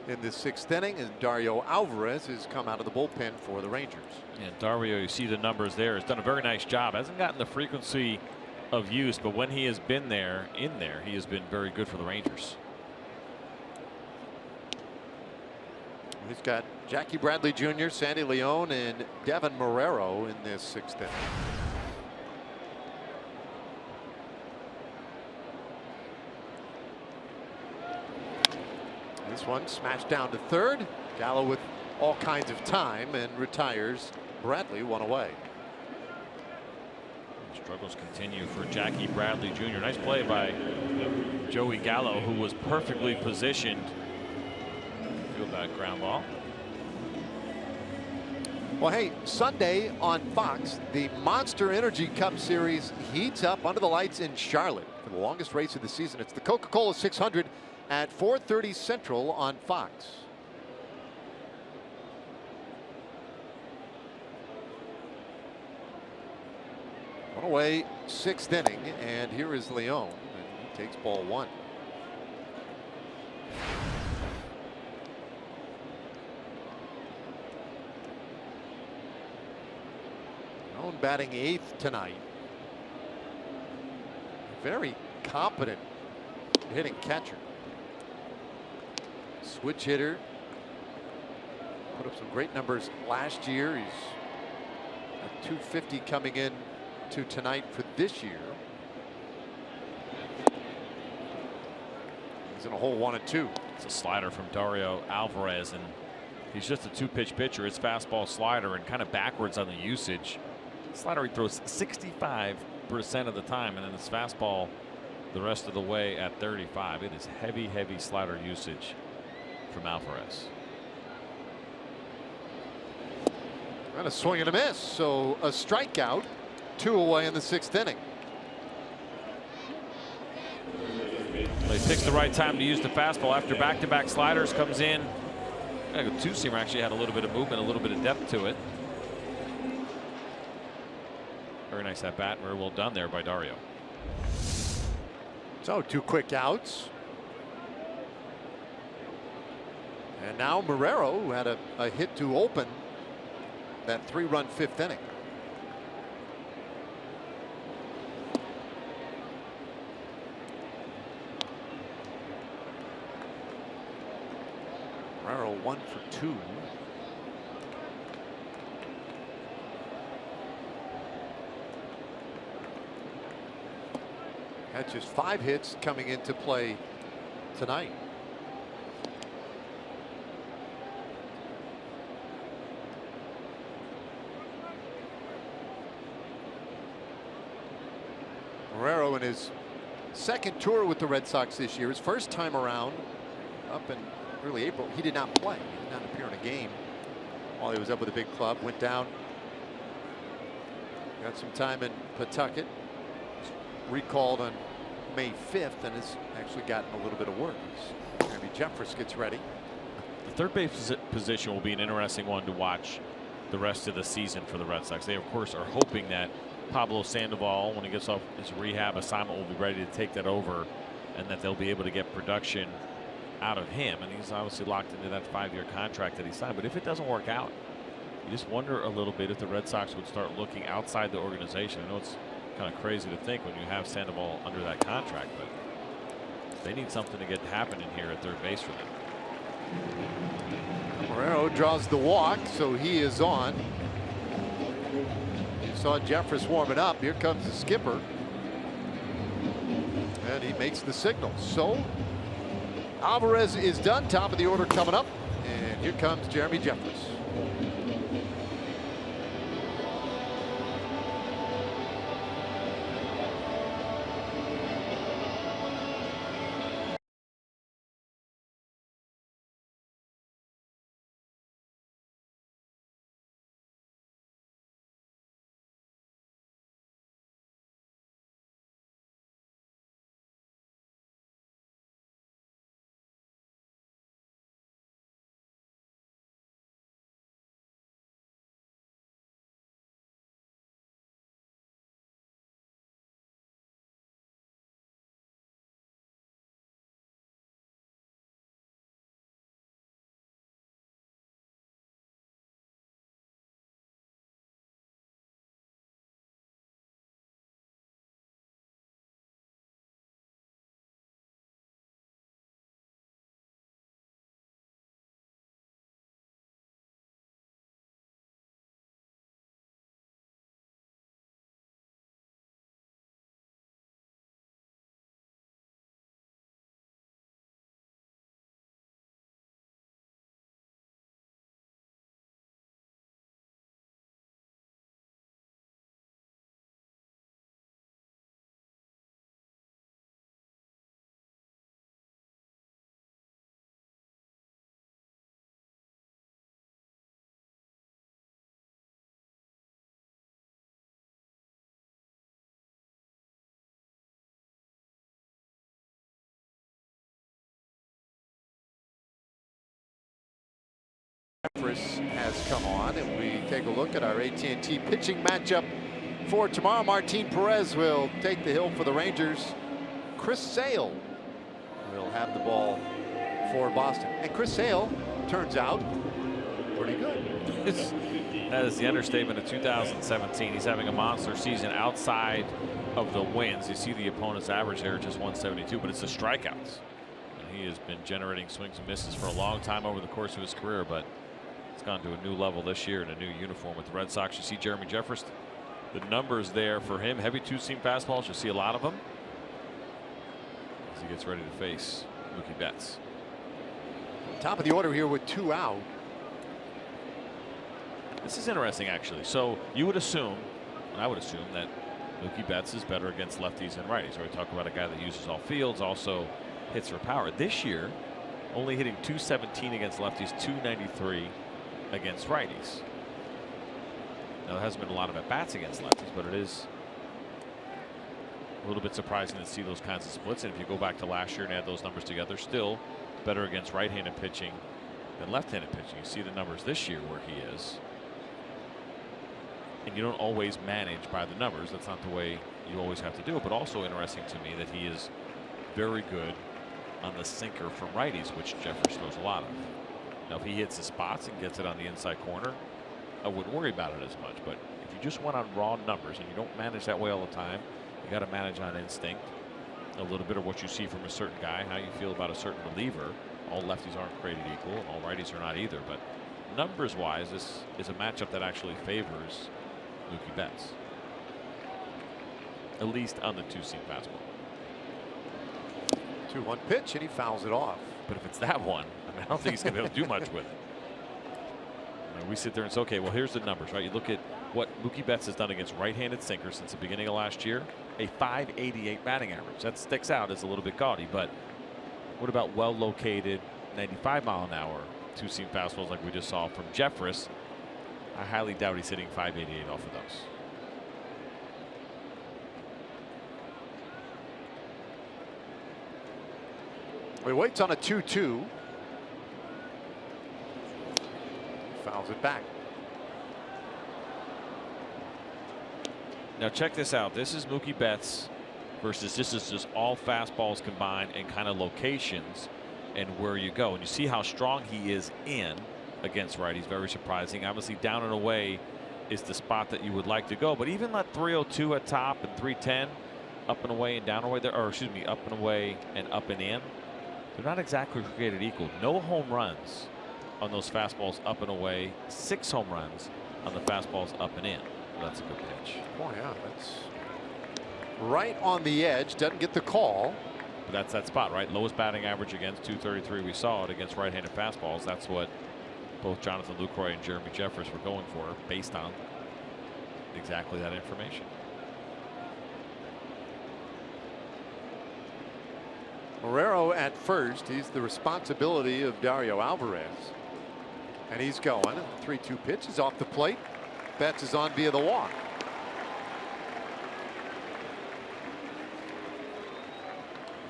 Speaker 2: in the 6th inning, and Dario Alvarez has come out of the bullpen for the Rangers.
Speaker 5: And Dario, you see the numbers there, has done a very nice job. Hasn't gotten the frequency of use, but when he has been there, he has been very good for the Rangers.
Speaker 2: He's got Jackie Bradley Jr., Sandy Leon, and Devin Marrero in this 6th inning. This one smashed down to 3rd. Gallo with all kinds of time and retires Bradley 1 away.
Speaker 5: Struggles continue for Jackie Bradley Jr. Nice play by Joey Gallo, who was perfectly positioned. Field that ground ball.
Speaker 2: Well, hey, Sunday on Fox, the Monster Energy Cup Series heats up under the lights in Charlotte for the longest race of the season. It's the Coca-Cola 600 at 4:30 Central on Fox. One away, 6th inning, and here is Leon, and he takes ball 1. Leon batting 8th tonight. Very competent hitting catcher. Switch hitter. Put up some great numbers last year. He's at 250 coming in to tonight for this year. He's in a hole 1 and 2.
Speaker 5: It's a slider from Dario Alvarez, and he's just a 2-pitch pitcher. It's fastball, slider, and kind of backwards on the usage. Slider he throws 65% of the time, and then his fastball the rest of the way at 35. It is heavy slider usage from Alvarez.
Speaker 2: And a swing and a miss, so a strikeout. 2 away in the 6th inning.
Speaker 5: Well, he picks the right time to use the fastball after back-to-back sliders. Comes in. The 2-seamer actually had a little bit of movement, a little bit of depth to it. Very nice at bat. Very well done there by Dario.
Speaker 2: So 2 quick outs. And now Marrero, who had a hit to open that 3-run 5th inning. Marrero 1 for 2. Had just 5 hits coming into play tonight. Marrero in his 2nd tour with the Red Sox this year. His 1st time around up in early April. He did not play. He did not appear in a game while he was up with a big club. Went down. Got some time in Pawtucket. Recalled on May 5th and has actually gotten a little bit of work. Maybe Jeffress gets ready.
Speaker 5: The third base position will be an interesting one to watch the rest of the season for the Red Sox. They, of course, are hoping that Pablo Sandoval, when he gets off his rehab assignment, will be ready to take that over, and that they'll be able to get production out of him. And he's obviously locked into that 5-year contract that he signed. But if it doesn't work out, you just wonder a little bit if the Red Sox would start looking outside the organization. I know it's kind of crazy to think when you have Sandoval under that contract, but they need something to get happening here at third base for them.
Speaker 2: Marrero draws the walk, so he is on. You saw Jeffress warming up. Here comes the skipper, and he makes the signal. So Alvarez is done. Top of the order coming up, and here comes Jeremy Jeffress. Jeffress has come on, and we take a look at our AT&T pitching matchup for tomorrow. Martin Perez will take the hill for the Rangers. Chris Sale will have the ball for Boston. And Chris Sale turns out pretty good.
Speaker 5: That is the understatement of 2017. He's having a monster season outside of the wins. You see the opponent's average there, just 172, but it's the strikeouts. And he has been generating swings and misses for a long time over the course of his career, but it's gone to a new level this year in a new uniform with the Red Sox. You see Jeremy Jeffress, the numbers there for him. Heavy two-seam fastballs, you'll see a lot of them as he gets ready to face Mookie Betts.
Speaker 2: Top of the order here with 2 out.
Speaker 5: This is interesting, actually. So you would assume, and I would assume, that Mookie Betts is better against lefties than righties. We talk about a guy that uses all fields, also hits for power. This year, only hitting .217 against lefties, .293 against righties. Now, there hasn't been a lot of at-bats against lefties, but it is a little bit surprising to see those kinds of splits. And if you go back to last year and add those numbers together, still better against right-handed pitching than left-handed pitching. You see the numbers this year where he is. And you don't always manage by the numbers. That's not the way you always have to do it. But also interesting to me that he is very good on the sinker from righties, which Jeffress throws a lot of. Now, if he hits the spots and gets it on the inside corner, I wouldn't worry about it as much. But if you just went on raw numbers and you don't manage that way all the time, you got to manage on instinct. A little bit of what you see from a certain guy, how you feel about a certain reliever. All lefties aren't created equal, and all righties are not either. But numbers-wise, this is a matchup that actually favors Mookie Betts, at least on the two-seam fastball.
Speaker 2: 2-1 pitch, and he fouls it off.
Speaker 5: But if it's that one, I don't think he's going to be able to do much with it. I mean, we sit there and say, okay, well, here's the numbers, right? You look at what Mookie Betts has done against right-handed sinkers since the beginning of last year, a .588 batting average. That sticks out as a little bit gaudy, but what about well-located 95-mile-an-hour two-seam fastballs like we just saw from Jeffress? I highly doubt he's hitting .588 off of those.
Speaker 2: He waits on a 2-2. Fouls it back.
Speaker 5: Now check this out. This is Mookie Betts versus this is just all fastballs combined and kind of locations and where you go. And you see how strong he is in against righties. Very surprising. Obviously down and away is the spot that you would like to go, but even that 302 at top and 310 up and away and down and away there, or excuse me, up and away and up and in, they're not exactly created equal. No home runs on those fastballs up and away. 6 home runs on the fastballs up and in. Well, that's a good pitch.
Speaker 2: Oh yeah, that's right on the edge. Doesn't get the call.
Speaker 5: But that's that spot, right? Lowest batting average against .233. We saw it against right-handed fastballs. That's what both Jonathan Lucroy and Jeremy Jeffress were going for, based on exactly that information.
Speaker 2: Marrero at first. He's the responsibility of Dario Alvarez. And he's going. 3-2 pitch is off the plate. Betts is on via the walk.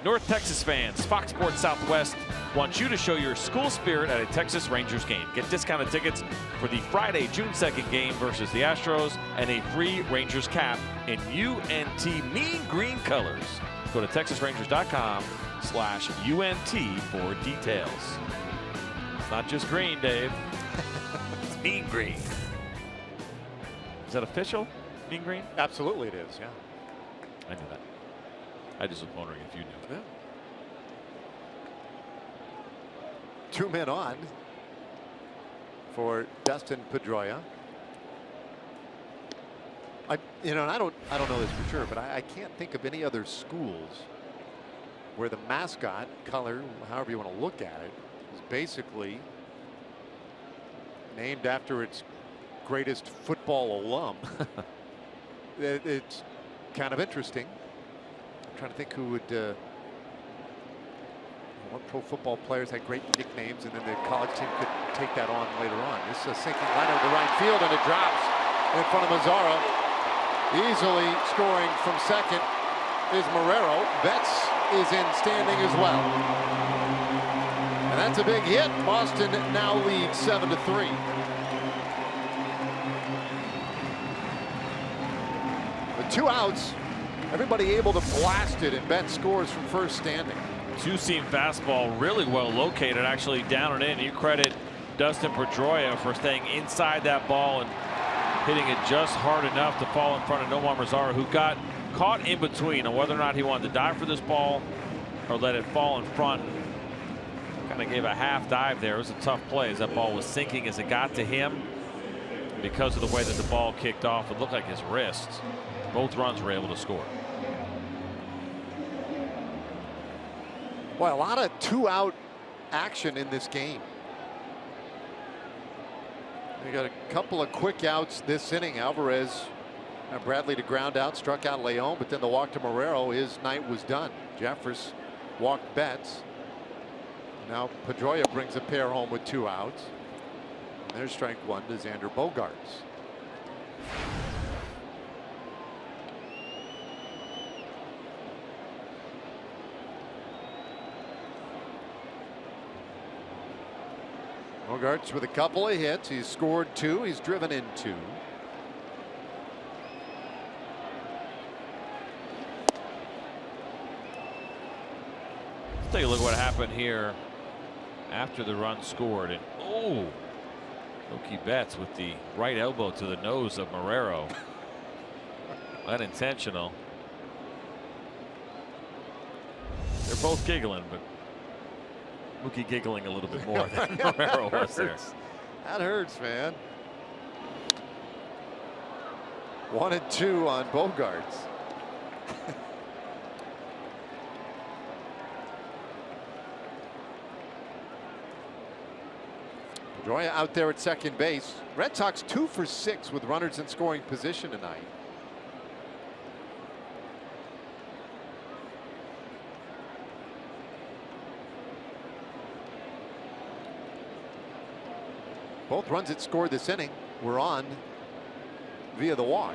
Speaker 5: North Texas fans, Fox Sports Southwest wants you to show your school spirit at a Texas Rangers game. Get discounted tickets for the Friday, June 2nd game versus the Astros and a free Rangers cap in UNT mean green colors. Go to TexasRangers.com/UNT for details. It's not just green, Dave. It's mean green. Is that official? Mean green?
Speaker 2: Absolutely it is, yeah.
Speaker 5: I knew that. I just was wondering if you knew.
Speaker 2: Yeah. 2 men on for Dustin Pedroia. And I don't know this for sure, but I can't think of any other schools where the mascot color, however you want to look at it, is basically named after its greatest football alum. It's kind of interesting. I'm trying to think who would what pro football players had great nicknames, and then the college team could take that on later on. This is a sinking liner to right field, and it drops in front of Mazzara. Easily scoring from second is Marrero. Betts is in standing as well. And that's a big hit. Boston now leads 7-3. With 2 outs, everybody able to blast it, and Betts scores from first standing.
Speaker 5: Two-seam fastball, really well located, actually down and in. You credit Dustin Pedroia for staying inside that ball and hitting it just hard enough to fall in front of Nomar Mazara, who got caught in between on whether or not he wanted to dive for this ball or let it fall in front. Kind of gave a half dive there. It was a tough play as that ball was sinking as it got to him. Because of the way that the ball kicked off, it looked like his wrist. Both runs were able to score.
Speaker 2: Well, a lot of 2-out action in this game. We got a couple of quick outs this inning. Alvarez and Bradley to ground out, struck out Leon, but then the walk to Marrero. His night was done. Jeffers walked Betts. Now Pedroia brings a pair home with 2 outs. And there's strike 1 to Xander Bogaerts. Bogaerts with a couple of hits. He's scored 2. He's driven in 2.
Speaker 5: Let's take a look at what happened here after the run scored. And oh, Mookie Betts with the right elbow to the nose of Marrero. Unintentional. They're both giggling, but Mookie giggling a little bit more than Marrero was there.
Speaker 2: That hurts, man. 1-2 on Bogaerts. Pedroia out there at second base. Red Sox 2 for 6 with runners in scoring position tonight. Both runs that scored this inning were on via the walk.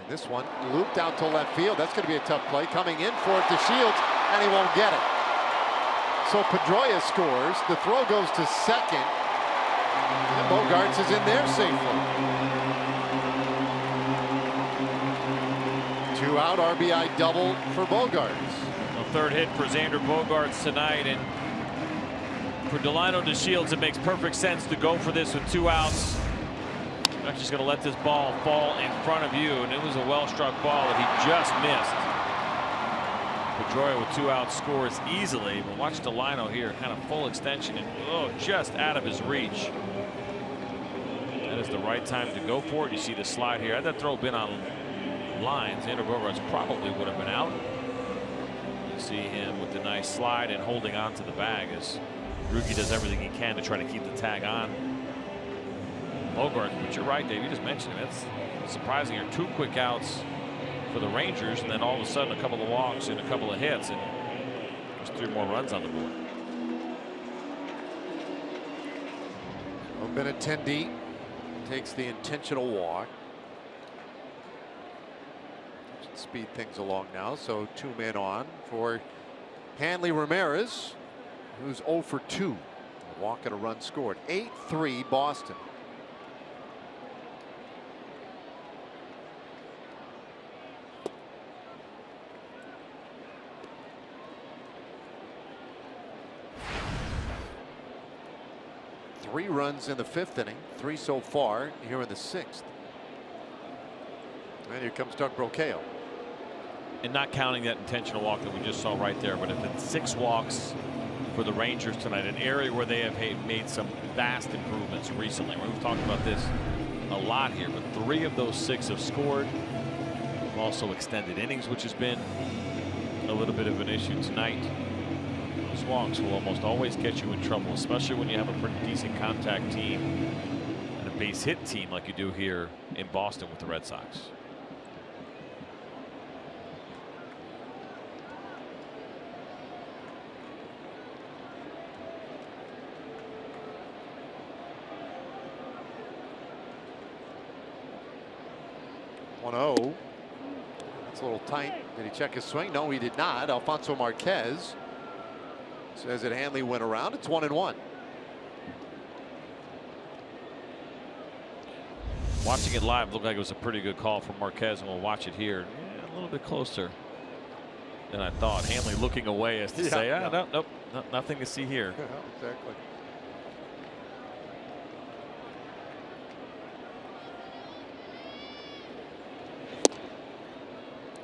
Speaker 2: This one looped out to left field. That's going to be a tough play. Coming in for it to Shields, and he won't get it. So Pedroia scores. The throw goes to second. And Bogaerts is in there safely. 2-out RBI double for Bogaerts.
Speaker 5: A third hit for Xander Bogaerts tonight, and for Delino DeShields, it makes perfect sense to go for this with 2 outs. You're not just going to let this ball fall in front of you, and it was a well-struck ball that he just missed. Pedroia with 2 outs scores easily, but watch Delino here, kind of full extension, and just out of his reach. That is the right time to go for it. You see the slide here. Had that throw been on line, Xander Bogaerts probably would have been out. You see him with the nice slide and holding on to the bag as Rookie does everything he can to try to keep the tag on Bogaerts. But you're right, Dave. You just mentioned it. It's surprising. Here, 2 quick outs for the Rangers, and then all of a sudden a couple of walks and a couple of hits, and there's 3 more runs on the board.
Speaker 2: Benintendi takes the intentional walk. Should speed things along now. So 2 men on for Hanley Ramirez, who's 0 for 2. A walk and a run scored. 8-3 Boston. Three runs in the 5th inning, 3 so far here in the 6th. And here comes Doug Brocail.
Speaker 5: And not counting that intentional walk that we just saw right there, but if it's 6 walks for the Rangers tonight, an area where they have made some vast improvements recently. We've talked about this a lot here, but 3 of those 6 have scored. Also extended innings, which has been a little bit of an issue tonight. Those walks will almost always get you in trouble, especially when you have a pretty decent contact team and a base hit team like you do here in Boston with the Red Sox.
Speaker 2: That's a little tight. Did he check his swing? No, he did not. Alfonso Marquez Says that Hanley went around. It's 1-1.
Speaker 5: Watching it live looked like it was a pretty good call from Marquez, and we'll watch it here. Yeah, a little bit closer than I thought. Hanley looking away as to say, nope, nothing to see here.
Speaker 2: Yeah, exactly.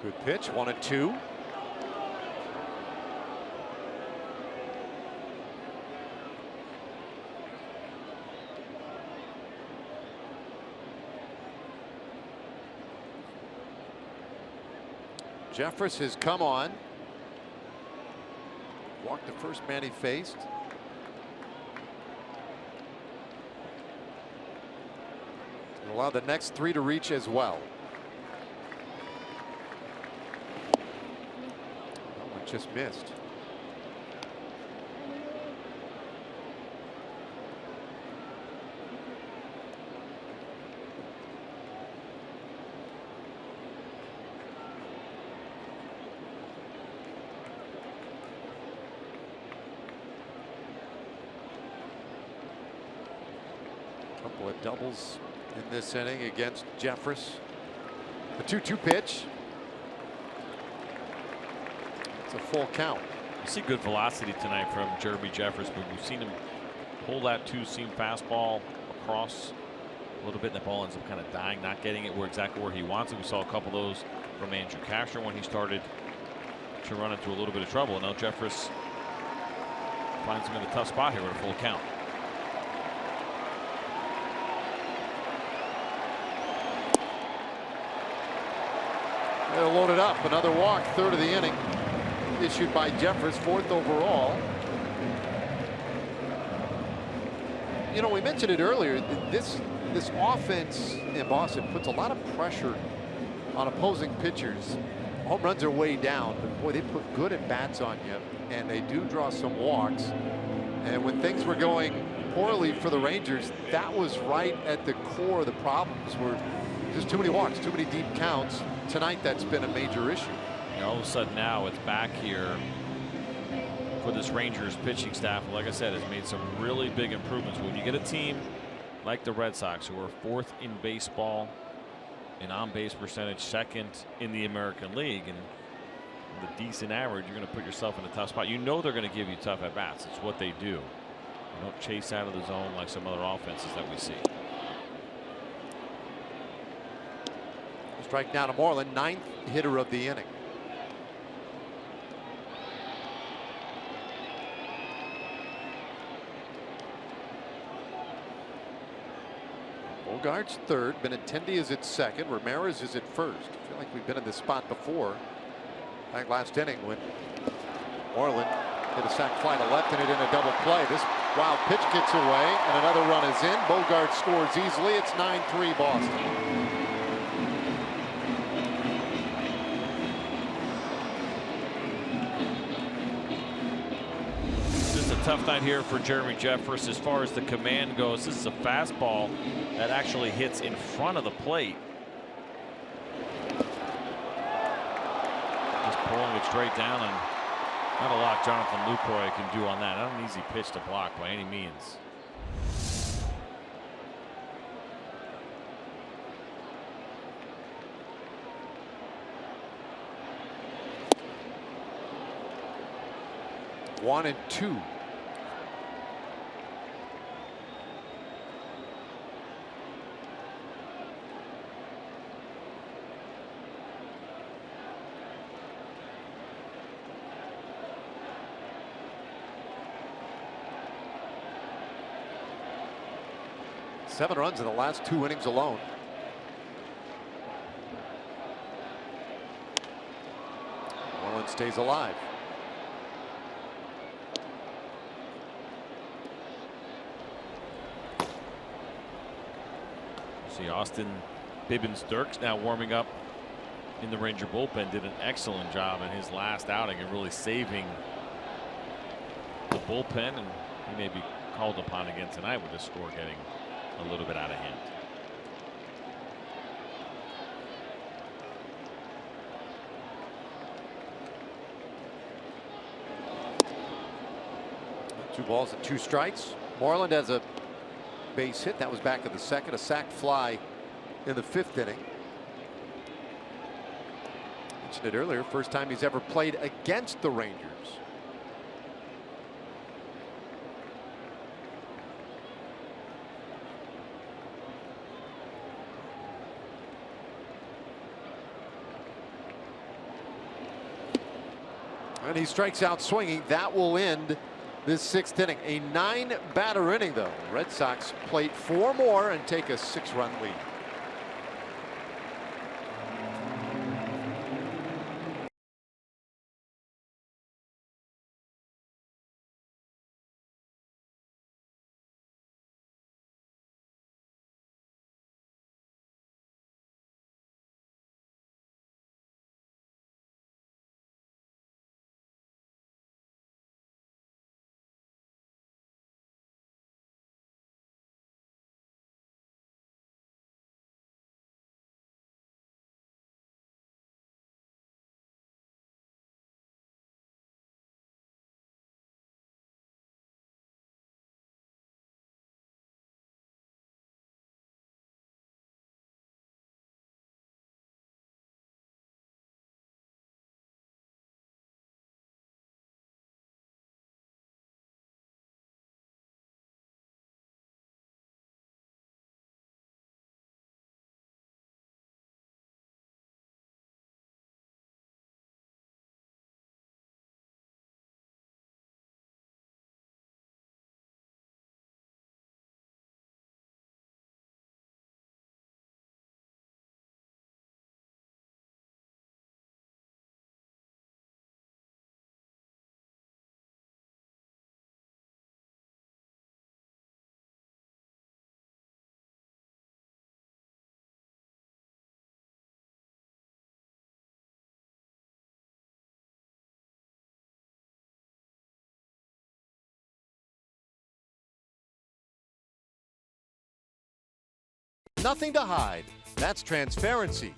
Speaker 2: Good pitch, 1-2. Jeffress has come on. Walked the first man he faced. And allow the next 3 to reach as well. That one just missed. Couple of doubles in this inning against Jeffress. The 2-2 pitch. It's a full count.
Speaker 5: You see good velocity tonight from Jeremy Jeffress, but we've seen him pull that 2-seam fastball across a little bit, and the ball ends up kind of dying, not getting it exactly where he wants it. We saw a couple of those from Andrew Cashner when he started to run into a little bit of trouble. And now Jeffress finds him in a tough spot here with a full count.
Speaker 2: They'll load it up. Another walk, 3rd of the inning. Issued by Jeffress, 4th overall. You know, we mentioned it earlier. This offense in Boston puts a lot of pressure on opposing pitchers. Home runs are way down, but boy, they put good at bats on you, and they do draw some walks. And when things were going poorly for the Rangers, that was right at the core of the problems. Were just too many walks, too many deep counts. Tonight, that's been a major issue.
Speaker 5: And all of a sudden now it's back here for this Rangers pitching staff. Like I said, has made some really big improvements. When you get a team like the Red Sox, who are 4th in baseball in on-base percentage, 2nd in the American League, and with a decent average, you're going to put yourself in a tough spot. You know they're going to give you tough at-bats. It's what they do. They don't chase out of the zone like some other offenses that we see.
Speaker 2: Strike now to Moreland, 9th hitter of the inning. Bogart's 3rd. Benintendi is at 2nd. Ramirez is at 1st. I feel like we've been in this spot before. Back last inning when Moreland hit a sac fly to left and it in a double play. This wild pitch gets away and another run is in. Bogart scores easily. It's 9-3 Boston.
Speaker 5: Tough night here for Jeremy Jeffress as far as the command goes. This is a fastball that actually hits in front of the plate. Just pulling it straight down, and not a lot Jonathan Lucroy can do on that. Not an easy pitch to block by any means.
Speaker 2: One and two. Seven runs in the last 2 innings alone. Moreland stays alive.
Speaker 5: See Austin Bibbins-Dirks now warming up in the Ranger bullpen. Did an excellent job in his last outing and really saving the bullpen, and he may be called upon again tonight with the score getting a little bit out of hand.
Speaker 2: 2 balls and 2 strikes. Moreland has a base hit. That was back in the second. A sac fly in the 5th inning. Mentioned it earlier. First time he's ever played against the Rangers. And he strikes out swinging. That will end this 6th inning. A 9-batter inning, though. Red Sox plate 4 more and take a 6-run lead. Nothing to hide. That's transparency.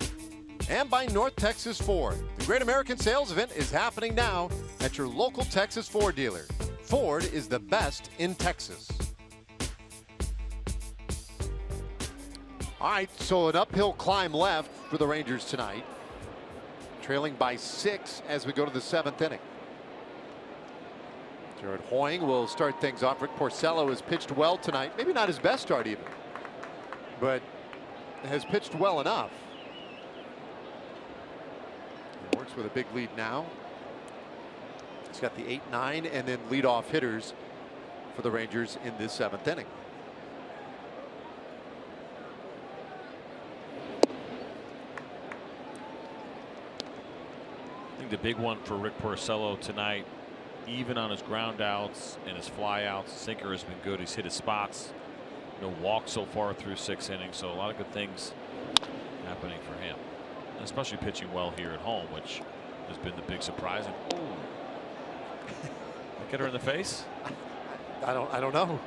Speaker 2: And by North Texas Ford. The Great American Sales Event is happening now at your local Texas Ford dealer. Ford is the best in Texas. All right, so an uphill climb left for the Rangers tonight. Trailing by 6 as we go to the 7th inning. Jared Hoying will start things off. Rick Porcello has pitched well tonight. Maybe not his best start even, but has pitched well enough. He works with a big lead now. He's got the 8-9 and then leadoff hitters for the Rangers in this 7th inning.
Speaker 5: I think the big one for Rick Porcello tonight, even on his ground outs and his fly outs, sinker has been good. He's hit his spots. No walk so far through 6 innings, so a lot of good things happening for him, especially pitching well here at home, which has been the big surprise. And, get her in the face.
Speaker 2: I don't know.
Speaker 5: I don't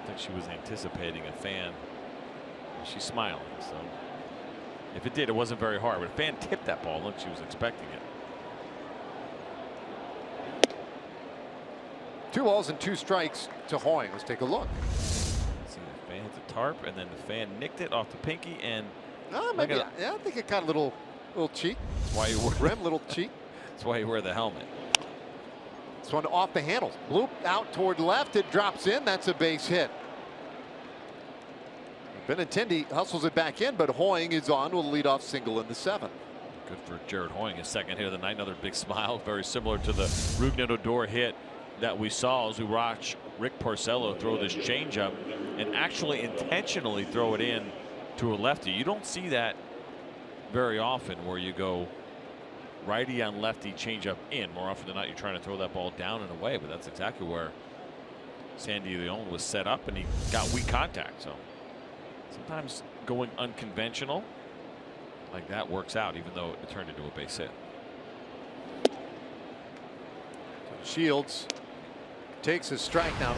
Speaker 5: think she was anticipating a fan. She's smiling, so if it did, it wasn't very hard. But a fan tipped that ball. Look, she was expecting it.
Speaker 2: 2 balls and 2 strikes to Hoying. Let's take a look.
Speaker 5: See, the fan hit the tarp, and then the fan nicked it off the pinky, and
Speaker 2: maybe. Yeah, I think it got a little cheek.
Speaker 5: That's why you wear
Speaker 2: rim, little cheek.
Speaker 5: That's why you wear the helmet.
Speaker 2: This one off the handles, blooped out toward left. It drops in. That's a base hit. Benintendi hustles it back in, but Hoying is on with a leadoff single in the 7th.
Speaker 5: Good for Jared Hoying, his 2nd hit of the night. Another big smile, very similar to the Rougned Odor hit that we saw as we watch Rick Porcello throw this changeup and actually intentionally throw it in to a lefty. You don't see that very often, where you go righty on lefty, changeup in. More often than not, you're trying to throw that ball down and away, but that's exactly where Sandy Leon was set up, and he got weak contact. So sometimes going unconventional like that works out, even though it turned into a base hit.
Speaker 2: Shields takes a strike now.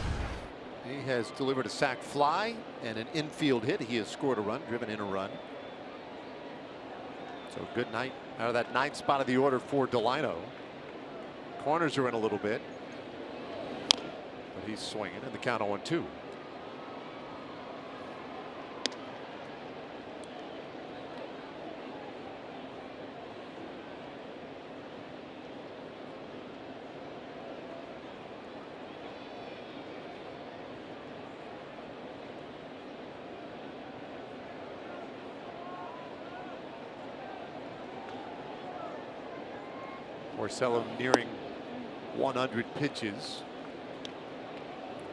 Speaker 2: He has delivered a sac fly and an infield hit. He has scored a run, driven in a run. So good night out of that 9th spot of the order for Delino. Corners are in a little bit. But he's swinging, and the count 0-2. Porcello nearing 100 pitches.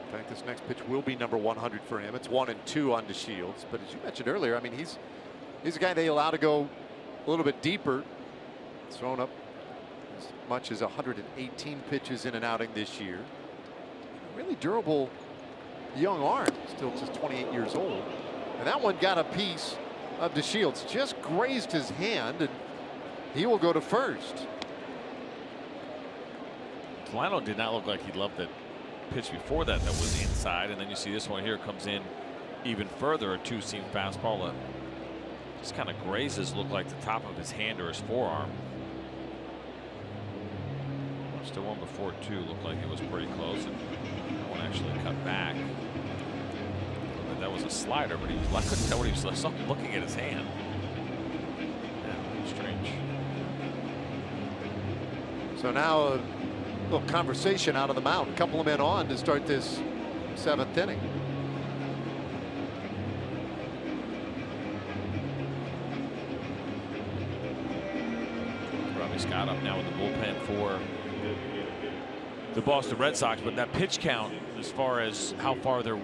Speaker 2: In fact, this next pitch will be number 100 for him. It's 1-2 on DeShields. But as you mentioned earlier, I mean, he's a guy they allow to go a little bit deeper. He's thrown up as much as 118 pitches in an outing this year. Really durable young arm, still just 28 years old. And that one got a piece of DeShields. Just grazed his hand, and he will go to first.
Speaker 5: Lino did not look like he loved that pitch before that was inside, and then you see this one here comes in even further, a two-seam fastball that just kind of grazes, look like the top of his hand or his forearm. Still one before two, looked like it was pretty close, and that one actually cut back. But that was a slider, but I couldn't tell what he was. I saw him looking at his hand. Yeah, strange.
Speaker 2: So now little conversation out of the mound. A couple of men on to start this 7th inning.
Speaker 5: Robbie Scott up now in the bullpen for the Boston Red Sox, but that pitch count, as far as how far they're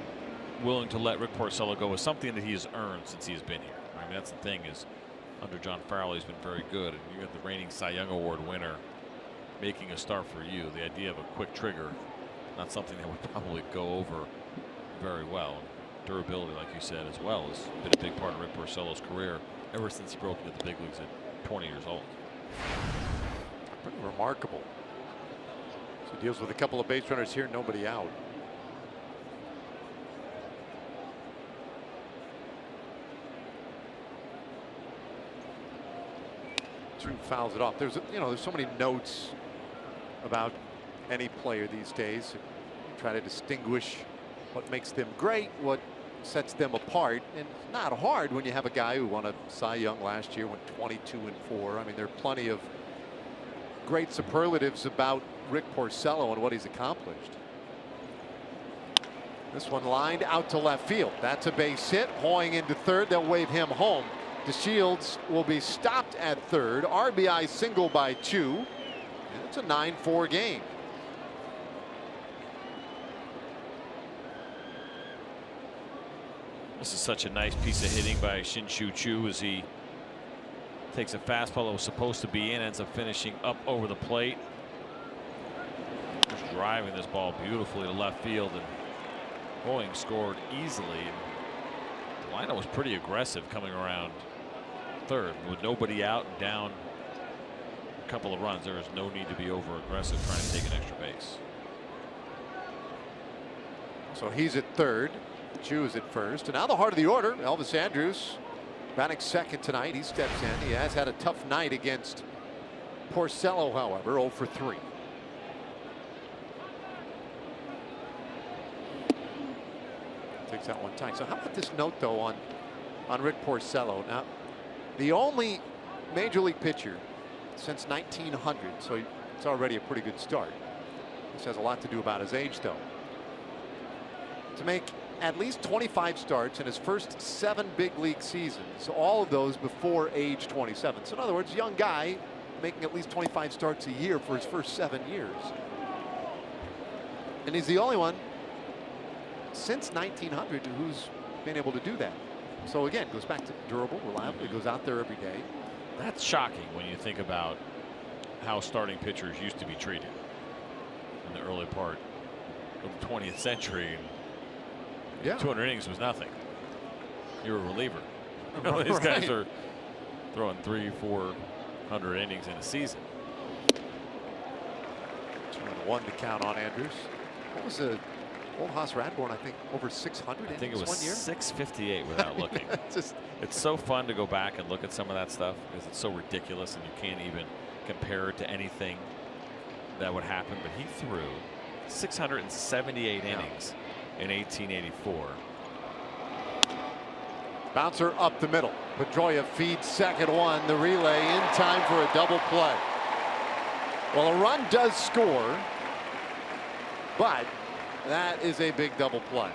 Speaker 5: willing to let Rick Porcello go, is something that he has earned since he has been here. I mean, that's the thing, is under John Farrell he's been very good, and you got the reigning Cy Young Award winner making a start for you. The idea of a quick trigger, not something that would probably go over very well. Durability, like you said, as well, has been a big part of Rick Porcello's career ever since he broke into the big leagues at 20 years old.
Speaker 2: Pretty remarkable. So he deals with a couple of base runners here, nobody out. Drew fouls it off. There's so many notes about any player these days. You try to distinguish what makes them great, what sets them apart, and it's not hard when you have a guy who won a Cy Young last year, went 22-4. I mean, there are plenty of great superlatives about Rick Porcello and what he's accomplished. This one lined out to left field. That's a base hit. Hoying into third. They'll wave him home. DeShields will be stopped at third. RBI single by Chu. And it's a 9-4 game.
Speaker 5: This is such a nice piece of hitting by Shin-Soo Choo as he takes a fastball that was supposed to be in, ends up finishing up over the plate. Just driving this ball beautifully to left field, and Hoying scored easily. And Lino was pretty aggressive coming around third with nobody out and down a couple of runs. There is no need to be over aggressive trying to take an extra base.
Speaker 2: So he's at third. Chu is at first. And now the heart of the order, Elvis Andrus batting second tonight. He steps in. He has had a tough night against Porcello, however, 0 for 3. Takes that one tight. So how about this note though on Rick Porcello? Now, the only major league pitcher since 1900, so it's already a pretty good start. This has a lot to do about his age though. To make at least 25 starts in his first 7 big league seasons, all of those before age 27. So in other words, young guy making at least 25 starts a year for his first 7 years. And he's the only one since 1900 who's been able to do that. So again, goes back to durable, reliable. He goes out there every day.
Speaker 5: That's shocking when you think about how starting pitchers used to be treated in the early part of the 20th century.
Speaker 2: Yeah.
Speaker 5: 200 innings was nothing. You're a reliever. These guys are throwing 300-400 innings in a season.
Speaker 2: 2-1 to count on Andrus. What was the old Haas Radborn? I think over 600 innings.
Speaker 5: I think it was
Speaker 2: one year.
Speaker 5: 658 without looking. It's so fun to go back and look at some of that stuff because it's so ridiculous and you can't even compare it to anything that would happen. But he threw 678 innings in 1884.
Speaker 2: Bouncer up the middle. Pedroia feeds second one. The relay in time for a double play. Well, a run does score, but that is a big double play.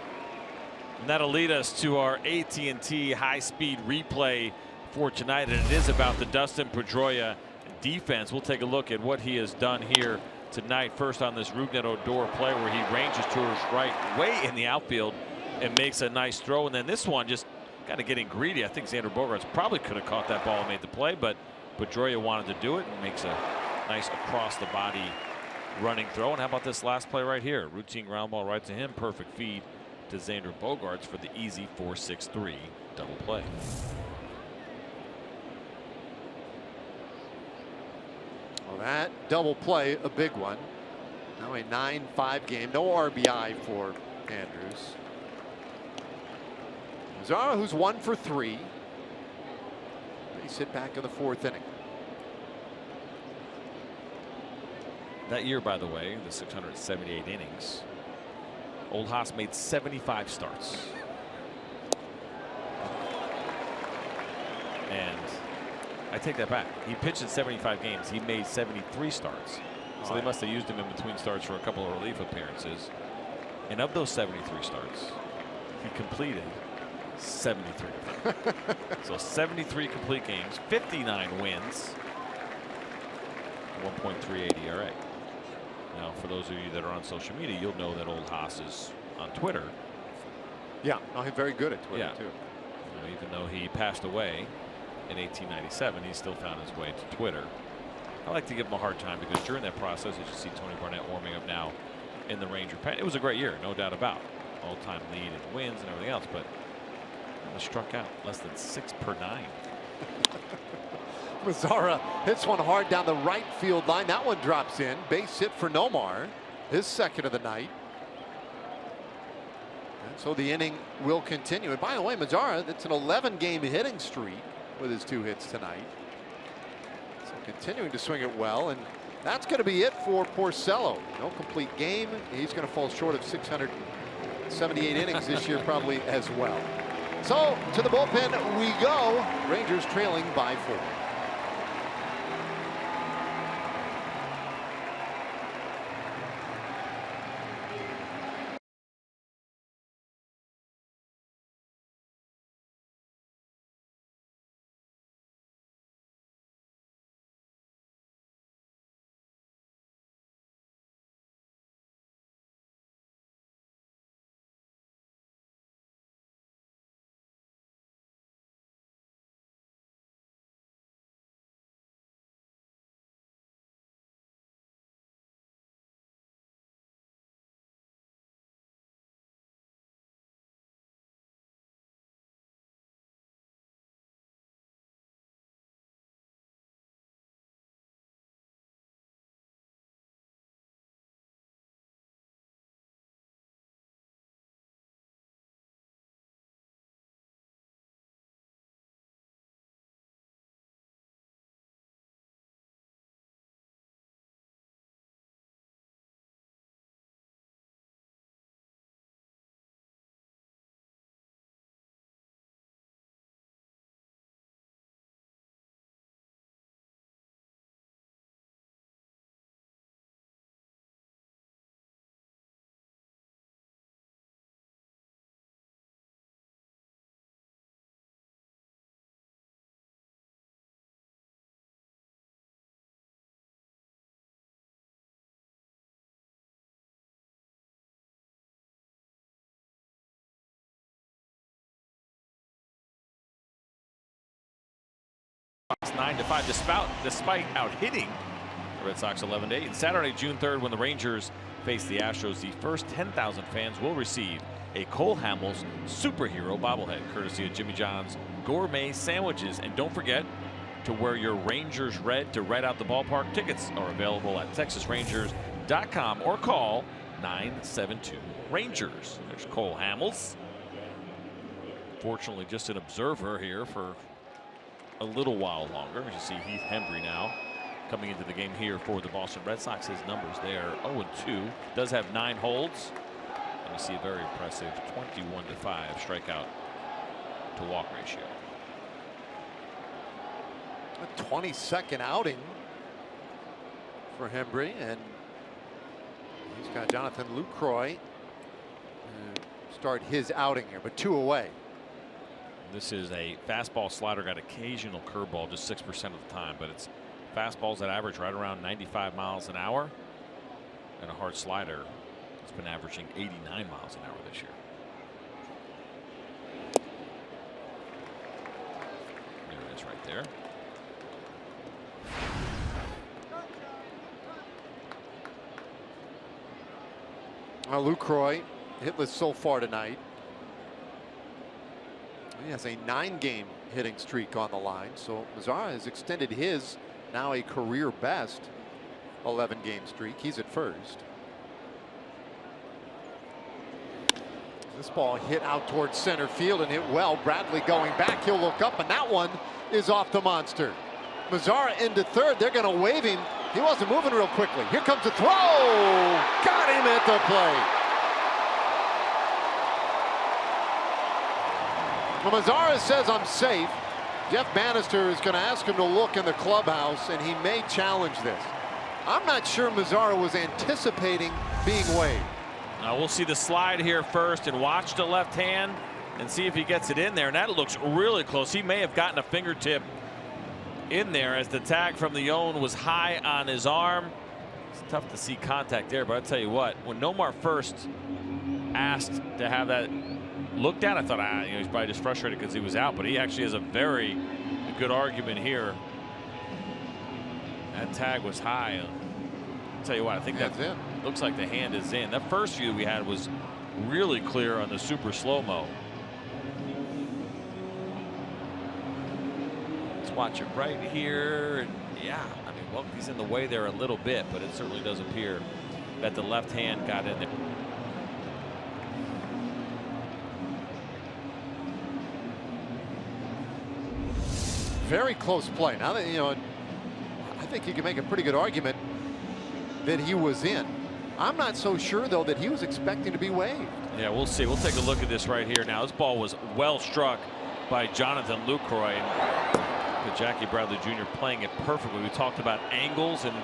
Speaker 5: And that'll lead us to our AT&T high-speed replay for tonight, and it is about the Dustin Pedroia defense. We'll take a look at what he has done here tonight. First on this Rougned Odor play where he ranges to his right way in the outfield and makes a nice throw. And then this one just kind of getting greedy. I think Xander Bogaerts probably could have caught that ball and made the play, but Pedroia wanted to do it and makes a nice across the body running throw. And how about this last play right here? Routine ground ball right to him. Perfect feed to Xander Bogaerts for the easy 4-6-3 double play.
Speaker 2: Well, that double play, a big one. Now a 9-5 game. No RBI for Andrews. Mazara, who's 1 for 3. They sit back in the 4th inning.
Speaker 5: That year, by the way, the 678 innings, Old Haas made 75 starts. And I take that back. He pitched in 75 games. He made 73 starts. So they must have used him in between starts for a couple of relief appearances. And of those 73 starts, he completed 73. So 73 complete games, 59 wins, 1.38 ERA. Now, for those of you that are on social media, you'll know that Old Haas is on Twitter.
Speaker 2: Yeah, no, he's very good at Twitter, too.
Speaker 5: You know, even though he passed away in 1897, he still found his way to Twitter. I like to give him a hard time because during that process, as you see Tony Barnett warming up now in the Ranger pen, it was a great year, no doubt about it. All-time lead in wins and everything else, but he struck out less than 6 per 9.
Speaker 2: Mazara hits one hard down the right field line. That one drops in. Base hit for Nomar, his second of the night. And so the inning will continue. And by the way, Mazara, that's an 11-game hitting streak with his 2 hits tonight. So continuing to swing it well, and that's going to be it for Porcello. No complete game. He's going to fall short of 678 innings this year probably as well. So to the bullpen we go. Rangers trailing by 4.
Speaker 5: Sox 9-5 despite out hitting the Red Sox 11-8. And Saturday, June 3rd, when the Rangers face the Astros, the first 10,000 fans will receive a Cole Hamels superhero bobblehead, courtesy of Jimmy John's Gourmet Sandwiches. And don't forget to wear your Rangers red to red out the ballpark. Tickets are available at TexasRangers.com or call 972-RANGERS. There's Cole Hamels. Fortunately, just an observer here for a little while longer. As you see Heath Hembry now coming into the game here for the Boston Red Sox. His numbers there 0-2. Does have 9 holds. And you see a very impressive 21-5 strikeout to walk ratio.
Speaker 2: A 22nd outing for Hembree, and he's got Jonathan Lucroy start his outing here, but 2 away.
Speaker 5: This is a fastball slider, got occasional curveball just 6% of the time, but it's fastballs that average right around 95 miles an hour, and a hard slider has been averaging 89 miles an hour this year. There it is right there.
Speaker 2: Lucroy hitless so far tonight. He has a 9-game hitting streak on the line, so Mazara has extended his now a career best 11-game streak. He's at first. This ball hit out towards center field and hit well. Bradley going back. He'll look up, and that one is off the monster. Mazara into third. They're going to wave him. He wasn't moving real quickly. Here comes the throw. Got him at the plate. Well, Mazara says I'm safe. Jeff Bannister is going to ask him to look in the clubhouse, and he may challenge this. I'm not sure Mazara was anticipating being waved.
Speaker 5: We'll see the slide here first and watch the left hand and see if he gets it in there. And that looks really close. He may have gotten a fingertip in there as the tag from the Owen was high on his arm. It's tough to see contact there, but I'll tell you what, when Nomar first asked to have that looked at, I thought, he's probably just frustrated because he was out, but he actually has a very good argument here. That tag was high. I'll tell you what, I think that looks like the hand is in. That first view we had was really clear on the super slow-mo. Let's watch it right here. Yeah, I mean, well, he's in the way there a little bit, but it certainly does appear that the left hand got in there.
Speaker 2: Very close play. Now that, I think you can make a pretty good argument that he was in. I'm not so sure, though, that he was expecting to be waved.
Speaker 5: Yeah, we'll see. We'll take a look at this right here now. This ball was well struck by Jonathan Lucroy, and Jackie Bradley Jr. playing it perfectly. We talked about angles and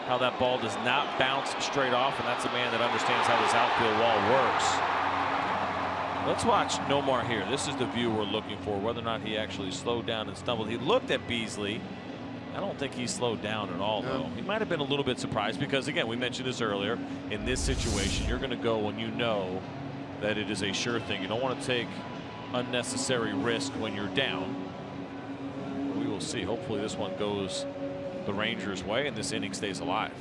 Speaker 5: how that ball does not bounce straight off, and that's a man that understands how this outfield wall works. Let's watch Nomar here. This is the view we're looking for, whether or not he actually slowed down and stumbled. He looked at Beasley. I don't think he slowed down at all, though. He might have been a little bit surprised because, again, we mentioned this earlier. In this situation, you're going to go when you know that it is a sure thing. You don't want to take unnecessary risk when you're down. We will see. Hopefully this one goes the Rangers' way and this inning stays alive.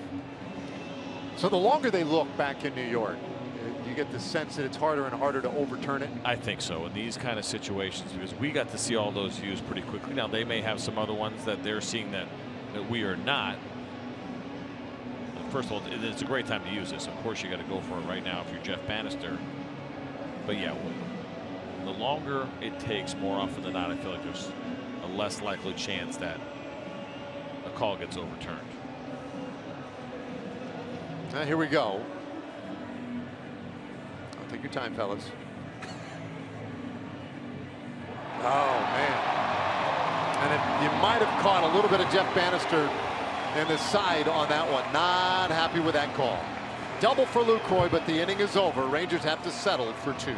Speaker 2: So the longer they look back in New York, you get the sense that it's harder and harder to overturn it.
Speaker 5: I think so in these kind of situations, because we got to see all those views pretty quickly. Now they may have some other ones that they're seeing that we are not. First of all, it's a great time to use this. Of course you got to go for it right now if you're Jeff Bannister. But yeah, the longer it takes, more often than not, I feel like there's a less likely chance that a call gets overturned.
Speaker 2: Now here we go. Take your time, fellas. Oh, man. And you might have caught a little bit of Jeff Bannister in the side on that one. Not happy with that call. Double for Lucroy, but the inning is over. Rangers have to settle for 2.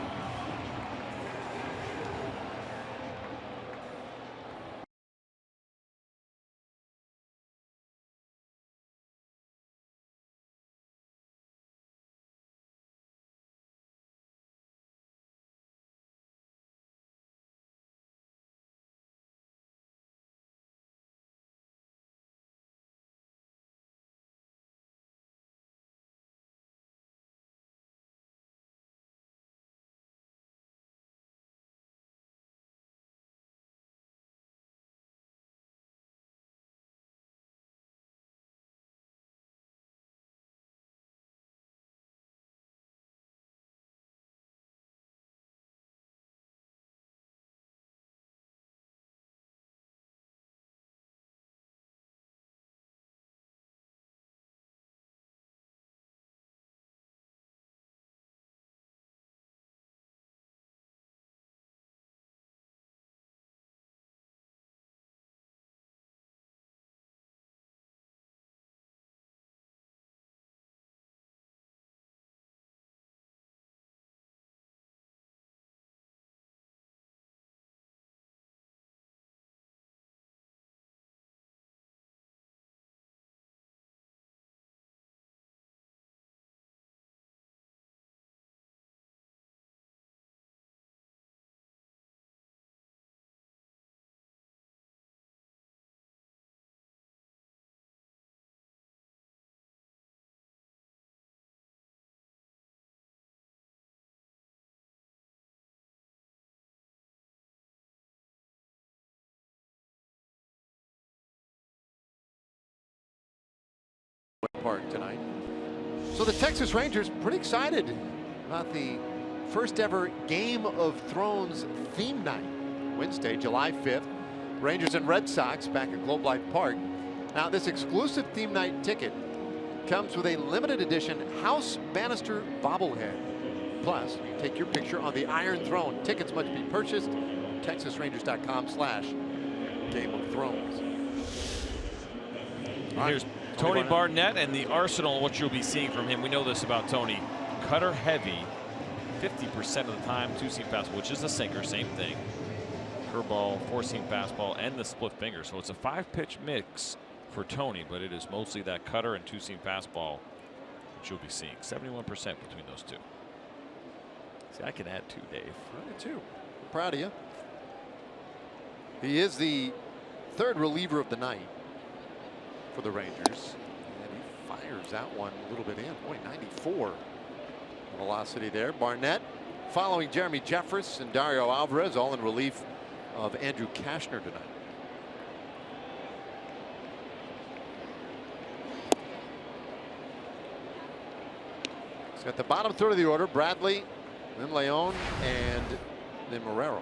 Speaker 2: ballpark tonight. So the Texas Rangers pretty excited about the first ever Game of Thrones theme night. Wednesday, July 5th. Rangers and Red Sox back at Globe Life Park. Now this exclusive theme night ticket comes with a limited edition House Bannister bobblehead. Plus, you can take your picture on the Iron Throne. Tickets must be purchased at TexasRangers.com/Game of Thrones.
Speaker 5: Here's Tony Barnett and the arsenal. What you'll be seeing from him. We know this about Tony. Cutter heavy, 50% of the time. Two-seam fastball, which is a sinker. Same thing. Curveball, four-seam fastball, and the split finger. So it's a 5-pitch mix for Tony, but it is mostly that cutter and two-seam fastball that you'll be seeing. 71% between those two. See, I can add 2, Dave.
Speaker 2: I do too. Proud of you. He is the third reliever of the night for the Rangers. And he fires that one a little bit in. Boy, 94 velocity there. Barnett following Jeremy Jeffress and Dario Alvarez, all in relief of Andrew Cashner tonight. At the bottom third of the order, Bradley, then Leon, and then Marrero.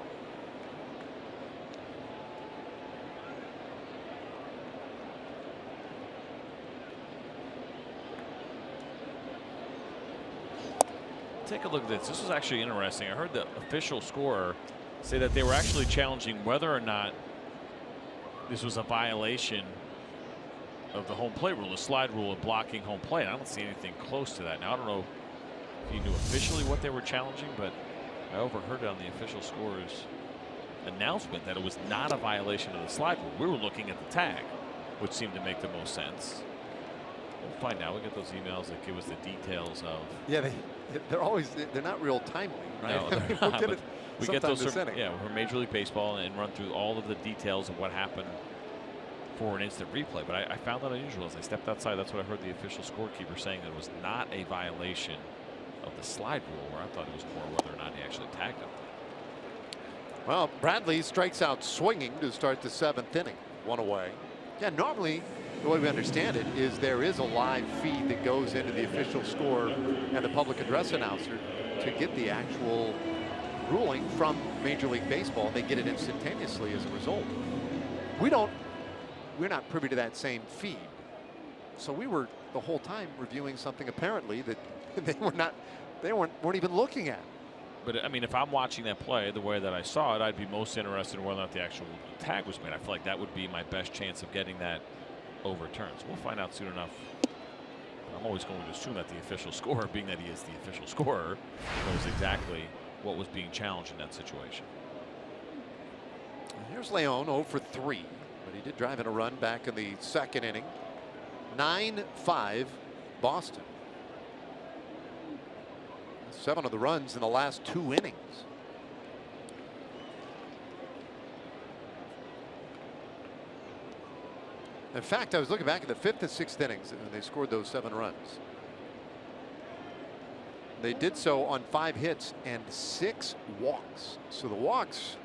Speaker 5: Take a look at this. This was actually interesting. I heard the official scorer say that they were actually challenging whether or not this was a violation of the home plate rule, the slide rule of blocking home plate. I don't see anything close to that. Now, I don't know if he knew officially what they were challenging, but I overheard it on the official scorer's announcement that it was not a violation of the slide rule. We were looking at the tag, which seemed to make the most sense. We'll find out. We get those emails that give us the details of.
Speaker 2: Yeah, they're not real timely, right?
Speaker 5: No, they're
Speaker 2: we'll
Speaker 5: not,
Speaker 2: get it
Speaker 5: we get those
Speaker 2: this inning.
Speaker 5: Yeah, we're Major League Baseball and run through all of the details of what happened for an instant replay. But I found that unusual as I stepped outside. That's what I heard the official scorekeeper saying, that it was not a violation of the slide rule, where I thought it was more whether or not he actually tagged him.
Speaker 2: Well, Bradley strikes out swinging to start the 7th inning. 1 away. Yeah, normally the way we understand it is there is a live feed that goes into the official score and the public address announcer to get the actual ruling from Major League Baseball. They get it instantaneously as a result. We're not privy to that same feed. So we were the whole time reviewing something apparently that they weren't even looking at.
Speaker 5: But I mean, if I'm watching that play the way that I saw it, I'd be most interested in whether or not the actual tag was made. I feel like that would be my best chance of getting that overturned. So we'll find out soon enough. I'm always going to assume that the official scorer, being that he is the official scorer, knows exactly what was being challenged in that situation.
Speaker 2: Here's Leon 0 for 3, but he did drive in a run back in the 2nd inning. 9-5 Boston. 7 of the runs in the last 2 innings. In fact, I was looking back at the 5th and 6th innings and they scored those 7 runs. They did so on 5 hits and 6 walks. So the walks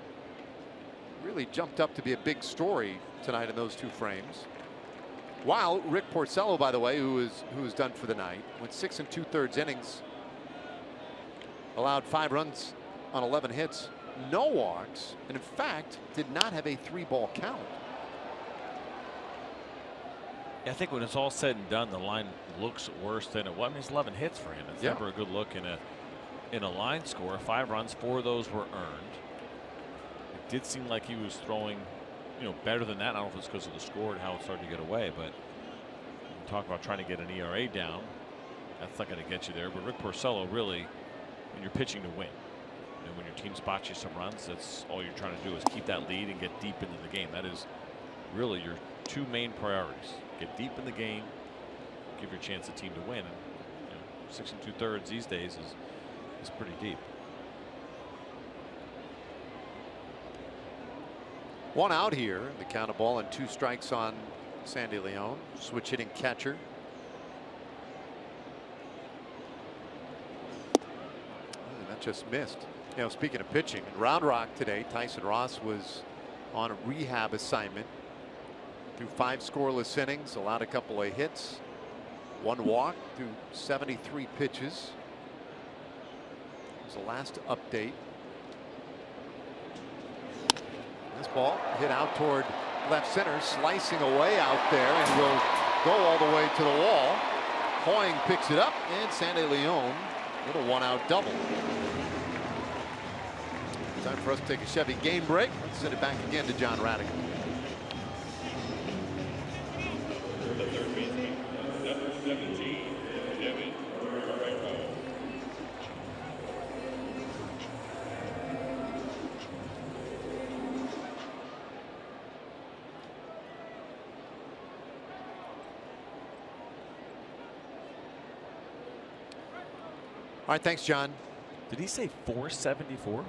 Speaker 2: really jumped up to be a big story tonight in those 2 frames. While Rick Porcello, by the way, who was done for the night, went 6 2/3 innings, allowed 5 runs on 11 hits, no walks, and in fact did not have a 3-ball count.
Speaker 5: I think when it's all said and done, the line looks worse than it was. I mean, it's 11 hits for him. It's never a good look in a line score. 5 runs, 4 of those were earned. It did seem like he was throwing, better than that. I don't know if it's because of the score and how it started to get away, but you talk about trying to get an ERA down. That's not going to get you there. But Rick Porcello, really, when you're pitching to win, and when your team spots you some runs, that's all you're trying to do is keep that lead and get deep into the game. That is really your 2 main priorities. Get deep in the game, give your chance a team to win. And 6 2/3 these days is pretty deep.
Speaker 2: 1 out here. The count of ball and 2 strikes on Sandy Leon. Switch hitting catcher. And that just missed. Speaking of pitching, in Round Rock today, Tyson Ross was on a rehab assignment. Through 5 scoreless innings, allowed a couple of hits. 1 walk through 73 pitches. It's the last update. This ball hit out toward left center, slicing away out there, and will go all the way to the wall. Hoying picks it up, and Sandy Leon, little 1-out double. Time for us to take a Chevy game break. Let's send it back again to John Radigan.
Speaker 6: The third baseman, number 17, Devin Guerrero.
Speaker 2: All right, thanks, John.
Speaker 5: Did he say 474?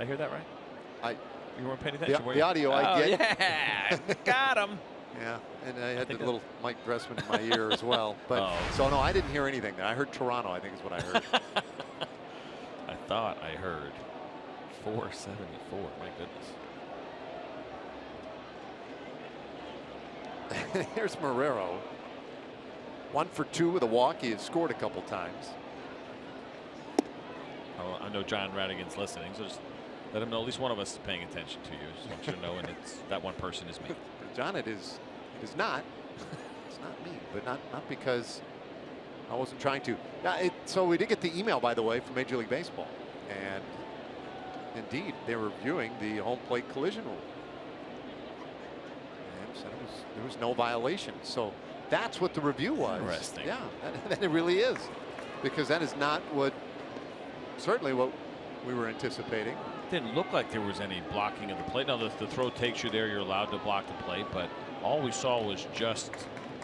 Speaker 5: I hear that right? You weren't paying attention, were you?
Speaker 2: The audio I get.
Speaker 5: Yeah, got him.
Speaker 2: Yeah, and I had the little Mike Dressman in my ear as well. But so no, I didn't hear anything. I heard Toronto, I think is what I heard.
Speaker 5: I thought I heard 474. My goodness.
Speaker 2: Here's Marrero. 1 for 2 with a walk. He has scored a couple times.
Speaker 5: Oh, I know John Radigan's listening, so just let him know at least one of us is paying attention to you. Just want you to know, and it's that one person is me.
Speaker 2: John, it is not. It's not me, but not because I wasn't trying to. So we did get the email, by the way, from Major League Baseball, and indeed they were reviewing the home plate collision rule, and said there was no violation. So that's what the review was.
Speaker 5: Interesting.
Speaker 2: Yeah, that it really is, because that is not certainly what we were anticipating.
Speaker 5: Didn't look like there was any blocking of the plate. Now, the throw takes you there. You're allowed to block the plate, but all we saw was just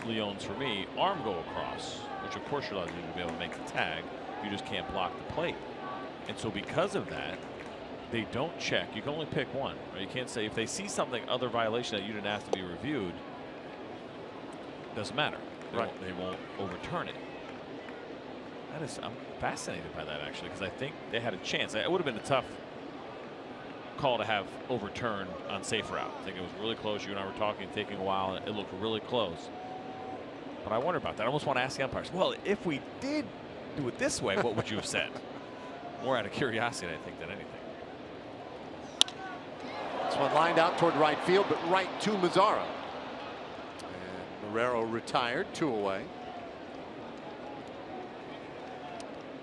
Speaker 5: Leon's, for me, arm go across, which of course you're allowed to be able to make the tag. You just can't block the plate. And so because of that, they don't check. You can only pick one. Right? You can't say if they see something, other violation that you didn't ask to be reviewed, doesn't matter. They won't overturn it. I'm fascinated by that, actually, because I think they had a chance. It would have been a tough call to have overturned on safe route. I think it was really close. You and I were talking, taking a while, and it looked really close. But I wonder about that. I almost want to ask the umpires, well, if we did do it this way, what would you have said? More out of curiosity, I think, than anything.
Speaker 2: This one lined out toward right field, but right to Mazzara. And Marrero retired, 2 away.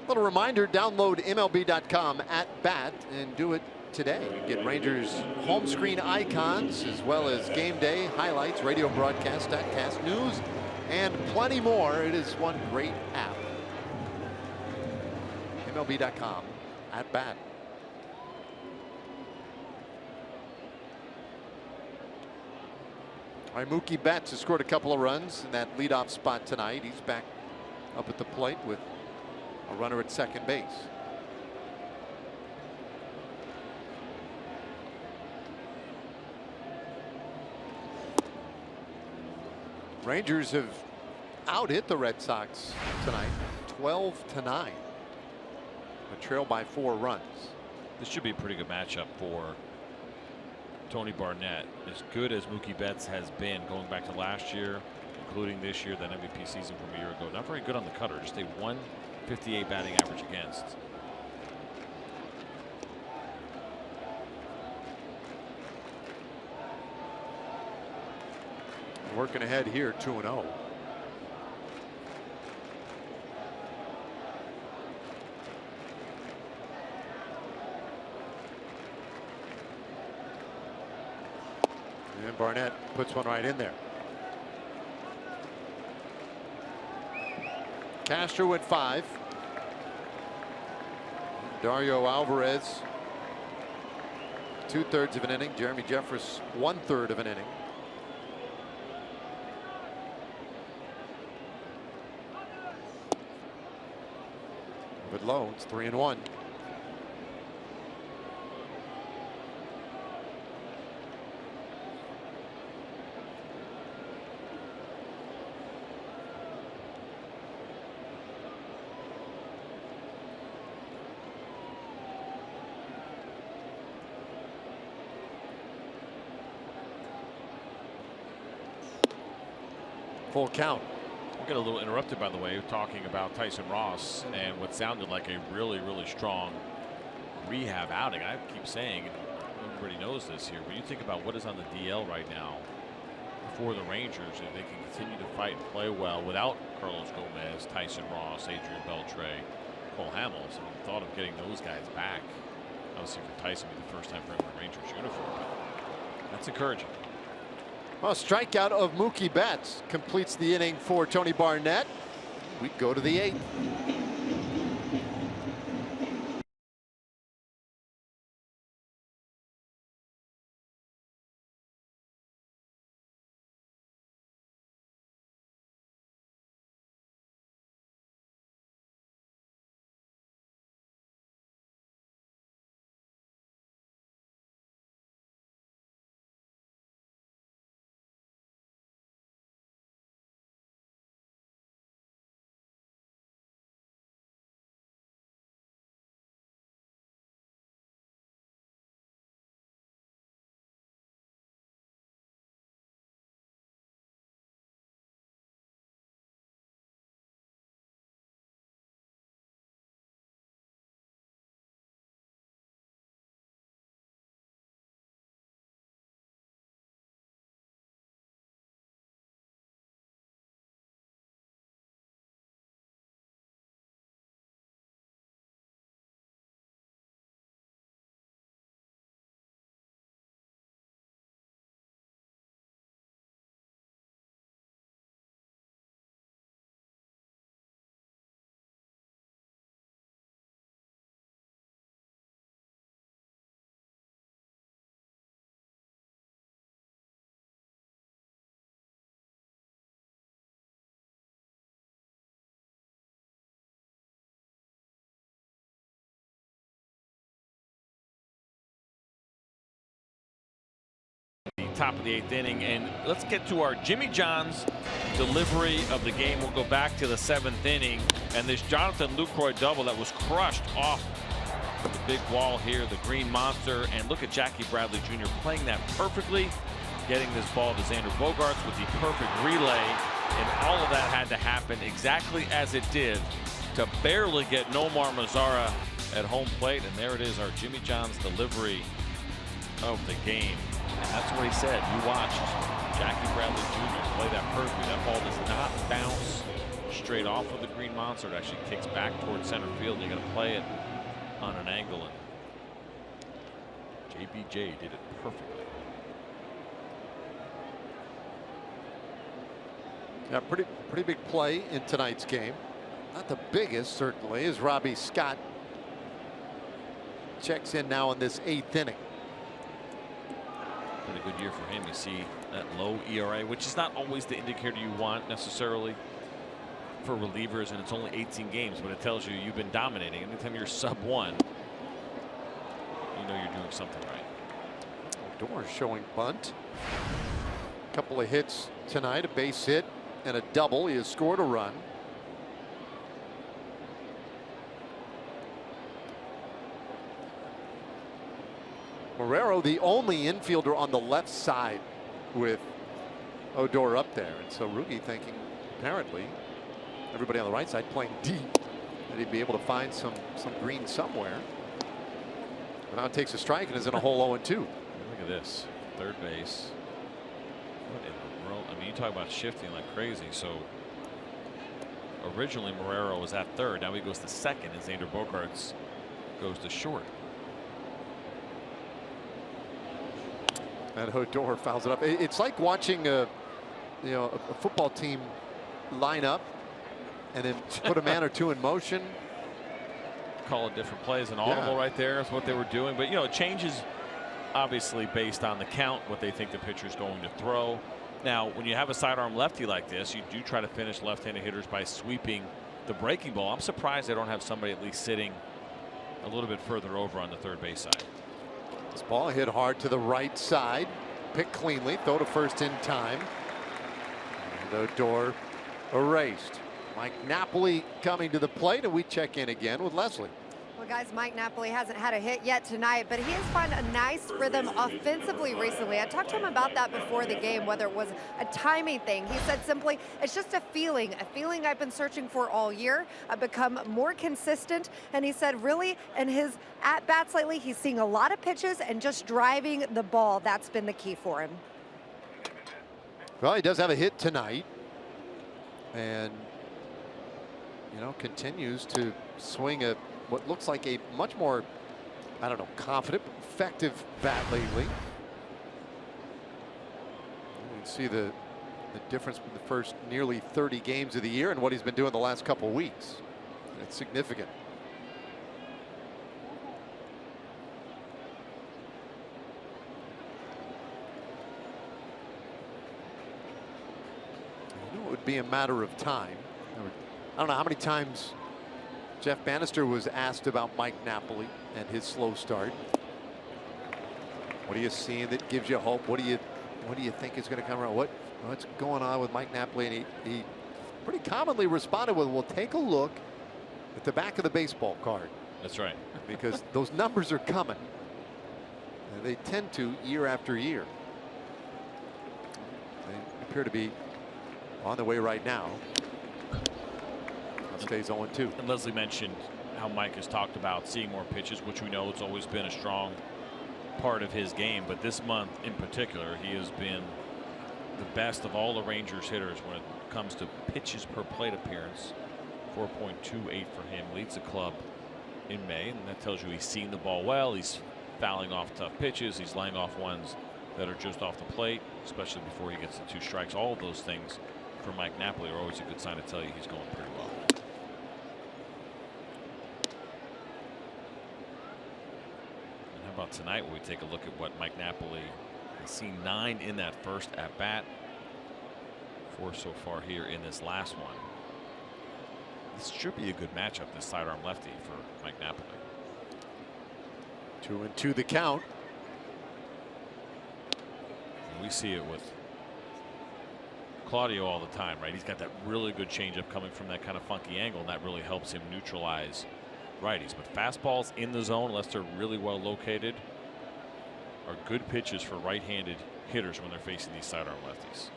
Speaker 2: Little reminder, download MLB.com at bat and do it today. Get Rangers home screen icons as well as game day highlights, radio broadcast, statcast, news, and plenty more. It is one great app. MLB.com at bat. All right, Mookie Betts has scored a couple of runs in that leadoff spot tonight. He's back up at the plate with a runner at second base. Rangers have out-hit the Red Sox tonight, 12-9. A trail by 4 runs.
Speaker 5: This should be a pretty good matchup for Tony Barnett. As good as Mookie Betts has been going back to last year, including this year, that MVP season from a year ago. Not very good on the cutter, just a 158 batting average against.
Speaker 2: Working ahead here, 2-0. And Barnett puts one right in there. Cashner went 5. Dario Alvarez 2/3 of an inning. Jeremy Jeffress 1/3 of an inning. But low, it's 3-1. Full count.
Speaker 5: We Got a little interrupted, by the way, talking about Tyson Ross and what sounded like a really, really strong rehab outing. I keep saying, everybody knows this here, but you think about what is on the DL right now for the Rangers, and they can continue to fight and play well without Carlos Gomez, Tyson Ross, Adrian Beltre, Cole Hamels. I mean, the thought of getting those guys back, obviously for Tyson, would be the first time for him in a Rangers uniform, but that's encouraging.
Speaker 2: Well, strikeout of Mookie Betts completes the inning for Tony Barnett. We go to the 8th.
Speaker 5: Top of the 8th inning, and let's get to our Jimmy John's delivery of the game. We'll go back to the 7th inning, and this Jonathan Lucroy double that was crushed off the big wall here, the Green Monster. And look at Jackie Bradley Jr. playing that perfectly, getting this ball to Xander Bogaerts with the perfect relay, and all of that had to happen exactly as it did to barely get Nomar Mazara at home plate. And there it is, our Jimmy John's delivery of the game. And that's what he said. You watched Jackie Bradley Jr. play that perfectly. That ball does not bounce straight off of the Green Monster. It actually kicks back towards center field. You're going to play it on an angle, and JBJ did it perfectly.
Speaker 2: Yeah, pretty big play in tonight's game. Not the biggest, certainly, as Robbie Scott checks in now in this 8th inning.
Speaker 5: Been a good year for him. You see that low ERA, which is not always the indicator you want necessarily for relievers, and it's only 18 games, but it tells you you've been dominating. Anytime you're sub-1, you know you're doing something right.
Speaker 2: Odor showing bunt. A couple of hits tonight, a base hit and a double. He has scored a run. Marrero, the only infielder on the left side with Odor up there. And so Rugi thinking, apparently, everybody on the right side playing deep, that he'd be able to find some green somewhere. But now it takes a strike and is in a hole 0-2.
Speaker 5: Look at this. Third base. What in the world? I mean, you talk about shifting like crazy. So originally Marrero was at third. Now he goes to second, and Xander Bogaerts goes to short.
Speaker 2: And Odor fouls it up. It's like watching a football team line up and then put a man or two in motion.
Speaker 5: Call it different plays. An audible right there is what they were doing. But, you know, it changes obviously based on the count, what they think the pitcher's going to throw. Now, when you have a sidearm lefty like this, you do try to finish left-handed hitters by sweeping the breaking ball. I'm surprised they don't have somebody at least sitting a little bit further over on the third base side.
Speaker 2: This ball hit hard to the right side, picked cleanly, throw to first in time. And Odor erased. Mike Napoli coming to the plate, and we check in again with Leslie.
Speaker 4: Well, guys, Mike Napoli hasn't had a hit yet tonight, but he has found a nice rhythm offensively recently. I talked to him about that before the game, whether it was a timing thing. He said simply, it's just a feeling I've been searching for all year. I've become more consistent, and he said really in his at-bats lately, he's seeing a lot of pitches and just driving the ball. That's been the key for him.
Speaker 2: Well, he does have a hit tonight, and continues to swing a what looks like a much more, I don't know, confident, effective bat lately. You can see the difference in the first nearly 30 games of the year and what he's been doing the last couple of weeks. It's significant. It would be a matter of time. I don't know how many times Jeff Bannister was asked about Mike Napoli and his slow start. What are you seeing that gives you hope? What do you think is going to come around? What's going on with Mike Napoli? And he pretty commonly responded with, "Well, take a look at the back of the baseball card."
Speaker 5: That's right.
Speaker 2: Because those numbers are coming. And they tend to year after year. They appear to be on the way right now. Stays 0-2.
Speaker 5: And Leslie mentioned how Mike has talked about seeing more pitches, which we know it's always been a strong part of his game. But this month in particular, he has been the best of all the Rangers hitters when it comes to pitches per plate appearance. 4.28 for him, leads the club in May, and that tells you he's seen the ball well. He's fouling off tough pitches. He's laying off ones that are just off the plate, especially before he gets to 2 strikes. All of those things for Mike Napoli are always a good sign to tell you he's going pretty well. How about tonight when we take a look at what Mike Napoli has seen? 9 in that first at bat, 4 so far here in this last one. This should be a good matchup, this sidearm lefty for Mike Napoli.
Speaker 2: 2-2 the count.
Speaker 5: And we see it with Claudio all the time, right? He's got that really good changeup coming from that kind of funky angle, and that really helps him neutralize righties. But fastballs in the zone, unless they're really well located, are good pitches for right-handed hitters when they're facing these sidearm lefties.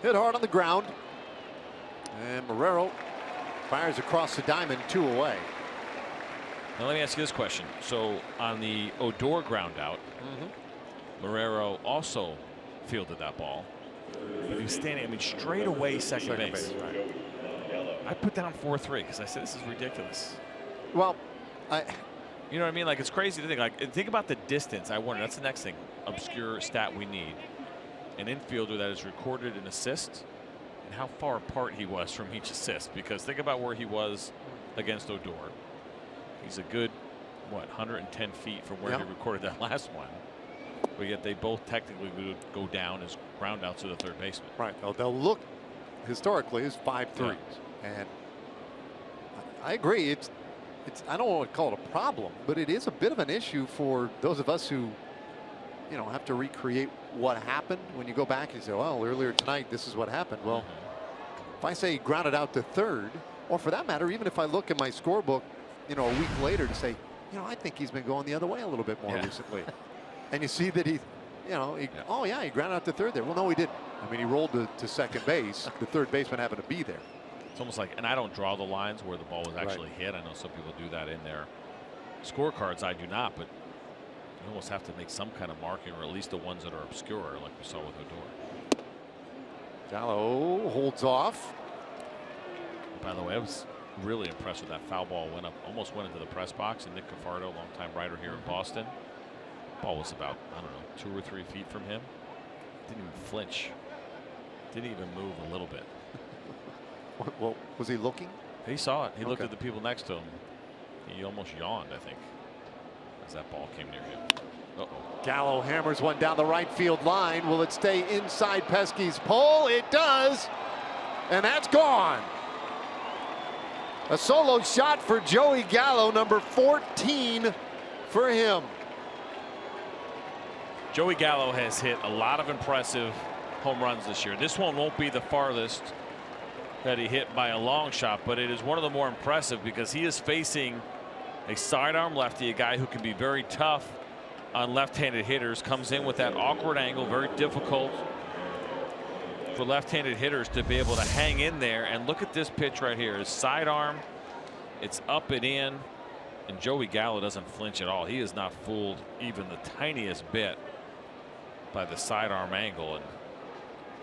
Speaker 2: Hit hard on the ground, and Marrero fires across the diamond, 2 away.
Speaker 5: Now let me ask you this question. So on the Odor ground out, Marrero also fielded that ball, but he was standing, straight away second base.
Speaker 2: Right.
Speaker 5: I put down 4-3 because I said this is ridiculous.
Speaker 2: Well,
Speaker 5: you know what I mean? Like, it's crazy to think. Like, think about the distance. I wonder. That's the next thing. Obscure stat we need. An infielder that has recorded an assist and how far apart he was from each assist. Because think about where he was against Odor. He's a good, 110 feet from where he recorded that last one. But yet they both technically would go down as ground outs to the third baseman.
Speaker 2: Right. They'll look historically as 5-3s, and I agree. It's I don't want to call it a problem, but it is a bit of an issue for those of us who, have to recreate what happened. When you go back and say, well, earlier tonight this is what happened. Well, if I say he grounded out to third, or for that matter, even if I look at my scorebook, a week later to say, I think he's been going the other way a little bit more recently. And you see that he grounded out to third there. Well, no, he didn't. He rolled to second base. The third baseman happened to be there.
Speaker 5: It's almost like, and I don't draw the lines where the ball was actually hit. I know some people do that in their scorecards. I do not, but you almost have to make some kind of marking, or at least the ones that are obscure, like we saw with Odor.
Speaker 2: Gallo holds off.
Speaker 5: By the way, I was really impressed with that foul ball. Almost went into the press box, and Nick Cafardo, longtime writer here in Boston. Ball was about, 2 or 3 feet from him. Didn't even flinch. Didn't even move a little bit.
Speaker 2: Well, was he looking?
Speaker 5: He saw it. He looked at the people next to him. He almost yawned, I think, as that ball came near him.
Speaker 2: Gallo hammers one down the right field line. Will it stay inside Pesky's pole? It does. And that's gone. A solo shot for Joey Gallo, number 14 for him.
Speaker 5: Joey Gallo has hit a lot of impressive home runs this year. This one won't be the farthest that he hit by a long shot, but it is one of the more impressive because he is facing a sidearm lefty, a guy who can be very tough on left-handed hitters, comes in with that awkward angle, very difficult for left-handed hitters to be able to hang in there. And look at this pitch right here. His sidearm, it's up and in, and Joey Gallo doesn't flinch at all. He is not fooled even the tiniest bit by the sidearm angle, and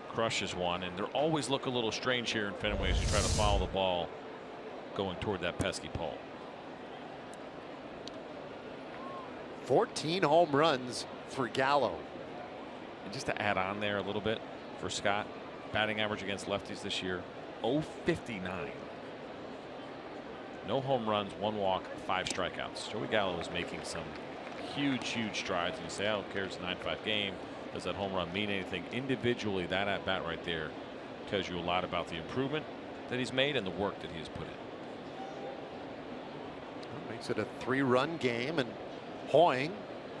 Speaker 5: crushes one. And they always look a little strange here in Fenway as you try to follow the ball going toward that pesky pole.
Speaker 2: 14 home runs for Gallo.
Speaker 5: And just to add on there a little bit for Scott, batting average against lefties this year, .059. No home runs, 1 walk, 5 strikeouts. Joey Gallo is making some huge strides. And you say, oh, who cares, 9-5 game. Does that home run mean anything? Individually, that at bat right there tells you a lot about the improvement that he's made and the work that he has put in.
Speaker 2: Well, makes it a 3-run game, and Hoying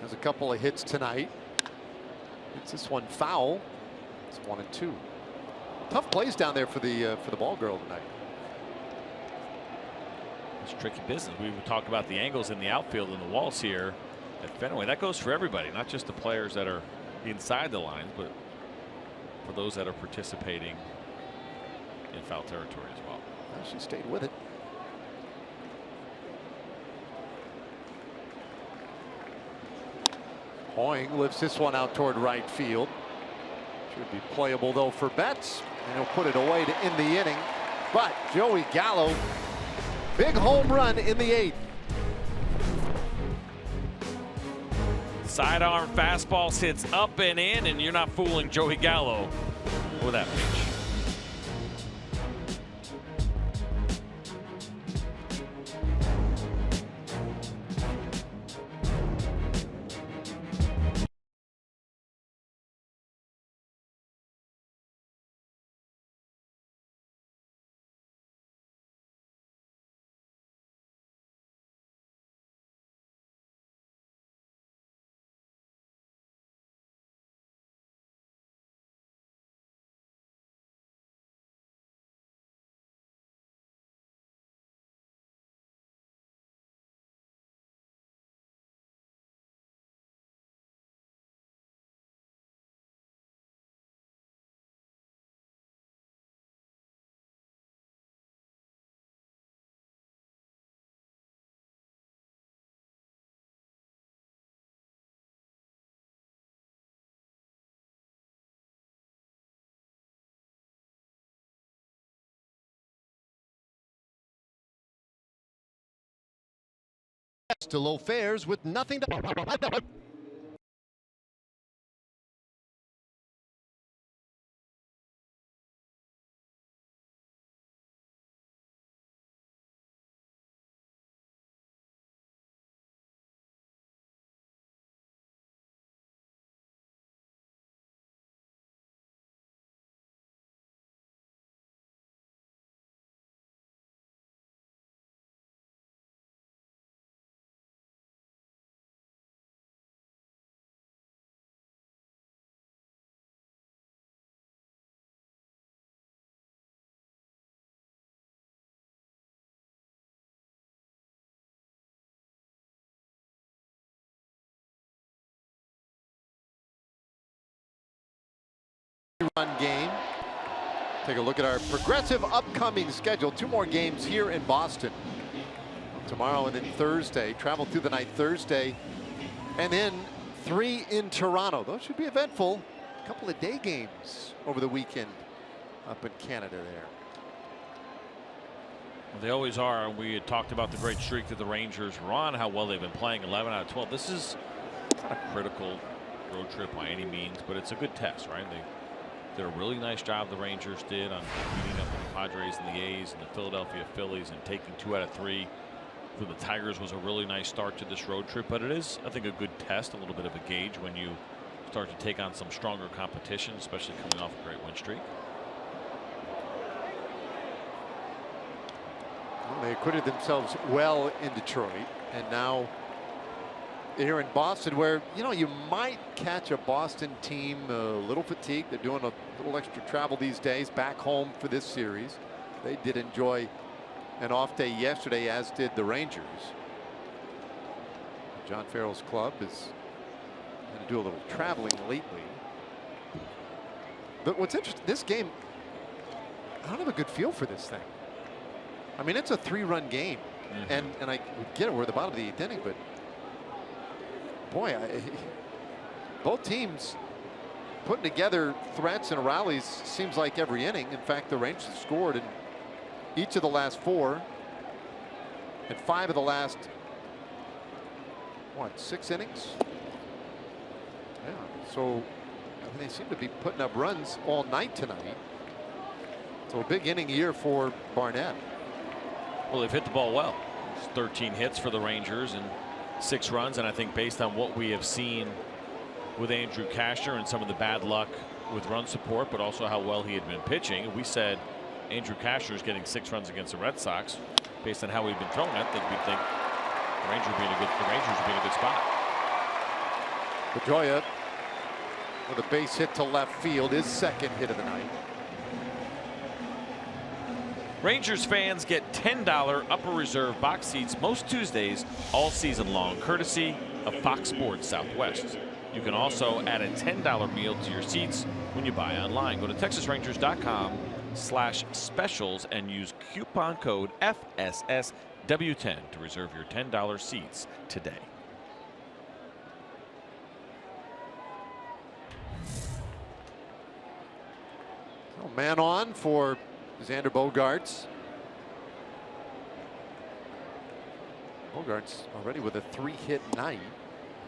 Speaker 2: has a couple of hits tonight. It's this one foul. It's 1-2. Tough plays down there for the ball girl tonight.
Speaker 5: It's tricky business. We talked about the angles in the outfield and the walls here at Fenway. That goes for everybody, not just the players that are inside the lines, but for those that are participating in foul territory as well.
Speaker 2: Well, she stayed with it. Hoying lifts this one out toward right field. Should be playable though for Betts, and he'll put it away to end the inning. But Joey Gallo, big home run in the 8th.
Speaker 5: Sidearm fastball sits up and in, and you're not fooling Joey Gallo with that pitch.
Speaker 2: To low fares with nothing to run game. Take a look at our progressive upcoming schedule. 2 more games here in Boston. Tomorrow and then Thursday. Travel through the night Thursday. And then 3 in Toronto. Those should be eventful. A couple of day games over the weekend up in Canada there.
Speaker 5: Well, they always are. We had talked about the great streak that the Rangers were on, how well they've been playing, 11 out of 12. This is not a critical road trip by any means, but it's a good test, right? They did a really nice job, the Rangers did, on meeting up with the Padres and the A's and the Philadelphia Phillies, and taking 2 out of 3 for the Tigers was a really nice start to this road trip. But it is, I think, a good test, a little bit of a gauge when you start to take on some stronger competition, especially coming off a great win streak.
Speaker 2: Well, they acquitted themselves well in Detroit, and now here in Boston, where you might catch a Boston team a little fatigued. They're doing a little extra travel these days back home for this series. They did enjoy an off day yesterday, as did the Rangers. John Farrell's club is going to do a little traveling lately. But what's interesting, this game, I don't have a good feel for this thing. I mean, it's a 3-run game, and I get it, we're at the bottom of the 8th inning, but boy, both teams putting together threats and rallies seems like every inning. In fact, the Rangers have scored in each of the last 4 and 5 of the last 6 innings. Yeah, so I mean, they seem to be putting up runs all night tonight. So a big inning here for Barnett.
Speaker 5: Well, they've hit the ball well. It's 13 hits for the Rangers and 6 runs, and I think based on what we have seen with Andrew Cashner and some of the bad luck with run support, but also how well he had been pitching, we said Andrew Cashner is getting 6 runs against the Red Sox. Based on how he'd been throwing, I think we'd think the Rangers would be in a good spot.
Speaker 2: Pedroia with a base hit to left field, his 2nd hit of the night.
Speaker 5: Rangers fans get $10 upper reserve box seats most Tuesdays all season long, courtesy of Fox Sports Southwest. You can also add a $10 meal to your seats when you buy online. Go to TexasRangers.com/specials and use coupon code FSSW10 to reserve your $10 seats today.
Speaker 2: So man on for Xander Bogaerts. Bogaerts already with a 3-hit night,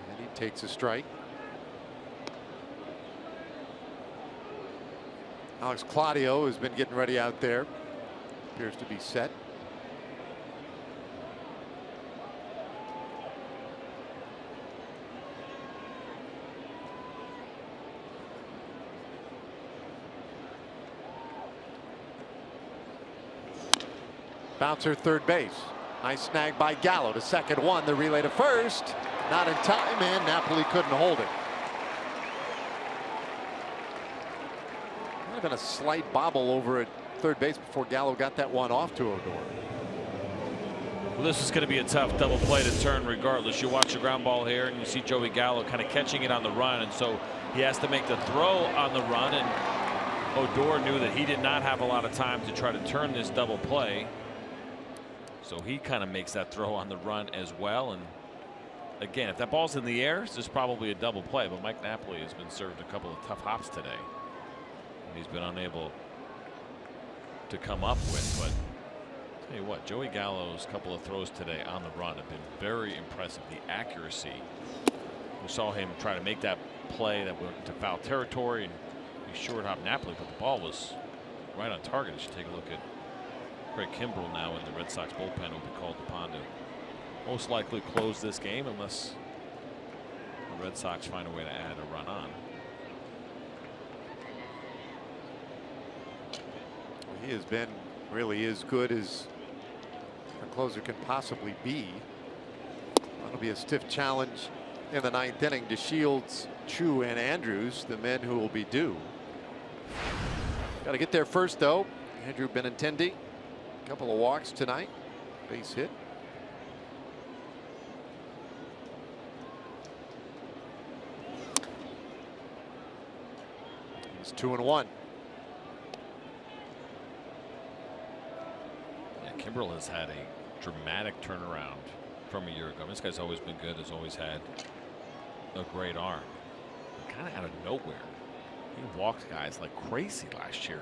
Speaker 2: and he takes a strike. Alex Claudio has been getting ready out there. Appears to be set. Bouncer third base. Nice snag by Gallo to second, one. The relay to first. Not in time, and Napoli couldn't hold it. Might have been a slight bobble over at third base before Gallo got that one off to Odor.
Speaker 5: Well, this is going to be a tough double play to turn regardless. You watch the ground ball here and you see Joey Gallo kind of catching it on the run, and so he has to make the throw on the run, and Odor knew that he did not have a lot of time to try to turn this double play. So he kind of makes that throw on the run as well. And again, if that ball's in the air, this is probably a double play. But Mike Napoli has been served a couple of tough hops today, and he's been unable to come up with. But I'll tell you what, Joey Gallo's couple of throws today on the run have been very impressive. The accuracy. We saw him try to make that play that went to foul territory, and he short hopped Napoli, but the ball was right on target. You should take a look at Craig Kimbrell now in the Red Sox bullpen will be called upon to most likely close this game unless the Red Sox find a way to add a run on.
Speaker 2: He has been really as good as a closer can possibly be. That'll be a stiff challenge in the 9th inning to Shields, Chu, and Andrews, the men who will be due. Got to get there first, though. Andrew Benintendi. Couple of walks tonight, base hit. It's 2-1.
Speaker 5: Yeah, Kimbrell has had a dramatic turnaround from a year ago. This guy's always been good, has always had a great arm. Kind of out of nowhere, he walked guys like crazy last year.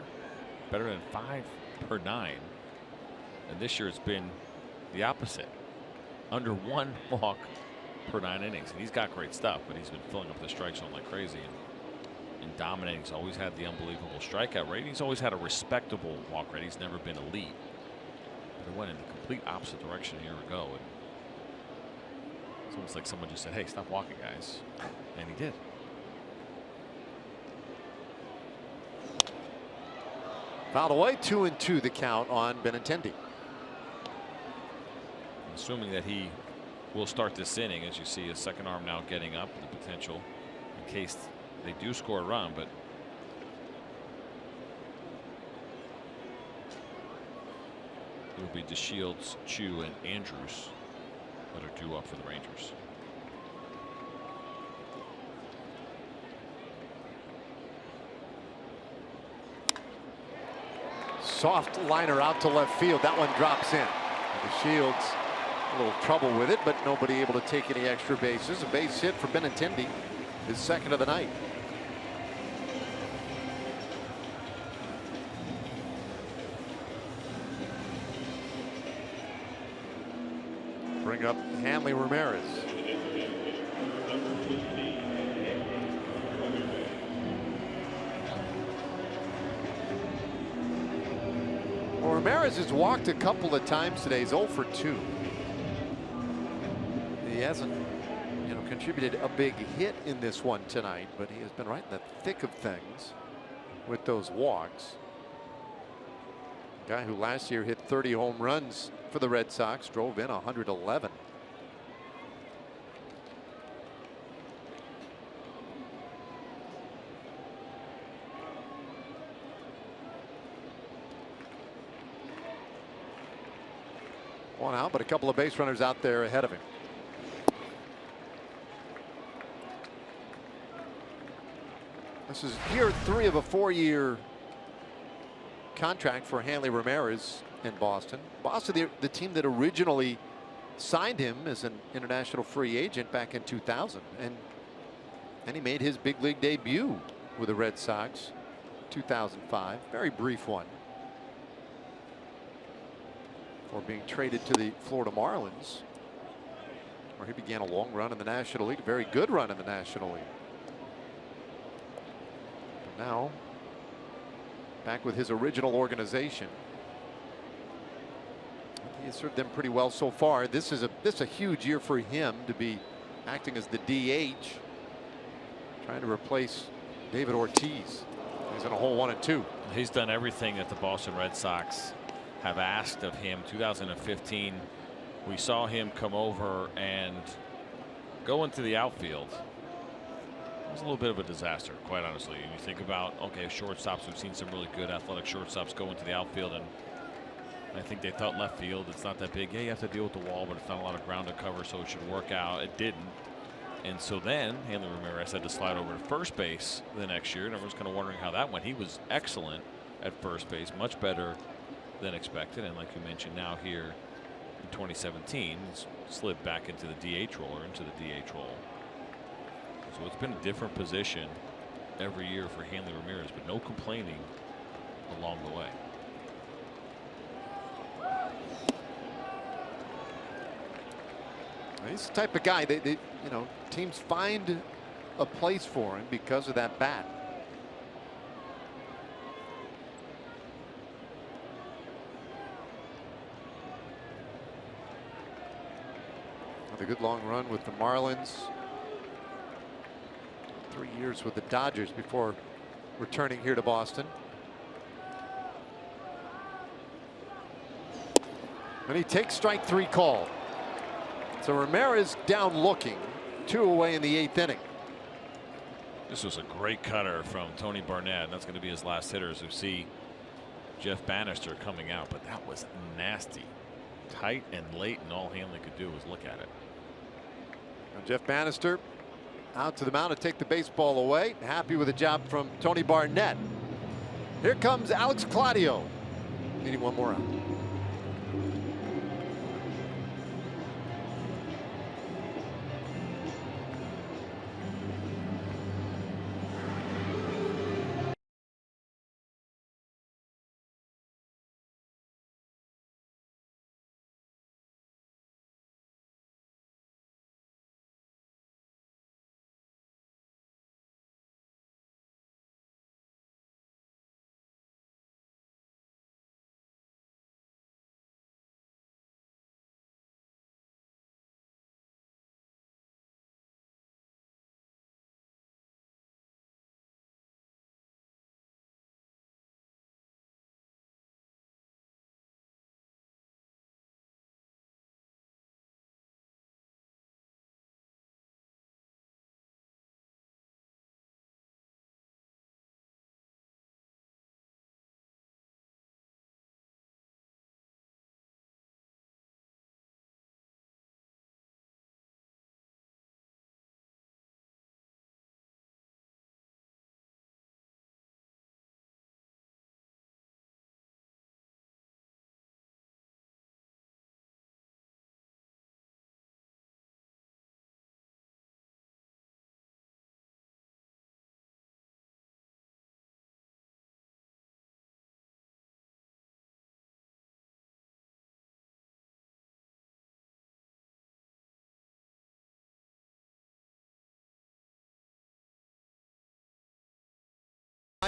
Speaker 5: Better than 5 per 9. And this year it's been the opposite. Under 1 walk per 9 innings. And he's got great stuff, but he's been filling up the strike zone like crazy and dominating. He's always had the unbelievable strikeout rate. He's always had a respectable walk rate. He's never been elite. But it went in the complete opposite direction a year ago. And it's almost like someone just said, hey, stop walking, guys. And he did.
Speaker 2: Fouled away, 2-2 the count on Benintendi.
Speaker 5: Assuming that he will start this inning. As you see, a second arm now getting up, the potential in case they do score a run, but it will be DeShields, Chu, and Andrews that are due up for the Rangers.
Speaker 2: Soft liner out to left field. That one drops in. DeShields a little trouble with it, but nobody able to take any extra bases. A base hit for Benintendi, his second of the night. Bring up Hanley Ramirez. Well, Ramirez has walked a couple of times today. He's 0 for 2. He hasn't, contributed a big hit in this one tonight, but he has been right in the thick of things with those walks. Guy who last year hit 30 home runs for the Red Sox, drove in 111. One out, but a couple of base runners out there ahead of him. This is year 3 of a 4-year contract for Hanley Ramirez in Boston. Boston, the team that originally signed him as an international free agent back in 2000, and he made his big league debut with the Red Sox 2005. Very brief one before being traded to the Florida Marlins, where he began a long run in the National League, a very good run in the National League. But now back with his original organization. He has served them pretty well so far. This is a huge year for him to be acting as the DH, trying to replace David Ortiz. He's in a hole 1 and 2.
Speaker 5: He's done everything that the Boston Red Sox have asked of him. 2015, we saw him come over and go into the outfield. It was a little bit of a disaster, quite honestly. And you think about, okay, shortstops, we've seen some really good athletic shortstops go into the outfield, and I think they thought left field, it's not that big. Yeah, you have to deal with the wall, but it's not a lot of ground to cover, so it should work out. It didn't. And so then Hanley Ramirez had to slide over to first base the next year, and everyone's kind of wondering how that went. He was excellent at first base, much better than expected. And like you mentioned, now here in 2017, he's slid back into the DH role, or into the DH role. So it's been a different position every year for Hanley Ramirez, but no complaining along the way.
Speaker 2: He's the type of guy that teams find a place for him because of that bat. Another good long run with the Marlins. 3 years with the Dodgers before returning here to Boston. And he takes strike 3 call. So Ramirez down looking, 2 away in the 8th inning.
Speaker 5: This was a great cutter from Tony Barnett. That's going to be his last hitter, as we see Jeff Bannister coming out. But that was nasty, tight and late, and all Hanley could do was look at it.
Speaker 2: And Jeff Bannister out to the mound to take the baseball away. Happy with the job from Tony Barnett. Here comes Alex Claudio, needing one more out.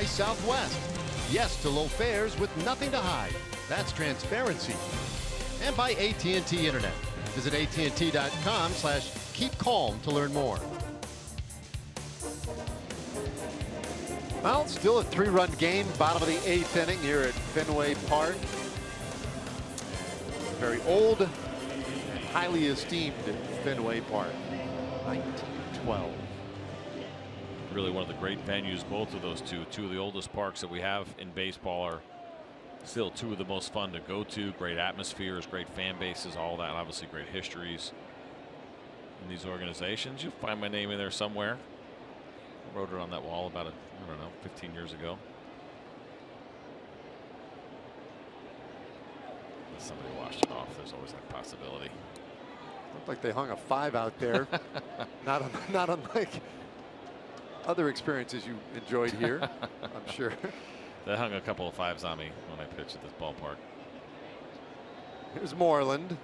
Speaker 2: Southwest. Yes to low fares with nothing to hide. That's transparency. And by AT&T Internet. Visit AT&T.com/keepcalm to learn more. Well, still a 3-run game, bottom of the 8th inning here at Fenway Park. Very old and highly esteemed Fenway Park. 1912.
Speaker 5: Really one of the great venues, both of those two of the oldest parks that we have in baseball are still two of the most fun to go to. Great atmospheres, great fan bases, all that. Obviously great histories in these organizations. You'll find my name in there somewhere. I wrote it on that wall about, I don't know, 15 years ago. Somebody washed it off. There's always that possibility.
Speaker 2: Looked like they hung a 5 out there. not unlike other experiences you enjoyed here, I'm sure.
Speaker 5: They hung a couple of 5s on me when I pitched at this ballpark.
Speaker 2: Here's Moreland.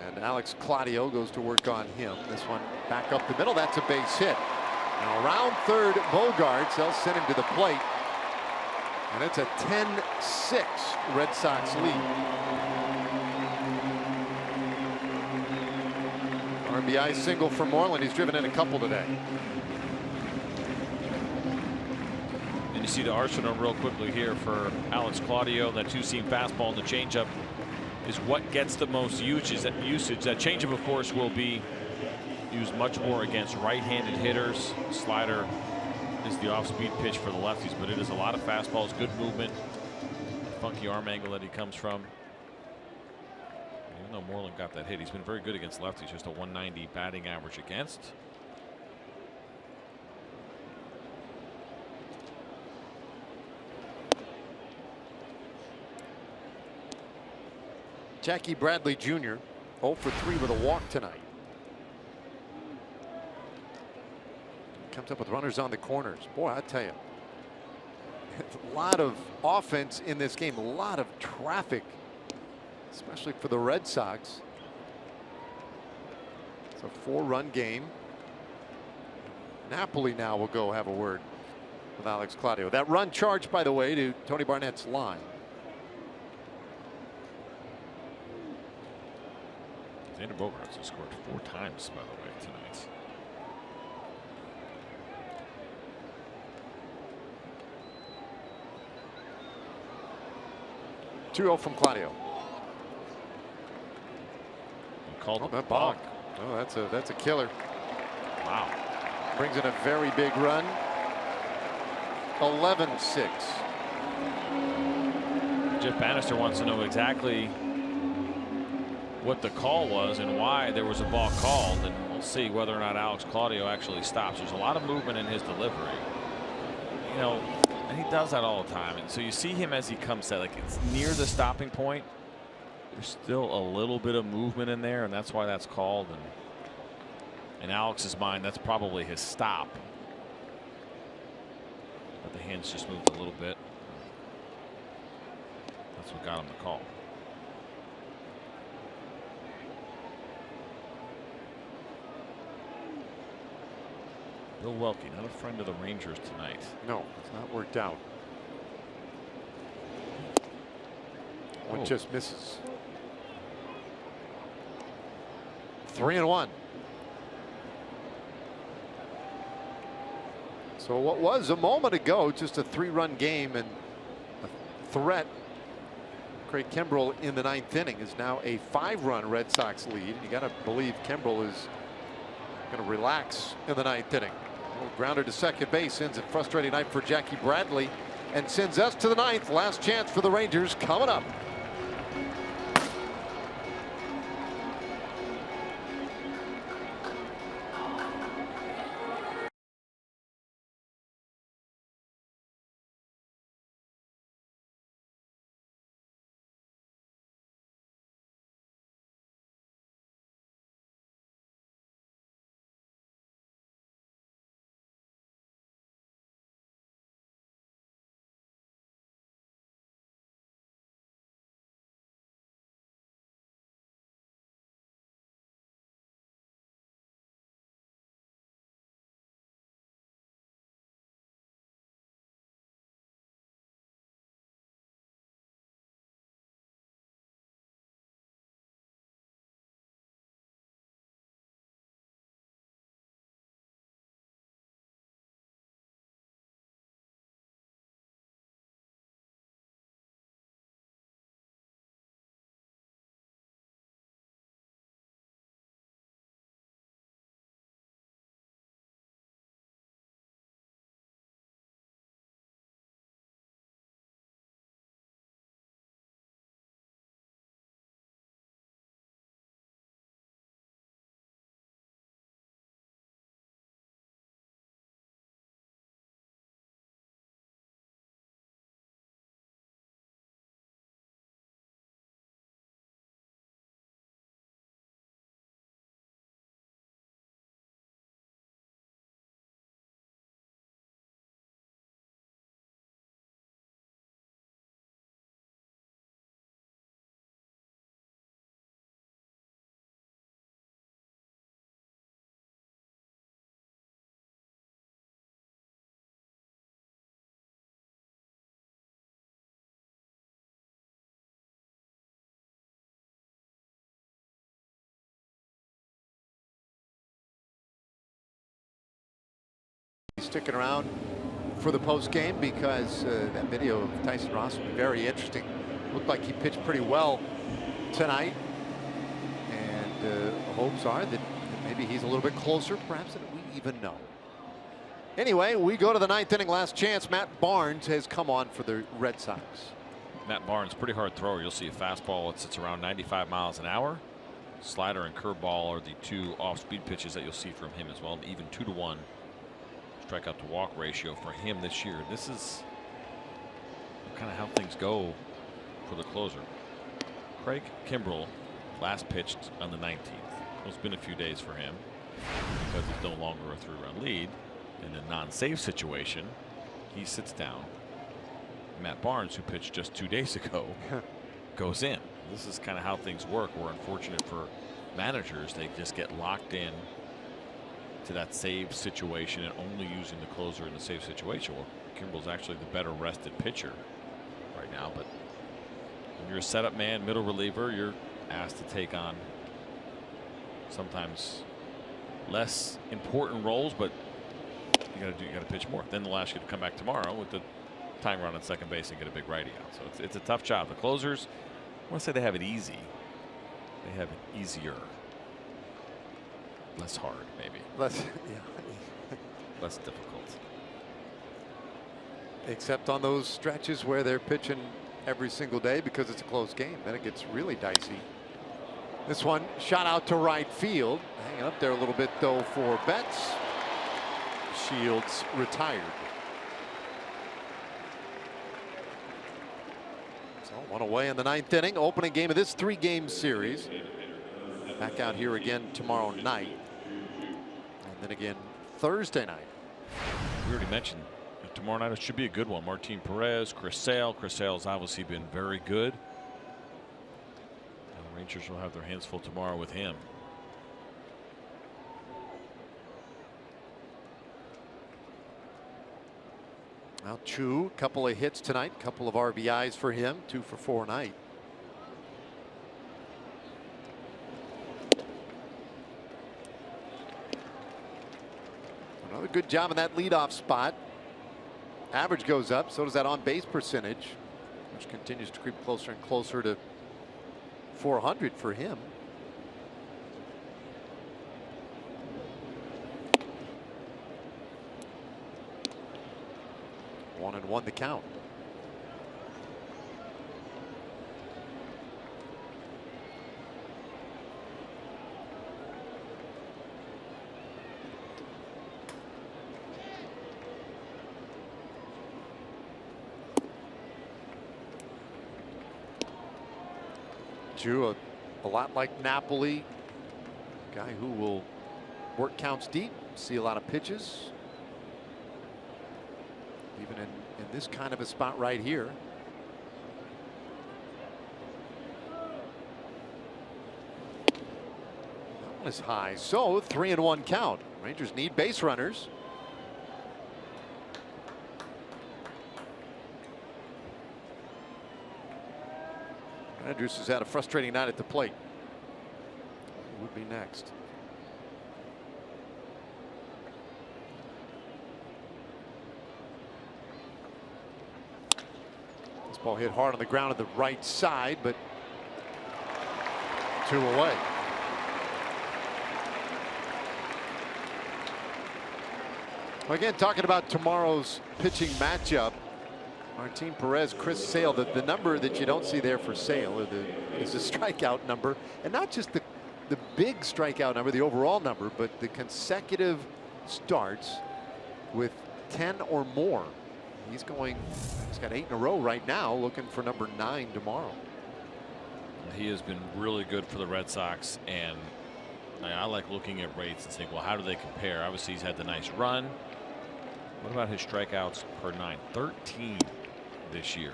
Speaker 2: And Alex Claudio goes to work on him. This one back up the middle. That's a base hit. Now around third, Bogarts. They'll send him to the plate. And it's a 10-6 Red Sox lead. RBI single for Moreland. He's driven in a couple today.
Speaker 5: And you see the arsenal real quickly here for Alex Claudio. That two-seam fastball and the changeup is what gets the most usage. That changeup, of course, will be used much more against right-handed hitters. Slider is the off-speed pitch for the lefties, but it is a lot of fastballs, good movement, funky arm angle that he comes from. Even though Moreland got that hit, he's been very good against lefties. Just a 190 batting average against.
Speaker 2: Jackie Bradley Jr. 0 for 3 with a walk tonight. Comes up with runners on the corners. Boy, I tell you, a lot of offense in this game, a lot of traffic, especially for the Red Sox. It's a 4-run game. Napoli now will go have a word with Alex Claudio. That run charged, by the way, to Tony Barnett's line.
Speaker 5: Xander Bogaerts has scored 4 times, by the way, tonight.
Speaker 2: 2-0 from Claudio.
Speaker 5: Called
Speaker 2: that balk. Oh, that's a killer.
Speaker 5: Wow.
Speaker 2: Brings in a very big run. 11-6.
Speaker 5: Jeff Bannister wants to know exactly what the call was and why there was a ball called, and we'll see whether or not Alex Claudio actually stops. There's a lot of movement in his delivery, you know, and he does that all the time. And so you see him as he comes to, like, it's near the stopping point. There's still a little bit of movement in there, and that's why that's called. And in Alex's mind, that's probably his stop. But the hands just moved a little bit. That's what got him the call. Bill Welke, not a friend of the Rangers tonight.
Speaker 2: No, it's not worked out. One just misses. 3-1. So what was a moment ago just a 3-run game and a threat. Craig Kimbrel in the 9th inning is now a 5-run Red Sox lead. You got to believe Kimbrel is going to relax in the 9th inning. Grounder to second base ends a frustrating night for Jackie Bradley and sends us to the 9th. Last chance for the Rangers coming up. sticking around for the post game because that video of Tyson Ross will be very interesting. Looked like he pitched pretty well tonight, and hopes are that maybe he's a little bit closer, perhaps, than we even know. Anyway, we go to the 9th inning. Last chance. Matt Barnes has come on for the Red Sox.
Speaker 5: Matt Barnes, pretty hard thrower. You'll see a fastball that sits around 95 miles an hour. Slider and curveball are the 2 off-speed pitches that you'll see from him as well. Even 2-to-1 strikeout to walk ratio for him this year. This is kind of how things go for the closer. Craig Kimbrell last pitched on the 19th. It's been a few days for him because he's no longer a 3-run lead. In a non-save situation, he sits down. Matt Barnes, who pitched just 2 days ago, goes in. This is kind of how things work. We're unfortunate for managers. They just get locked in to that save situation and only using the closer in the save situation. Well, Kimbrell's actually the better rested pitcher right now, but when you're a setup man, middle reliever, you're asked to take on sometimes less important roles, but you got to pitch more. Then they'll ask you to come back tomorrow with the tying run on second base and get a big righty out. So it's a tough job. The closers, I want to say they have it easy. They have it easier. Less hard, maybe.
Speaker 2: Less, yeah.
Speaker 5: Less difficult.
Speaker 2: Except on those stretches where they're pitching every single day because it's a close game. Then it gets really dicey. This one shot out to right field. Hanging up there a little bit, though, for Betts. Shields retired. So one away in the 9th inning. Opening game of this 3-game series. Back out here again tomorrow night. And then again Thursday night.
Speaker 5: We already mentioned tomorrow night it should be a good one. Martin Perez, Chris Sale. Chris Sale's obviously been very good. The Rangers will have their hands full tomorrow with him.
Speaker 2: Now Chu, a couple of hits tonight, a couple of RBIs for him, 2 for 4 night. Another good job in that leadoff spot. Average goes up, so does that on-base percentage, which continues to creep closer and closer to 400 for him. One and one the count. Drew, a lot like Napoli, guy who will work counts deep, see a lot of pitches. Even in this kind of a spot right here. That one is high. So 3-1 count. Rangers need base runners. Andrews has had a frustrating night at the plate. Would be next. Ball hit hard on the ground at the right side, but 2 away. Again, talking about tomorrow's pitching matchup, Martin Perez, Chris Sale. The number that you don't see there for Sale is the strikeout number, and not just the big strikeout number, the overall number, but the consecutive starts with 10 or more. He's got 8 in a row right now, looking for number 9 tomorrow.
Speaker 5: He has been really good for the Red Sox, and I like looking at rates and saying, well, how do they compare? Obviously, he's had the nice run. What about his strikeouts per 9? 13 this year.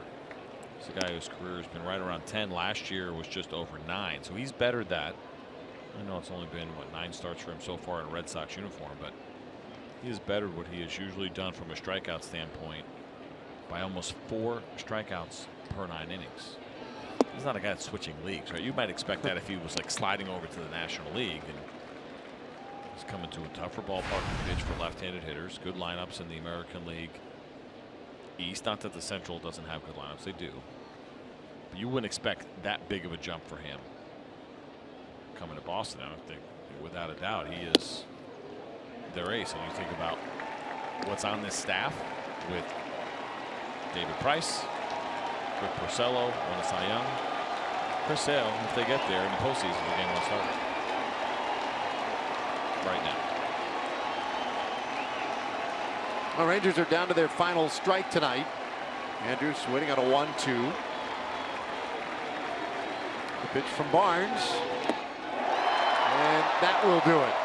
Speaker 5: He's a guy whose career has been right around 10. Last year was just over 9, so he's bettered that. I know it's only been, 9 starts for him so far in a Red Sox uniform, but he has bettered what he has usually done from a strikeout standpoint by almost 4 strikeouts per 9 innings. He's not a guy that's switching leagues, right? You might expect that if he was like sliding over to the National League, and he's coming to a tougher ballpark to pitch for left-handed hitters. Good lineups in the American League East. Not that the Central doesn't have good lineups, they do. But you wouldn't expect that big of a jump for him coming to Boston. I don't think, without a doubt, he is their ace. And you think about what's on this staff with David Price, Rick Porcello, won a Cy Young, Chris Sale, if they get there in the postseason, the game will start right now.
Speaker 2: The Rangers are down to their final strike tonight. Andrews waiting on a 1-2. The pitch from Barnes. And that will do it.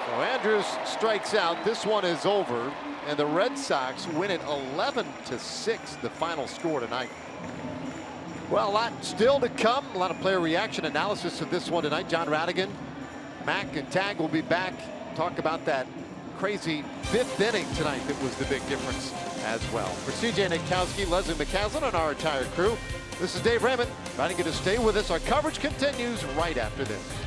Speaker 2: So Andrews strikes out. This one is over. And the Red Sox win it 11-6, the final score tonight. Well, a lot still to come. A lot of player reaction analysis of this one tonight. John Radigan, Mac, and Tag will be back. Talk about that crazy 5th inning tonight that was the big difference as well. For CJ Nitkowski, Leslie McCaslin, and our entire crew, this is Dave Raymond inviting you to stay with us. Our coverage continues right after this.